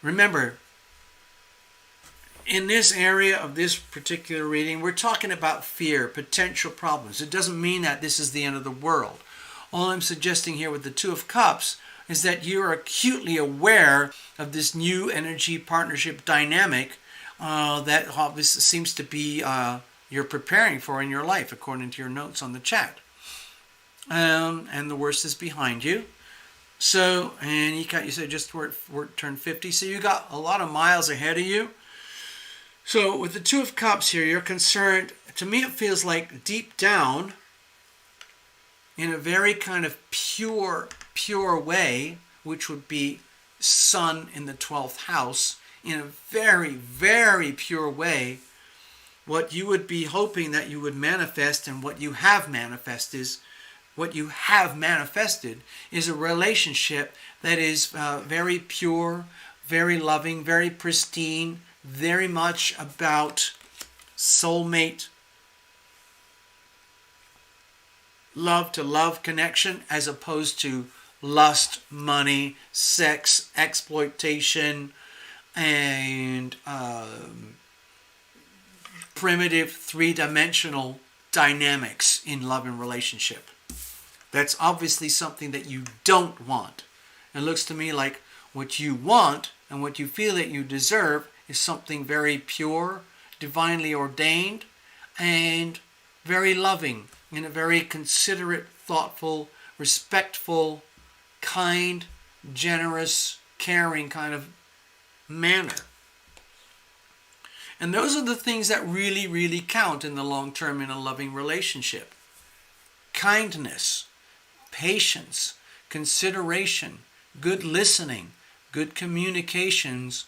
remember, in this area of this particular reading, we're talking about fear, potential problems. It doesn't mean that this is the end of the world. All I'm suggesting here with the Two of Cups is that you're acutely aware of this new energy partnership dynamic that obviously seems to be you're preparing for in your life, according to your notes on the chat. And the worst is behind you. So, and you said just turned 50, so you got a lot of miles ahead of you. So with the Two of Cups here, you're concerned, to me it feels like deep down, in a very kind of pure way, which would be Sun in the 12th house, in a very, very pure way, what you would be hoping that you would manifest, and what you have manifested is a relationship that is very pure, very loving, very pristine, very much about soulmate, love to love connection, as opposed to lust, money, sex, exploitation, and primitive three-dimensional dynamics in love and relationship. That's obviously something that you don't want. It looks to me like what you want and what you feel that you deserve is something very pure, divinely ordained, and very loving, in a very considerate, thoughtful, respectful, kind, generous, caring kind of manner. And those are the things that really, really count in the long term in a loving relationship. Kindness, patience, consideration, good listening, good communications,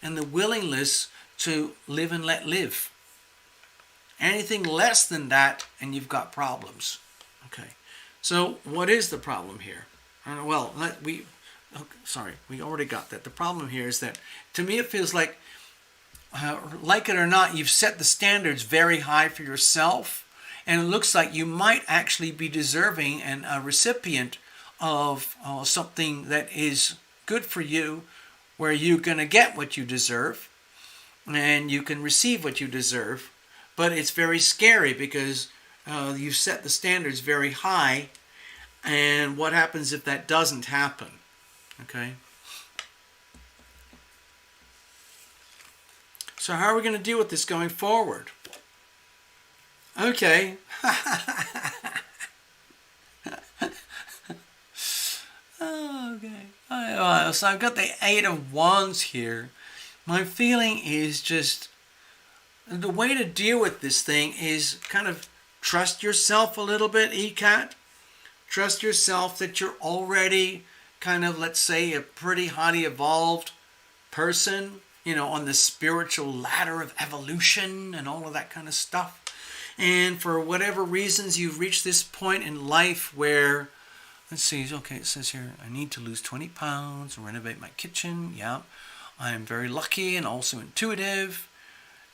and the willingness to live and let live. Anything less than that, and you've got problems. Okay. So what is the problem here? Well, we already got that. The problem here is that, to me, it feels like it or not, you've set the standards very high for yourself, and it looks like you might actually be deserving and a recipient of something that is good for you, where you're going to get what you deserve, and you can receive what you deserve. But it's very scary because you've set the standards very high, and what happens if that doesn't happen? Okay? So how are we going to deal with this going forward? Okay. Okay. So I've got the Eight of Wands here. My feeling is just, the way to deal with this thing is kind of trust yourself a little bit, ECAT. Trust yourself that you're already kind of, let's say, a pretty highly evolved person, on the spiritual ladder of evolution and all of that kind of stuff. And for whatever reasons, you've reached this point in life where, let's see, okay, it says here, I need to lose 20 pounds and renovate my kitchen. Yeah, I'm very lucky and also intuitive.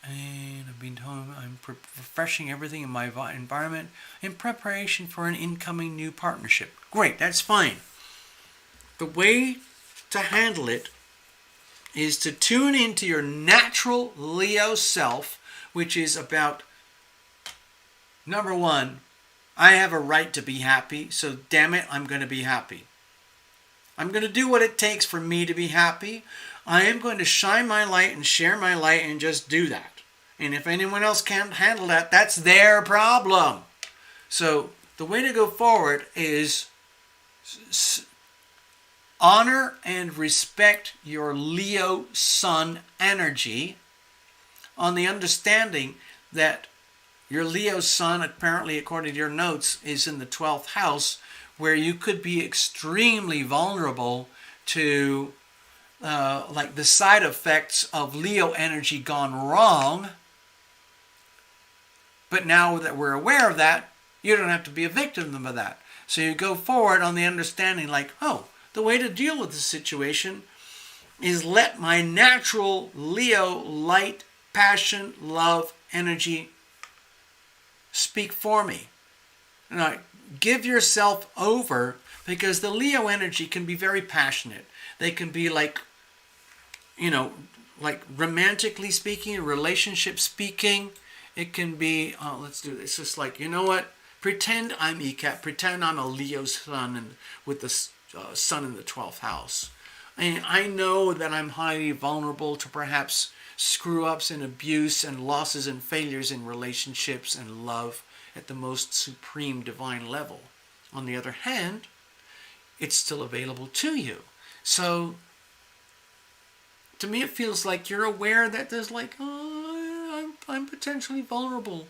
And I've been told I'm refreshing everything in my environment in preparation for an incoming new partnership. Great, that's fine. The way to handle it is to tune into your natural Leo self, which is about, number one, I have a right to be happy, so damn it, I'm going to be happy. I'm going to do what it takes for me to be happy. I am going to shine my light and share my light and just do that. And if anyone else can't handle that, that's their problem. So the way to go forward is honor and respect your Leo Sun energy, on the understanding that your Leo Sun, apparently according to your notes, is in the 12th house, where you could be extremely vulnerable to like the side effects of Leo energy gone wrong. But now that we're aware of that, you don't have to be a victim of that. So you go forward on the understanding like, oh, the way to deal with the situation is let my natural Leo light, passion, love, energy speak for me. Now, give yourself over, because the Leo energy can be very passionate. They can be like, like romantically speaking, relationship speaking. It can be, let's do this. It's just like, you know what? Pretend I'm ECAT. Pretend I'm a Leo sun and with the sun in the 12th house. And I know that I'm highly vulnerable to perhaps screw-ups and abuse and losses and failures in relationships and love at the most supreme divine level. On the other hand, it's still available to you. So, to me it feels like you're aware that there's like, oh, I'm potentially vulnerable.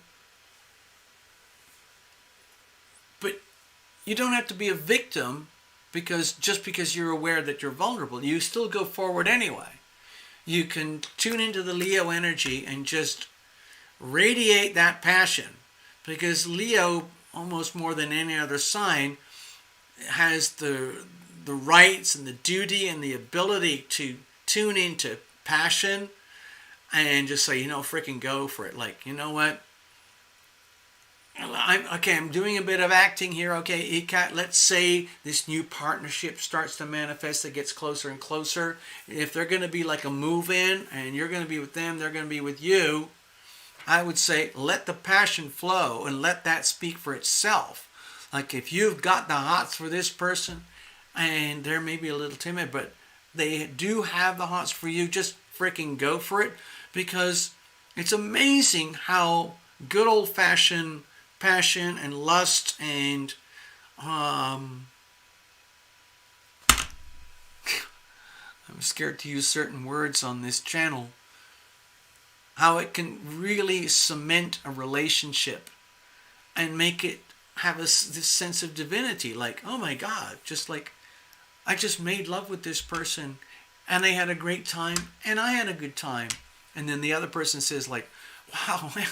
But you don't have to be a victim just because you're aware that you're vulnerable. You still go forward anyway. You can tune into the Leo energy and just radiate that passion. Because Leo, almost more than any other sign, has the rights and the duty and the ability to tune into passion and just say, freaking go for it. Like, you know what? I'm doing a bit of acting here. Okay, Ikat, let's say this new partnership starts to manifest. It gets closer and closer. If they're going to be like a move-in and you're going to be with them, they're going to be with you, I would say let the passion flow and let that speak for itself. Like if you've got the hots for this person and they're maybe a little timid, but they do have the hots for you, just freaking go for it. Because it's amazing how good old-fashioned passion and lust and I'm scared to use certain words on this channel, how it can really cement a relationship and make it have this sense of divinity. Like, oh my God, just like I just made love with this person and they had a great time and I had a good time. And then the other person says like, wow, man,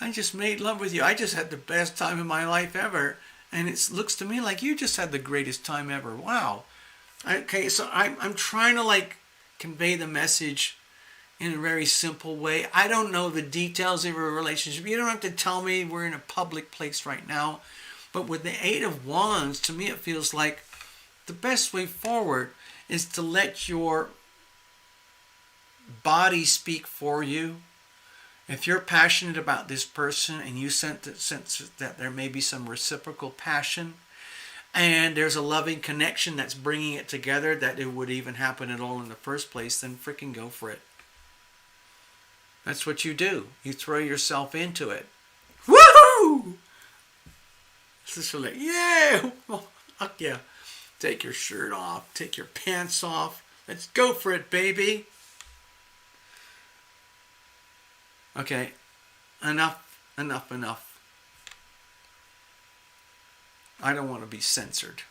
I just made love with you. I just had the best time in my life ever. And it looks to me like you just had the greatest time ever. Wow. Okay, so I'm trying to like convey the message in a very simple way. I don't know the details of a relationship. You don't have to tell me. We're in a public place right now. But with the Eight of Wands, to me it feels like the best way forward is to let your body speak for you. If you're passionate about this person and you sense that there may be some reciprocal passion and there's a loving connection that's bringing it together, that it would even happen at all in the first place, then freaking go for it. That's what you do. You throw yourself into it. Woohoo! It's just like, yeah! Fuck yeah. Take your shirt off. Take your pants off. Let's go for it, baby. Okay, enough. I don't want to be censored.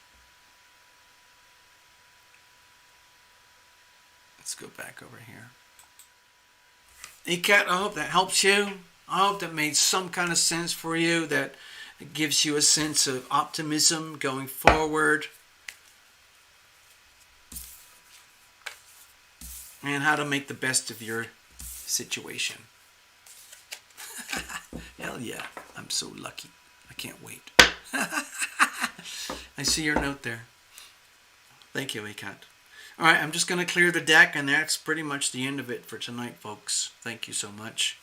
Let's go back over here. Ikat, I hope that helps you. I hope that made some kind of sense for you, that it gives you a sense of optimism going forward. And how to make the best of your situation. Hell yeah, I'm so lucky. I can't wait. I see your note there. Thank you, Ikat. Alright, I'm just going to clear the deck, and that's pretty much the end of it for tonight, folks. Thank you so much.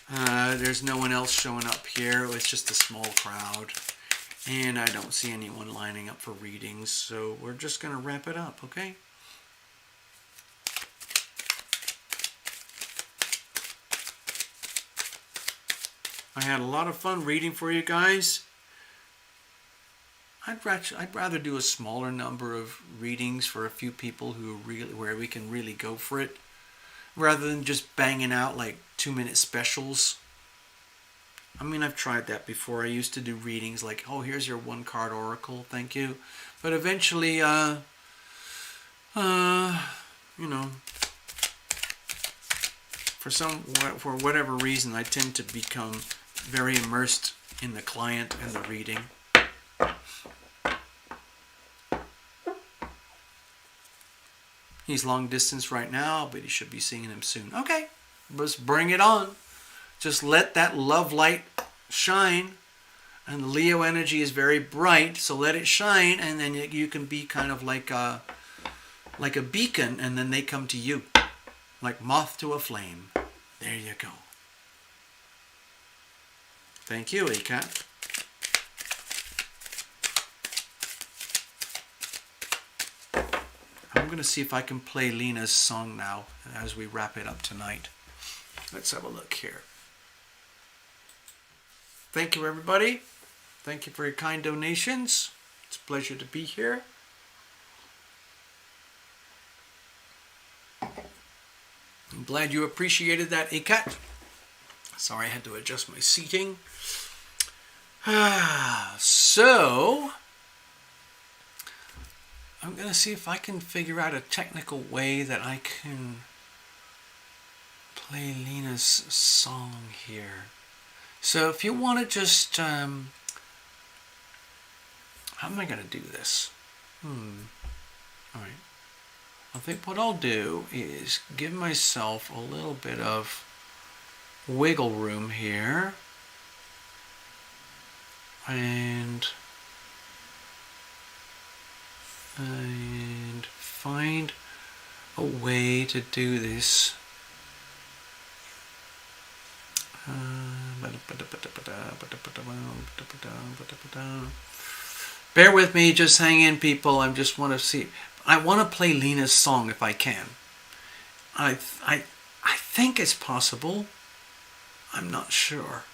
There's no one else showing up here. It's just a small crowd. And I don't see anyone lining up for readings, so we're just going to wrap it up, okay? I had a lot of fun reading for you guys. I'd rather do a smaller number of readings for a few people where we can really go for it, rather than just banging out like 2-minute specials. I mean, I've tried that before. I used to do readings like, oh, here's your 1-card oracle, thank you. But eventually, you know, for whatever reason, I tend to become very immersed in the client and the reading. He's long distance right now, but he should be seeing him soon. Okay, just bring it on. Just let that love light shine. And the Leo energy is very bright, so let it shine, and then you can be kind of like a beacon, and then they come to you, like moth to a flame. There you go. Thank you, Ikat. I'm going to see if I can play LINA's song now as we wrap it up tonight. Let's have a look here. Thank you, everybody. Thank you for your kind donations. It's a pleasure to be here. I'm glad you appreciated that, Ikat. Sorry, I had to adjust my seating. So, I'm going to see if I can figure out a technical way that I can play LINA's song here. So if you want to just, how am I going to do this? All right. I think what I'll do is give myself a little bit of wiggle room here. And find a way to do this. Bear with me, just hang in, people. I just want to see. I want to play LINA's song if I can. I think it's possible. I'm not sure.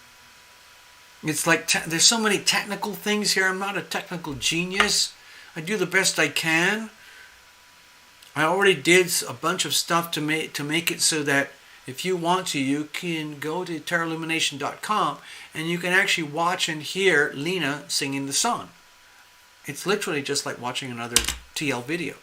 It's like there's so many technical things here. I'm not a technical genius. I do the best I can. I already did a bunch of stuff to make it so that if you want to, you can go to terralumination.com and you can actually watch and hear LINA singing the song. It's literally just like watching another TL video.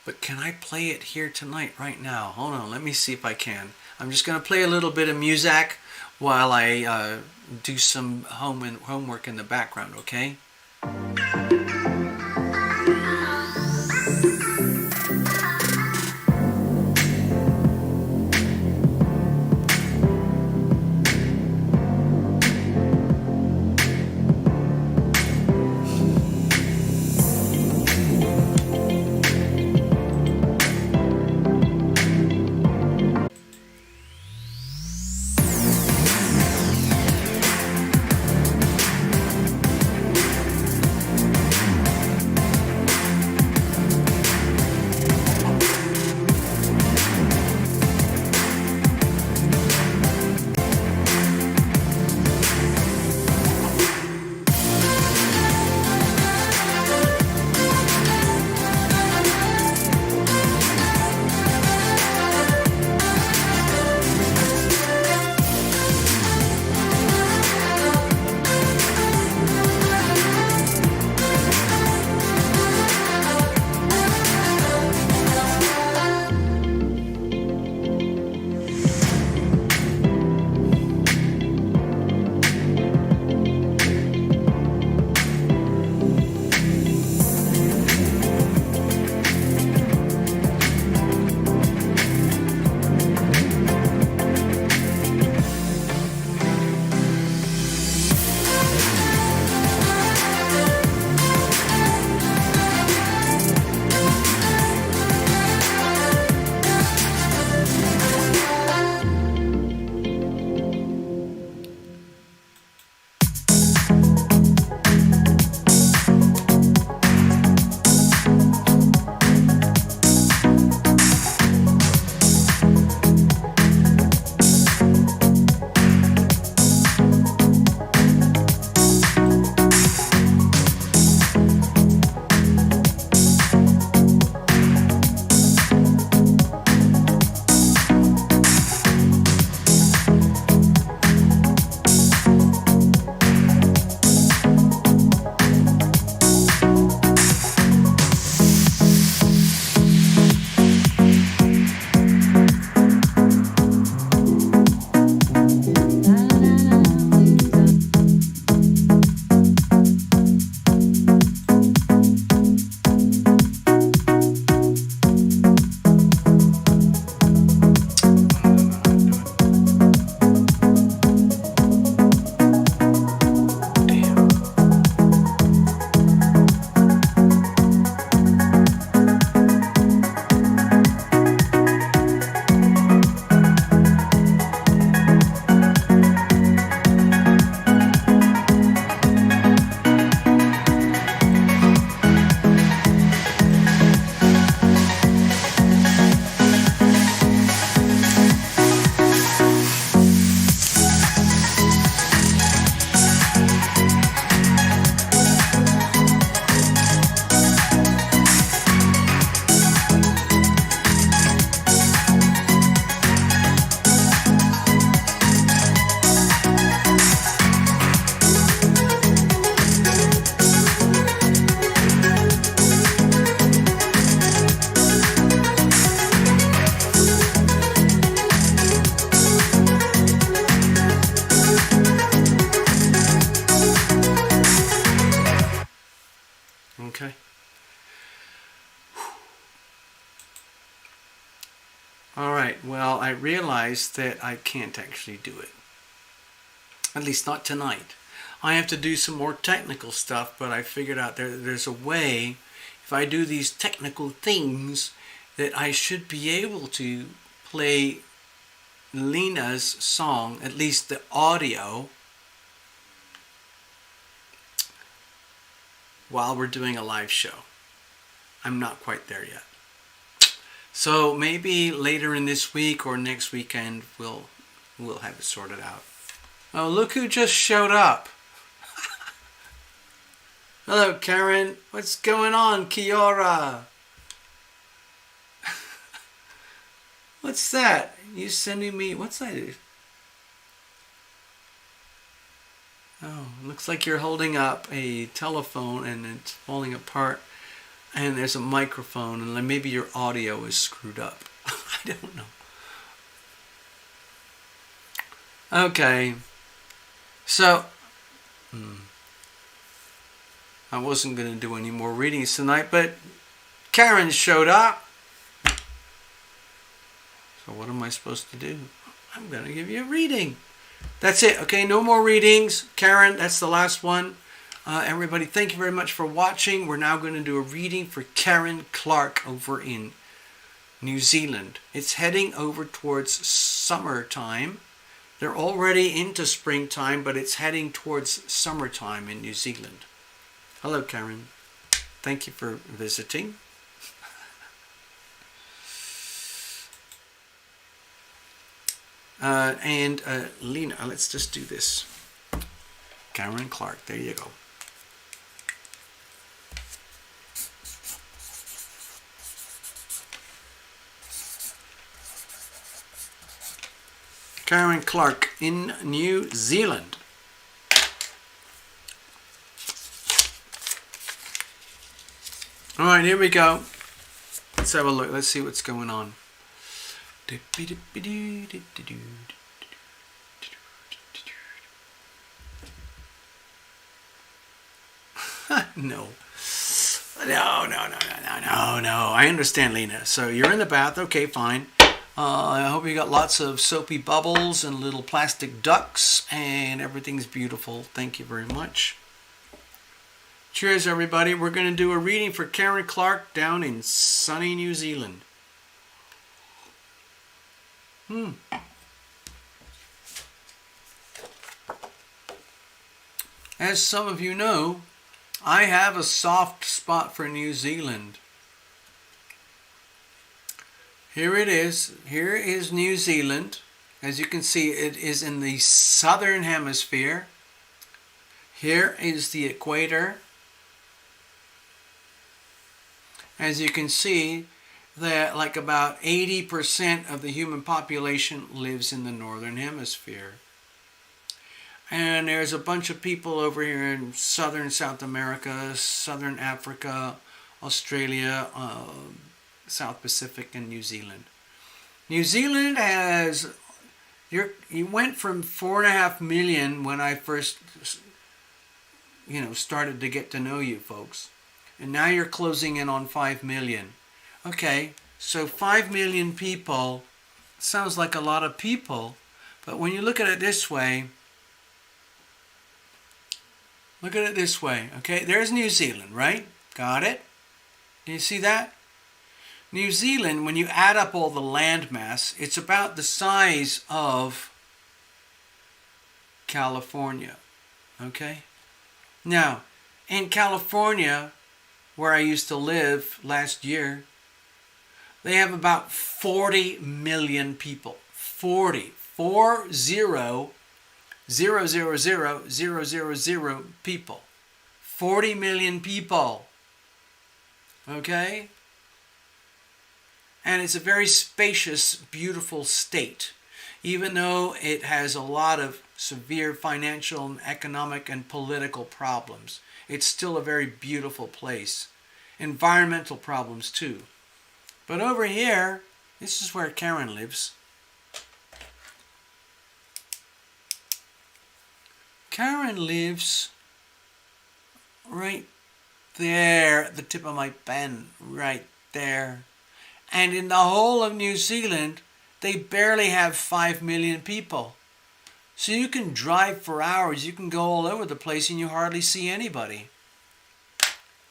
But can I play it here tonight, right now? Hold on, let me see if I can. I'm just going to play a little bit of music while I do some homework in the background, okay? I realized that I can't actually do it. At least not tonight. I have to do some more technical stuff, but I figured out there's a way, if I do these technical things, that I should be able to play LINA's song, at least the audio, while we're doing a live show. I'm not quite there yet. So maybe later in this week or next weekend we'll have it sorted out. Oh, look who just showed up. Hello, Karen. What's going on, Kiora? What's that? You sending me... What's that? Oh, looks like you're holding up a telephone and it's falling apart. And there's a microphone and maybe your audio is screwed up. I don't know. Okay. So... I wasn't going to do any more readings tonight, but Karen showed up. So what am I supposed to do? I'm going to give you a reading. That's it. Okay, no more readings. Karen, that's the last one. Everybody, thank you very much for watching. We're now going to do a reading for Karen Clark over in New Zealand. It's heading over towards summertime. They're already into springtime, but it's heading towards summertime in New Zealand. Hello, Karen. Thank you for visiting. And LINA, let's just do this. Karen Clark, there you go. Karen Clark in New Zealand. All right, here we go. Let's have a look. Let's see what's going on. No. I understand, LINA. So you're in the bath. Okay, fine. I hope you got lots of soapy bubbles and little plastic ducks and everything's beautiful. Thank you very much. Cheers, everybody. We're going to do a reading for Karen Clark down in sunny New Zealand. As some of you know, I have a soft spot for New Zealand. Here it is. Here is New Zealand. As you can see, it is in the southern hemisphere. Here is the equator. As you can see, that like about 80% of the human population lives in the northern hemisphere. And there's a bunch of people over here in southern South America, southern Africa, Australia, South Pacific, and New Zealand. New Zealand has, you went from 4.5 million when I first, started to get to know you folks. And now you're closing in on 5 million. Okay, so 5 million people sounds like a lot of people, but when you look at it this way, okay? There's New Zealand, right? Got it? Do you see that? New Zealand, when you add up all the land mass, it's about the size of California, okay? Now, in California, where I used to live last year, they have about 40 million people. 40 people. 40 million people. Okay? And it's a very spacious, beautiful state. Even though it has a lot of severe financial and economic and political problems, it's still a very beautiful place. Environmental problems too. But over here, this is where Karen lives. Karen lives right there at the tip of my pen, right there. And in the whole of New Zealand, they barely have 5 million people. So you can drive for hours, you can go all over the place and you hardly see anybody.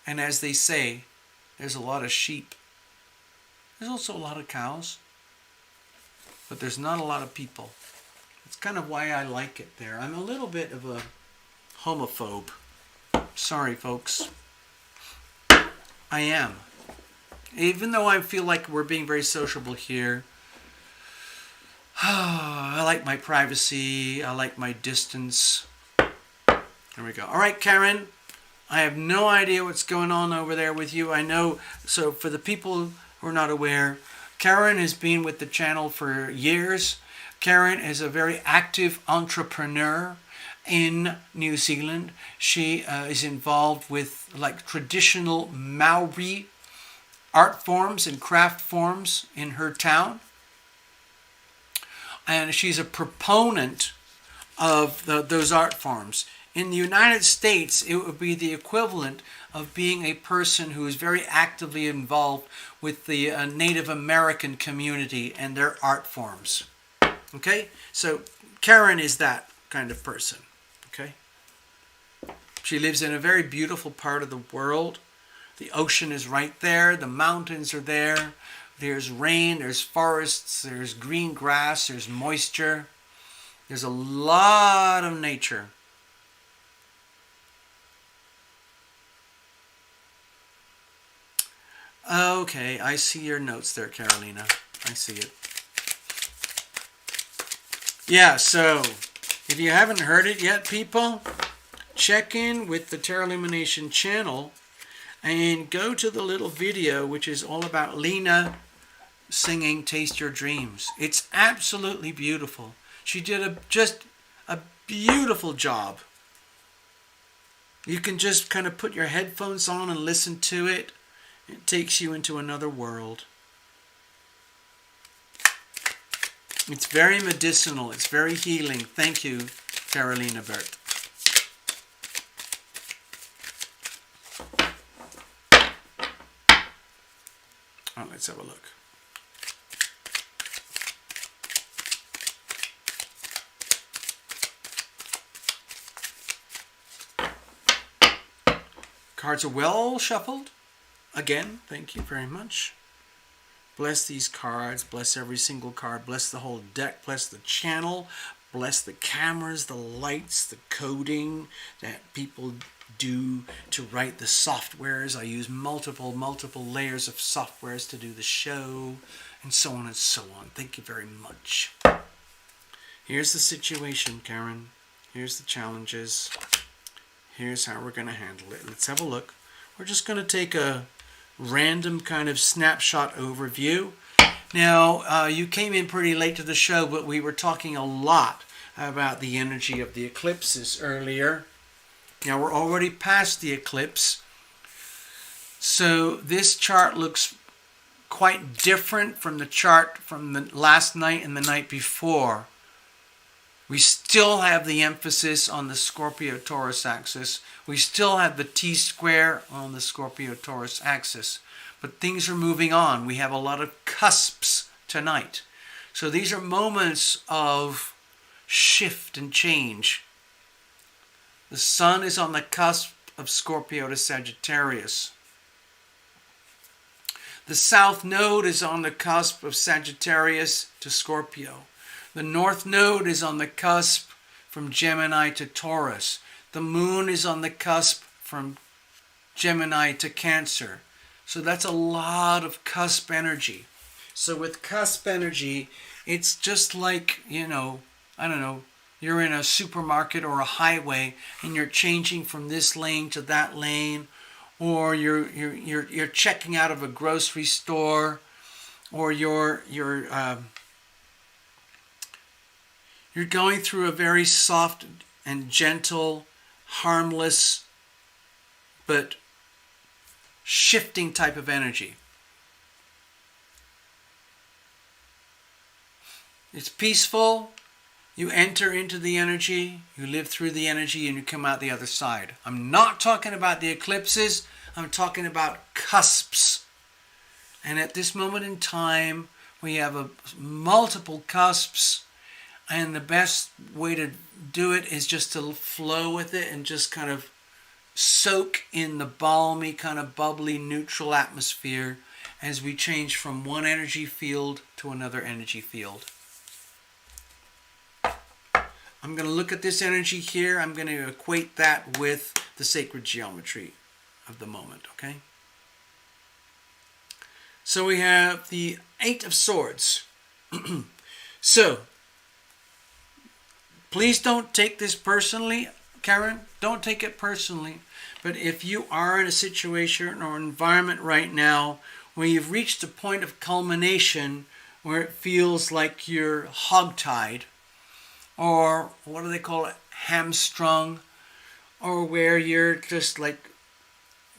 And as they say, there's a lot of sheep. There's also a lot of cows. But there's not a lot of people. That's kind of why I like it there. I'm a little bit of a homophobe. Sorry, folks. I am. Even though I feel like we're being very sociable here, I like my privacy. I like my distance. There we go. All right, Karen. I have no idea what's going on over there with you. I know. So for the people who are not aware, Karen has been with the channel for years. Karen is a very active entrepreneur in New Zealand. She is involved with like traditional Maori art forms and craft forms in her town. And she's a proponent of those art forms. In the United States, it would be the equivalent of being a person who is very actively involved with the Native American community and their art forms. Okay? So Karen is that kind of person. Okay? She lives in a very beautiful part of the world. The ocean is right there. The mountains are there. There's rain, there's forests, there's green grass, there's moisture. There's a lot of nature. Okay, I see your notes there, Carolina. I see it. Yeah, so if you haven't heard it yet, people, check in with the Tarot Illumination channel and go to the little video which is all about LINA singing Taste Your Dreams. It's absolutely beautiful. She did just a beautiful job. You can just kind of put your headphones on and listen to it. It takes you into another world. It's very medicinal. It's very healing. Thank you, Carolina Bert. Oh, let's have a look. Cards are well shuffled. Again, thank you very much. Bless these cards. Bless every single card. Bless the whole deck. Bless the channel. Bless the cameras, the lights, the coding that people do to write the softwares. I use multiple layers of softwares to do the show, and so on and so on. Thank you very much. Here's the situation, Karen. Here's the challenges. Here's how we're going to handle it. Let's have a look. We're just going to take a random kind of snapshot overview. Now, you came in pretty late to the show, but we were talking a lot about the energy of the eclipses earlier. Now, we're already past the eclipse. So this chart looks quite different from the chart from the last night and the night before. We still have the emphasis on the Scorpio-Taurus axis. We still have the T-square on the Scorpio-Taurus axis. But things are moving on. We have a lot of cusps tonight. So these are moments of shift and change. The sun is on the cusp of Scorpio to Sagittarius. The South Node is on the cusp of Sagittarius to Scorpio. The North Node is on the cusp from Gemini to Taurus. The Moon is on the cusp from Gemini to Cancer. So that's a lot of cusp energy. So with cusp energy, it's just like, I don't know, you're in a supermarket or a highway and you're changing from this lane to that lane, or you're checking out of a grocery store, or you're going through a very soft and gentle, harmless, but shifting type of energy. It's peaceful. You enter into the energy, you live through the energy, and you come out the other side. I'm not talking about the eclipses. I'm talking about cusps. And at this moment in time, We have multiple cusps, and the best way to do it is just to flow with it and just kind of soak in the balmy, kind of bubbly, neutral atmosphere as we change from one energy field to another energy field. I'm going to look at this energy here. I'm going to equate that with the sacred geometry of the moment, okay? So we have the Eight of Swords. So, please don't take this personally, Karen. Don't take it personally. But if you are in a situation or environment right now where you've reached a point of culmination where it feels like you're hogtied, or what do they call it, hamstrung, or where you're just like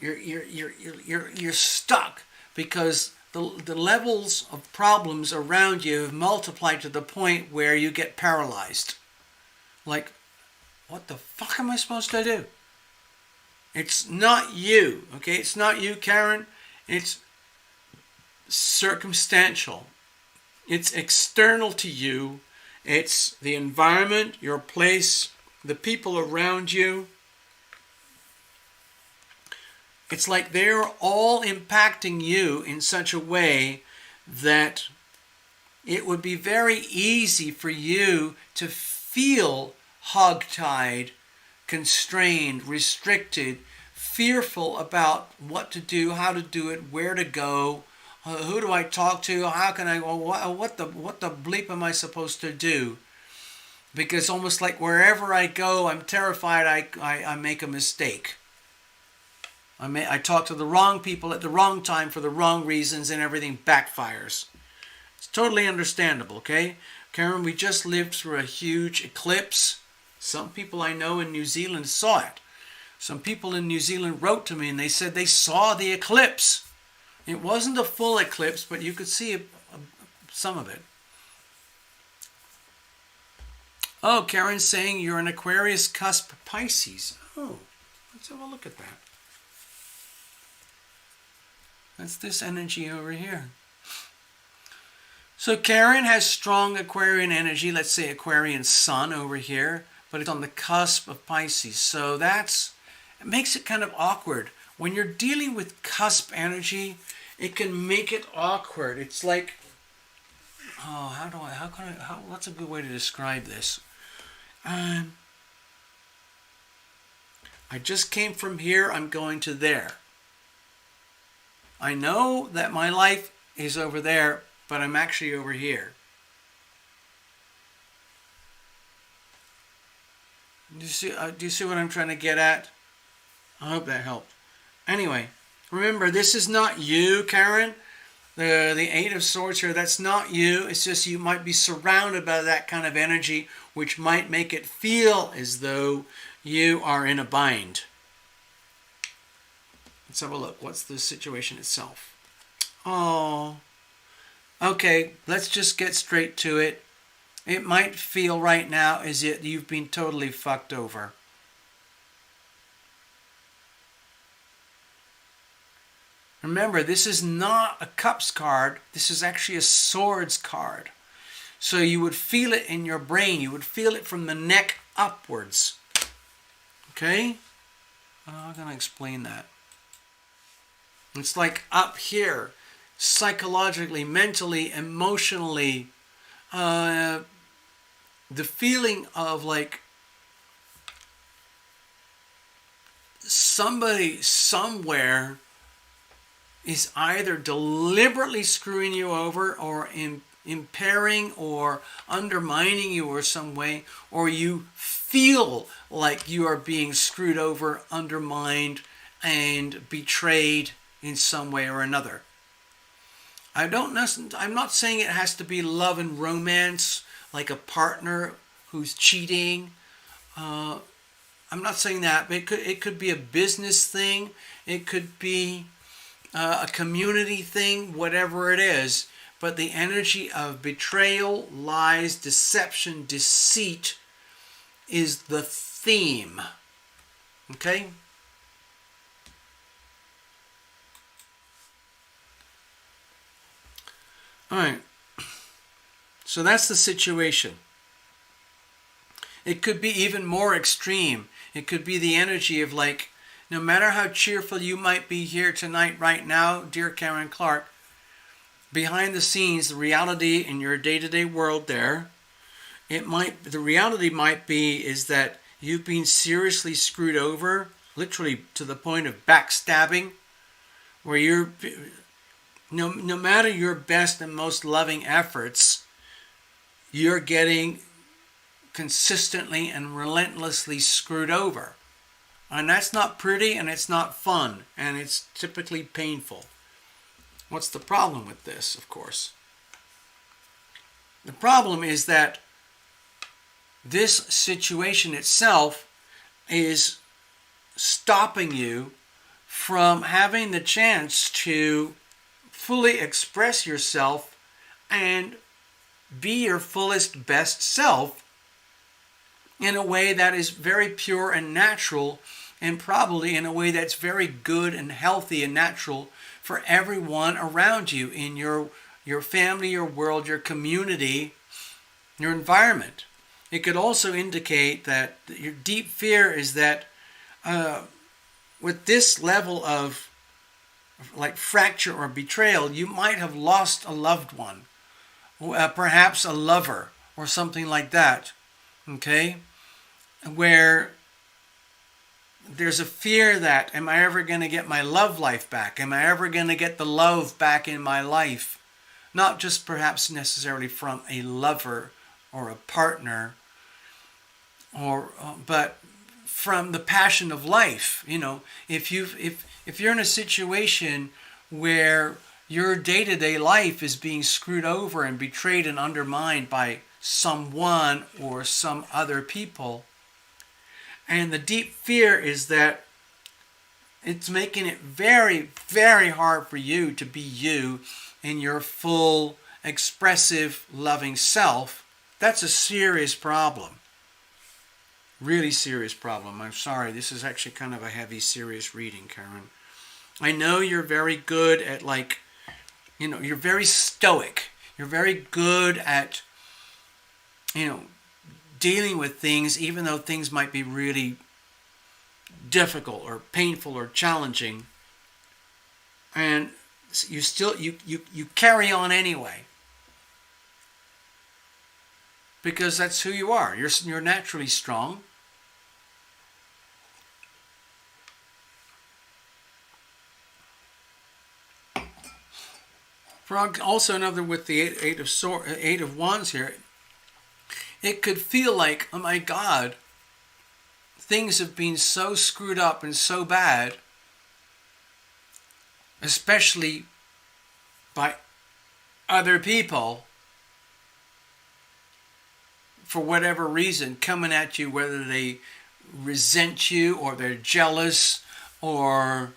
you're stuck because the levels of problems around you have multiplied to the point where you get paralyzed. Like, what the fuck am I supposed to do? It's not you, okay? It's not you, Karen. It's circumstantial. It's external to you. It's the environment, your place, the people around you. It's like they're all impacting you in such a way that it would be very easy for you to feel hogtied, constrained, restricted, fearful about what to do, how to do it, where to go, who do I talk to, how can I go, what the bleep am I supposed to do? Because almost like wherever I go, I'm terrified I make a mistake. I talk to the wrong people at the wrong time for the wrong reasons, and everything backfires. It's totally understandable, okay? Karen, we just lived through a huge eclipse. Some people I know in New Zealand saw it. Some people in New Zealand wrote to me and they said they saw the eclipse. It wasn't a full eclipse, but you could see some of it. Oh, Karen's saying you're an Aquarius cusp Pisces. Oh, let's have a look at that. That's this energy over here. So Karen has strong Aquarian energy, let's say Aquarian sun over here, but it's on the cusp of Pisces. So it makes it kind of awkward. When you're dealing with cusp energy, it can make it awkward. It's like, what's a good way to describe this? I just came from here, I'm going to there. I know that my life is over there, but I'm actually over here. Do you see what I'm trying to get at? I hope that helped. Anyway, remember, this is not you, Karen. The Eight of Swords here, that's not you. It's just you might be surrounded by that kind of energy, which might make it feel as though you are in a bind. Let's have a look. What's the situation itself? Oh, okay, let's just get straight to it. It might feel right now as if you've been totally fucked over. Remember, this is not a cups card. This is actually a swords card. So you would feel it in your brain. You would feel it from the neck upwards. Okay? I'm going to explain that. It's like up here, psychologically, mentally, emotionally, the feeling of like somebody somewhere is either deliberately screwing you over or impairing or undermining you or some way, or you feel like you are being screwed over, undermined, and betrayed in some way or another. I'm not saying it has to be love and romance, like a partner who's cheating. I'm not saying that, but it could be a business thing. It could be a community thing, whatever it is. But the energy of betrayal, lies, deception, deceit is the theme. Okay? All right. So that's the situation. It could be even more extreme. It could be the energy of like, no matter how cheerful you might be here tonight, right now, dear Karen Clark, behind the scenes, the reality in your day-to-day world there, the reality might be is that you've been seriously screwed over, literally to the point of backstabbing, where you're, no matter your best and most loving efforts, you're getting consistently and relentlessly screwed over. And that's not pretty, and it's not fun, and it's typically painful. What's the problem with this, of course? The problem is that this situation itself is stopping you from having the chance to fully express yourself and be your fullest best self in a way that is very pure and natural, and probably in a way that's very good and healthy and natural for everyone around you in your family, your world, your community, your environment. It could also indicate that your deep fear is that with this level of like fracture or betrayal, you might have lost a loved one, perhaps a lover or something like that, okay? Where there's a fear that, am I ever going to get my love life back? Am I ever going to get the love back in my life? Not just perhaps necessarily from a lover or a partner, but from the passion of life. You know, if you're in a situation where your day-to-day life is being screwed over and betrayed and undermined by someone or some other people, and the deep fear is that it's making it very, very hard for you to be you in your full, expressive, loving self, that's a serious problem. Really serious problem. I'm sorry, this is actually kind of a heavy, serious reading, Karen. I know you're very good at you're very stoic. You're very good at, dealing with things, even though things might be really difficult or painful or challenging. And you still, you carry on anyway. Because that's who you are. You're naturally strong. Also, another with the eight of wands here, it could feel like, oh my God, things have been so screwed up and so bad, especially by other people, for whatever reason, coming at you, whether they resent you or they're jealous or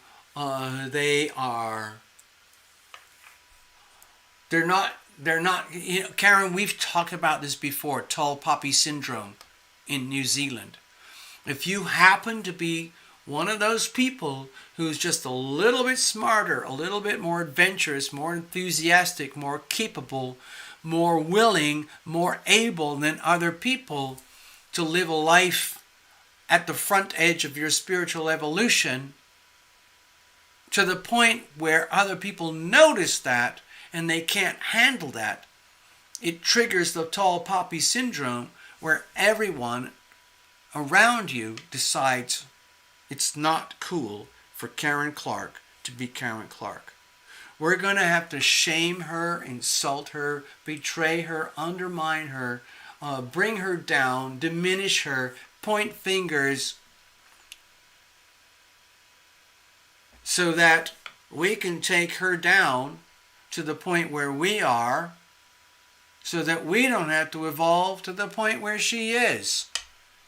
they're not, Karen, we've talked about this before, tall poppy syndrome in New Zealand. If you happen to be one of those people who's just a little bit smarter, a little bit more adventurous, more enthusiastic, more capable, more willing, more able than other people to live a life at the front edge of your spiritual evolution, to the point where other people notice that and they can't handle that, it triggers the tall poppy syndrome, where everyone around you decides it's not cool for Karen Clark to be Karen Clark. We're going to have to shame her, insult her, betray her, undermine her, bring her down, diminish her, point fingers, so that we can take her down to the point where we are, so that we don't have to evolve to the point where she is.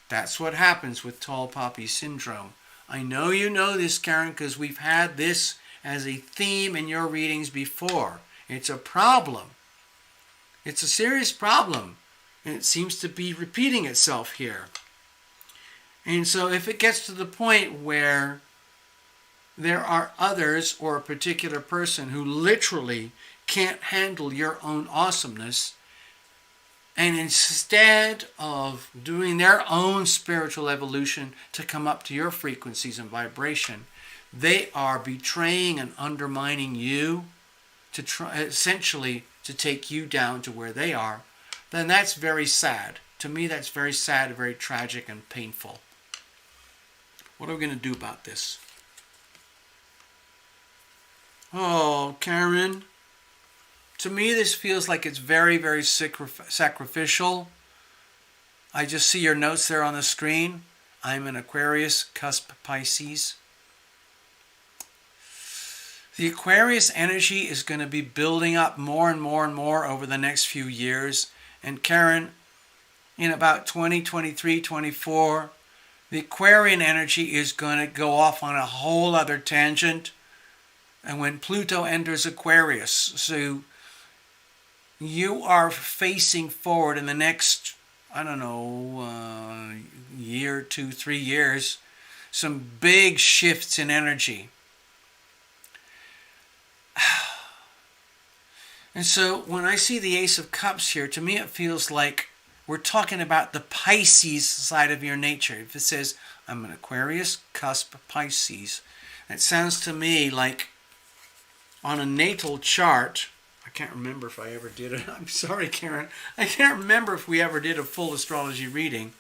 That's what happens with tall poppy syndrome. I know you know this, Karen, because we've had this as a theme in your readings before. It's a problem. It's a serious problem. And it seems to be repeating itself here. And so if it gets to the point where there are others or a particular person who literally can't handle your own awesomeness, And instead of doing their own spiritual evolution to come up to your frequencies and vibration, they are betraying and undermining you to try, essentially to take you down to where they are. Then that's very sad. To me, that's very sad, very tragic, and painful. What are we going to do about this? Oh, Karen. To me, this feels like it's very, very sacrificial. I just see your notes there on the screen. I'm an Aquarius, cusp Pisces. The Aquarius energy is going to be building up more and more and more over the next few years. And Karen, in about 2023, 24, the Aquarian energy is going to go off on a whole other tangent. And when Pluto enters Aquarius, so you are facing forward in the next, I don't know, year, 2, 3 years, some big shifts in energy. And so when I see the Ace of Cups here, to me it feels like we're talking about the Pisces side of your nature. If it says, I'm an Aquarius, cusp Pisces, it sounds to me like on a natal chart, I can't remember if I ever did it. I'm sorry, Karen. I can't remember if we ever did a full astrology reading.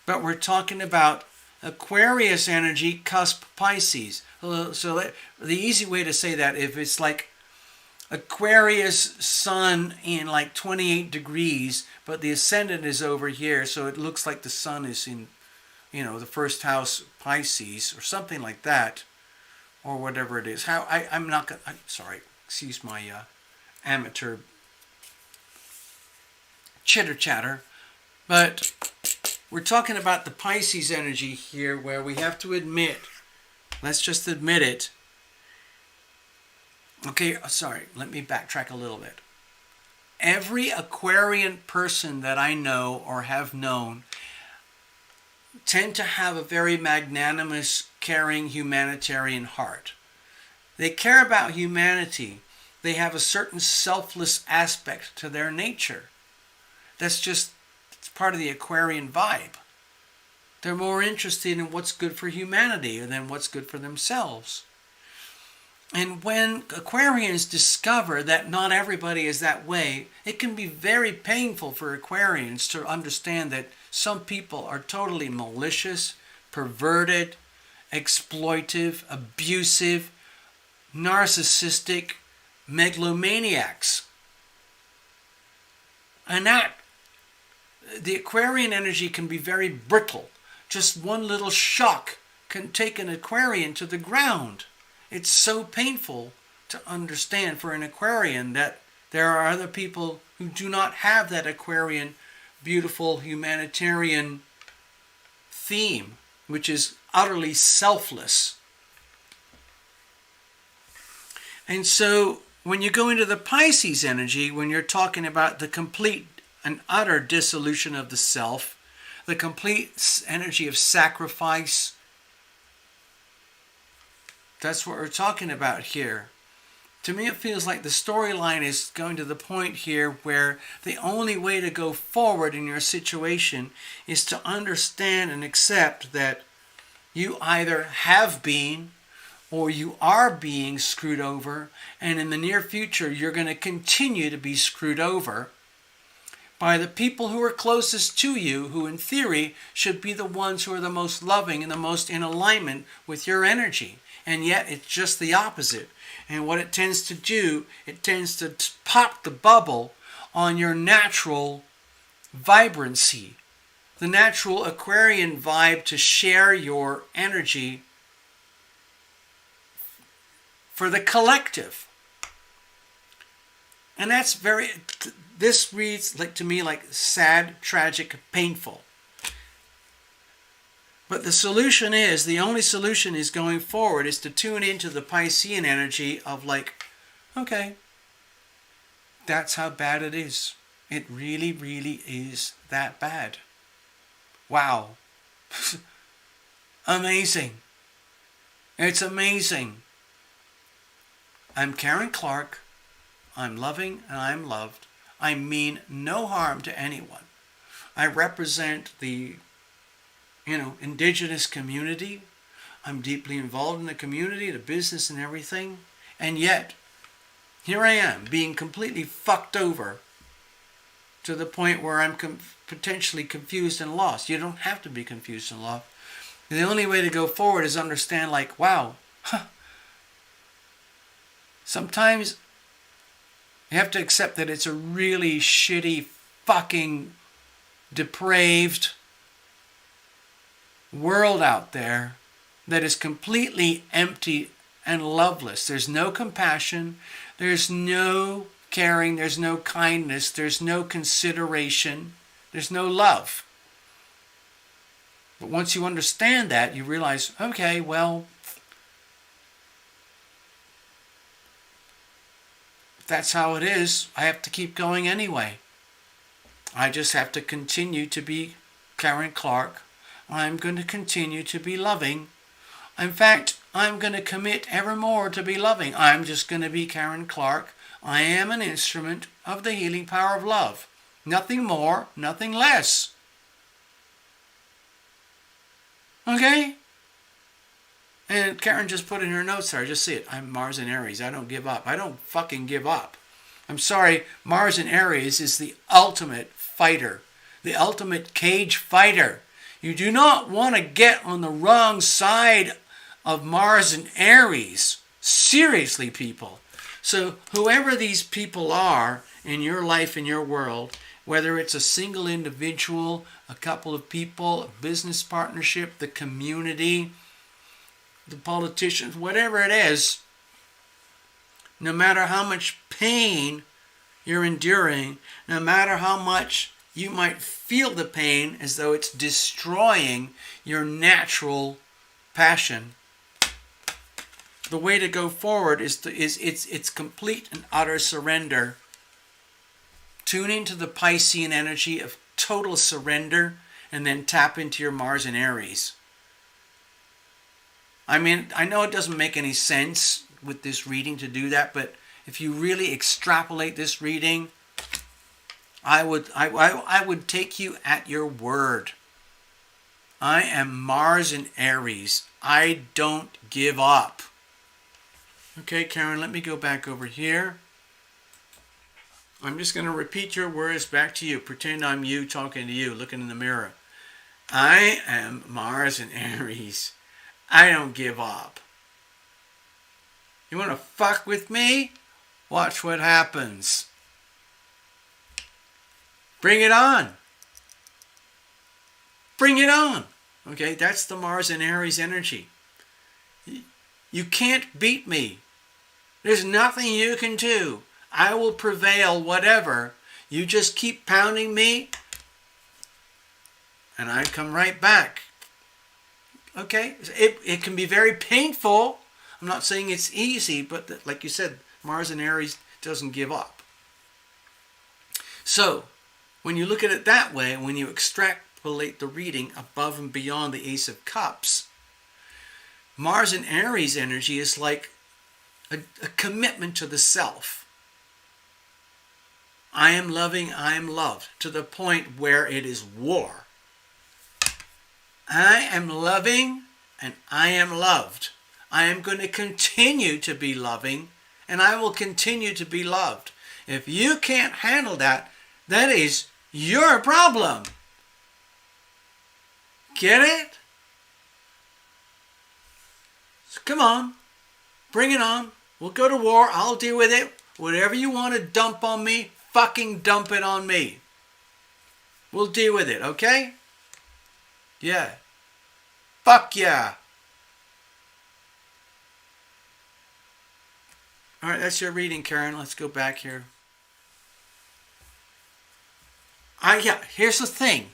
But we're talking about Aquarius energy, cusp Pisces. So the easy way to say that, if it's like Aquarius sun in like 28 degrees, but the ascendant is over here, so it looks like the sun is in, the first house Pisces or something like that, or whatever it is. I'm sorry, excuse my amateur chitter chatter, but we're talking about the Pisces energy here, where we have to admit, let's just admit it. Okay, sorry, let me backtrack a little bit. Every Aquarian person that I know or have known tend to have a very magnanimous, caring, humanitarian heart. They care about humanity. They have a certain selfless aspect to their nature. It's part of the Aquarian vibe. They're more interested in what's good for humanity than what's good for themselves. And when Aquarians discover that not everybody is that way, it can be very painful for Aquarians to understand that some people are totally malicious, perverted, exploitive, abusive, narcissistic, megalomaniacs. And the Aquarian energy can be very brittle. Just one little shock can take an Aquarian to the ground. It's so painful to understand for an Aquarian that there are other people who do not have that Aquarian, beautiful humanitarian theme, which is utterly selfless. And so when you go into the Pisces energy, when you're talking about the complete and utter dissolution of the self, the complete energy of sacrifice, that's what we're talking about here. To me, it feels like the storyline is going to the point here where the only way to go forward in your situation is to understand and accept that you either have been or you are being screwed over, and in the near future you're going to continue to be screwed over by the people who are closest to you, who in theory should be the ones who are the most loving and the most in alignment with your energy. And yet it's just the opposite. And what it tends to do, it tends to pop the bubble on your natural vibrancy, the natural Aquarian vibe to share your energy for the collective. And this reads like to me like sad, tragic, painful. But the only solution is going forward is to tune into the Piscean energy of like, okay, that's how bad it is. It really, really is that bad. Wow. Amazing. It's amazing. I'm Karen Clark. I'm loving and I'm loved. I mean no harm to anyone. I represent the, indigenous community. I'm deeply involved in the community, the business and everything. And yet, here I am being completely fucked over to the point where I'm potentially confused and lost. You don't have to be confused and lost. The only way to go forward is understand, like, wow, sometimes you have to accept that it's a really shitty, fucking, depraved world out there that is completely empty and loveless. There's no compassion. There's no caring. There's no kindness. There's no consideration. There's no love. But once you understand that, you realize, okay, well, if that's how it is, I have to keep going anyway. I just have to continue to be Karen Clark. I'm going to continue to be loving. In fact, I'm going to commit evermore to be loving. I'm just going to be Karen Clark. I am an instrument of the healing power of love. Nothing more, nothing less. Okay? And Karen just put in her notes there. I just see it. I'm Mars in Aries. I don't give up. I don't fucking give up. I'm sorry. Mars in Aries is the ultimate fighter. The ultimate cage fighter. You do not want to get on the wrong side of Mars in Aries. Seriously, people. So whoever these people are in your life, in your world, whether it's a single individual, a couple of people, a business partnership, the community, the politicians, whatever it is, no matter how much pain you're enduring, no matter how much you might feel the pain as though it's destroying your natural passion, the way to go forward is complete and utter surrender. Tune into the Piscean energy of total surrender and then tap into your Mars in Aries. I mean, I know it doesn't make any sense with this reading to do that, but if you really extrapolate this reading, I would take you at your word. I am Mars in Aries. I don't give up. Okay, Karen, let me go back over here. I'm just going to repeat your words back to you. Pretend I'm you talking to you, looking in the mirror. I am Mars in Aries. I don't give up. You want to fuck with me? Watch what happens. Bring it on. Bring it on. Okay, that's the Mars in Aries energy. You can't beat me. There's nothing you can do. I will prevail whatever. You just keep pounding me and I come right back. Okay? It can be very painful. I'm not saying it's easy, but like you said, Mars in Aries doesn't give up. So, when you look at it that way, when you extrapolate the reading above and beyond the Ace of Cups, Mars in Aries energy is like a commitment to the self. I am loving, I am loved, to the point where it is war. I am loving and I am loved. I am going to continue to be loving and I will continue to be loved. If you can't handle that, that is your problem. Get it? So come on. Bring it on. We'll go to war. I'll deal with it. Whatever you want to dump on me, fucking dump it on me. We'll deal with it, okay? Yeah. Fuck yeah. All right, that's your reading, Karen. Let's go back here. Here's the thing.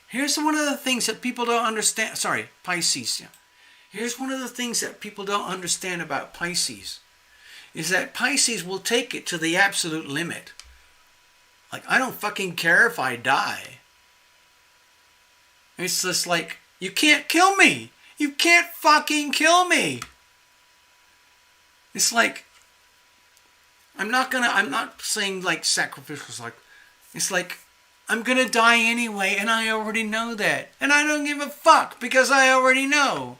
Here's one of the things that people don't understand. Sorry, Pisces. Yeah. Here's one of the things that people don't understand about Pisces. Is that Pisces will take it to the absolute limit. Like, I don't fucking care if I die. It's just like, you can't kill me. You can't fucking kill me. It's like, I'm not saying like sacrificial, like, It's like, I'm gonna die anyway, and I already know that. And I don't give a fuck, because I already know.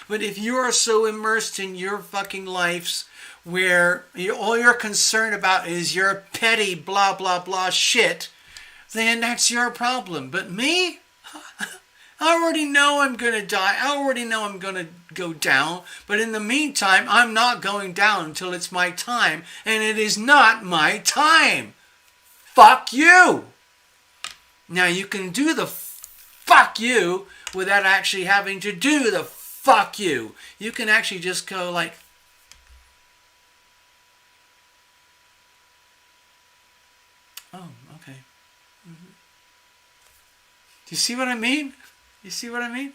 But if you are so immersed in your fucking lives where all you're concerned about is your petty blah blah blah shit, then that's your problem. But me? I already know I'm going to die. I already know I'm going to go down. But in the meantime, I'm not going down until it's my time. And it is not my time. Fuck you. Now you can do the fuck you without actually having to do the fuck you. You can actually just go like, oh, okay. Mm-hmm. Do you see what I mean? You see what I mean?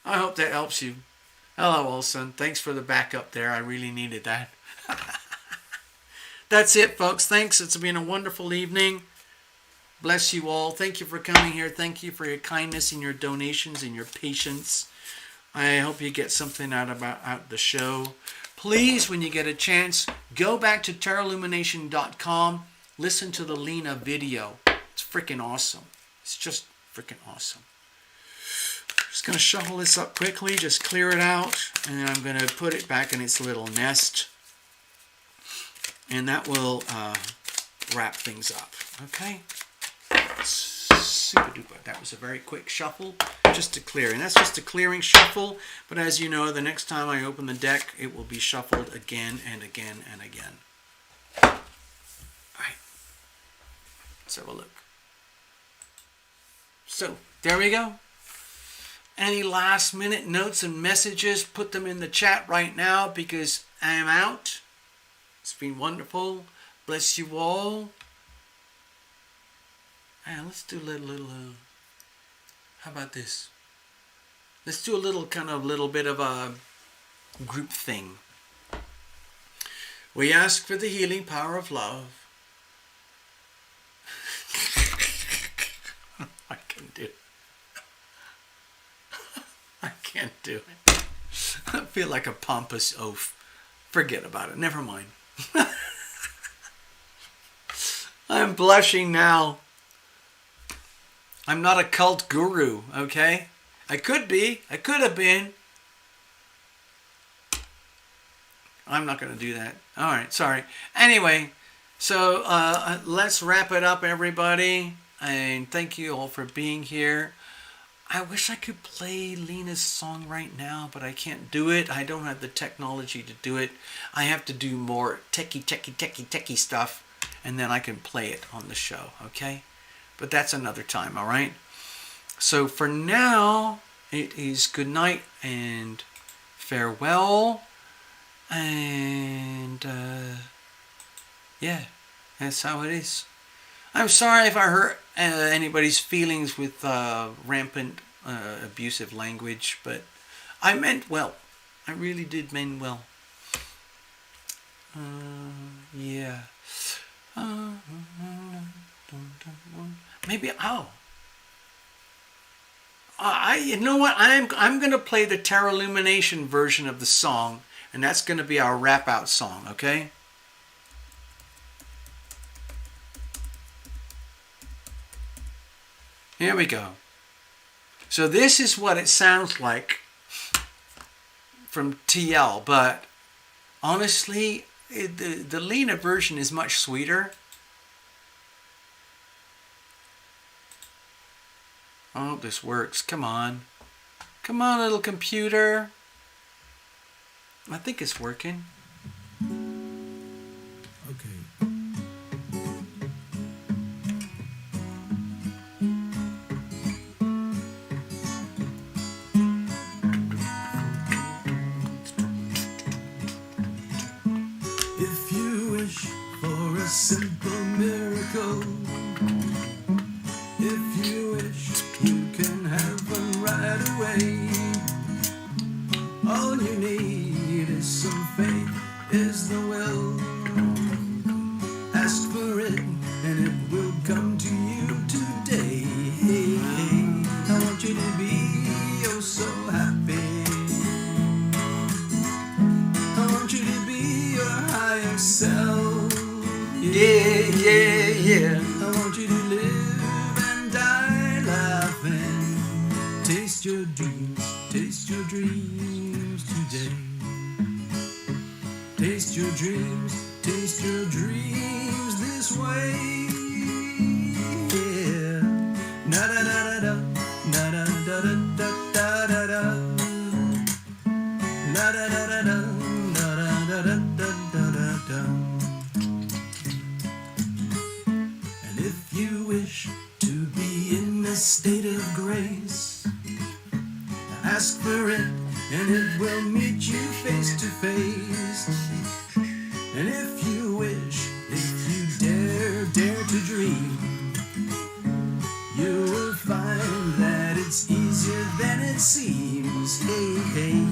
I hope that helps you. Hello, Olson. Thanks for the backup there. I really needed that. That's it, folks. Thanks. It's been a wonderful evening. Bless you all. Thank you for coming here. Thank you for your kindness and your donations and your patience. I hope you get something out of the show. Please, when you get a chance, go back to terralumination.com. Listen to the LINA video. It's freaking awesome. It's just freaking awesome. Just going to shuffle this up quickly, just clear it out, and then I'm going to put it back in its little nest. And that will wrap things up. Okay? Super duper. That was a very quick shuffle, just to clear. And that's just a clearing shuffle, but as you know, the next time I open the deck, it will be shuffled again and again and again. Alright. Let's have a look. So, there we go. Any last minute notes and messages, put them in the chat right now because I am out. It's been wonderful. Bless you all. And let's do a little how about this? Let's do a little bit of a group thing. We ask for the healing power of love. I can do it. I can't do it. I feel like a pompous oaf. Forget about it. Never mind. I'm blushing now. I'm not a cult guru, okay? I could be. I could have been. I'm not going to do that. All right, sorry. Anyway, so let's wrap it up, everybody. And thank you all for being here. I wish I could play Lina's song right now, but I can't do it. I don't have the technology to do it. I have to do more techie stuff, and then I can play it on the show, okay? But that's another time, all right? So for now, it is good night and farewell. And, yeah, that's how it is. I'm sorry if I hurt anybody's feelings with rampant abusive language, but I meant well. I really did mean well. Yeah. Maybe you know what? I'm gonna play the Terra Lumination version of the song, and that's gonna be our wrap out song. Okay. Here we go. So this is what it sounds like from TL, but honestly, the LINA version is much sweeter. I hope this works. Come on. Come on, little computer. I think it's working. Okay. If you wish for a simple miracle, if you wish you can have one right away, all you need is some faith taste your dreams today. Taste your dreams this way. Yeah. Na da da da da, na da da da da da da. Na da da da da, na da da da da da da. And if you wish to be in a state of grace, ask for it, and it will meet you face to face. And if you wish, if you dare to dream, you will find that it's easier than it seems. Hey, hey.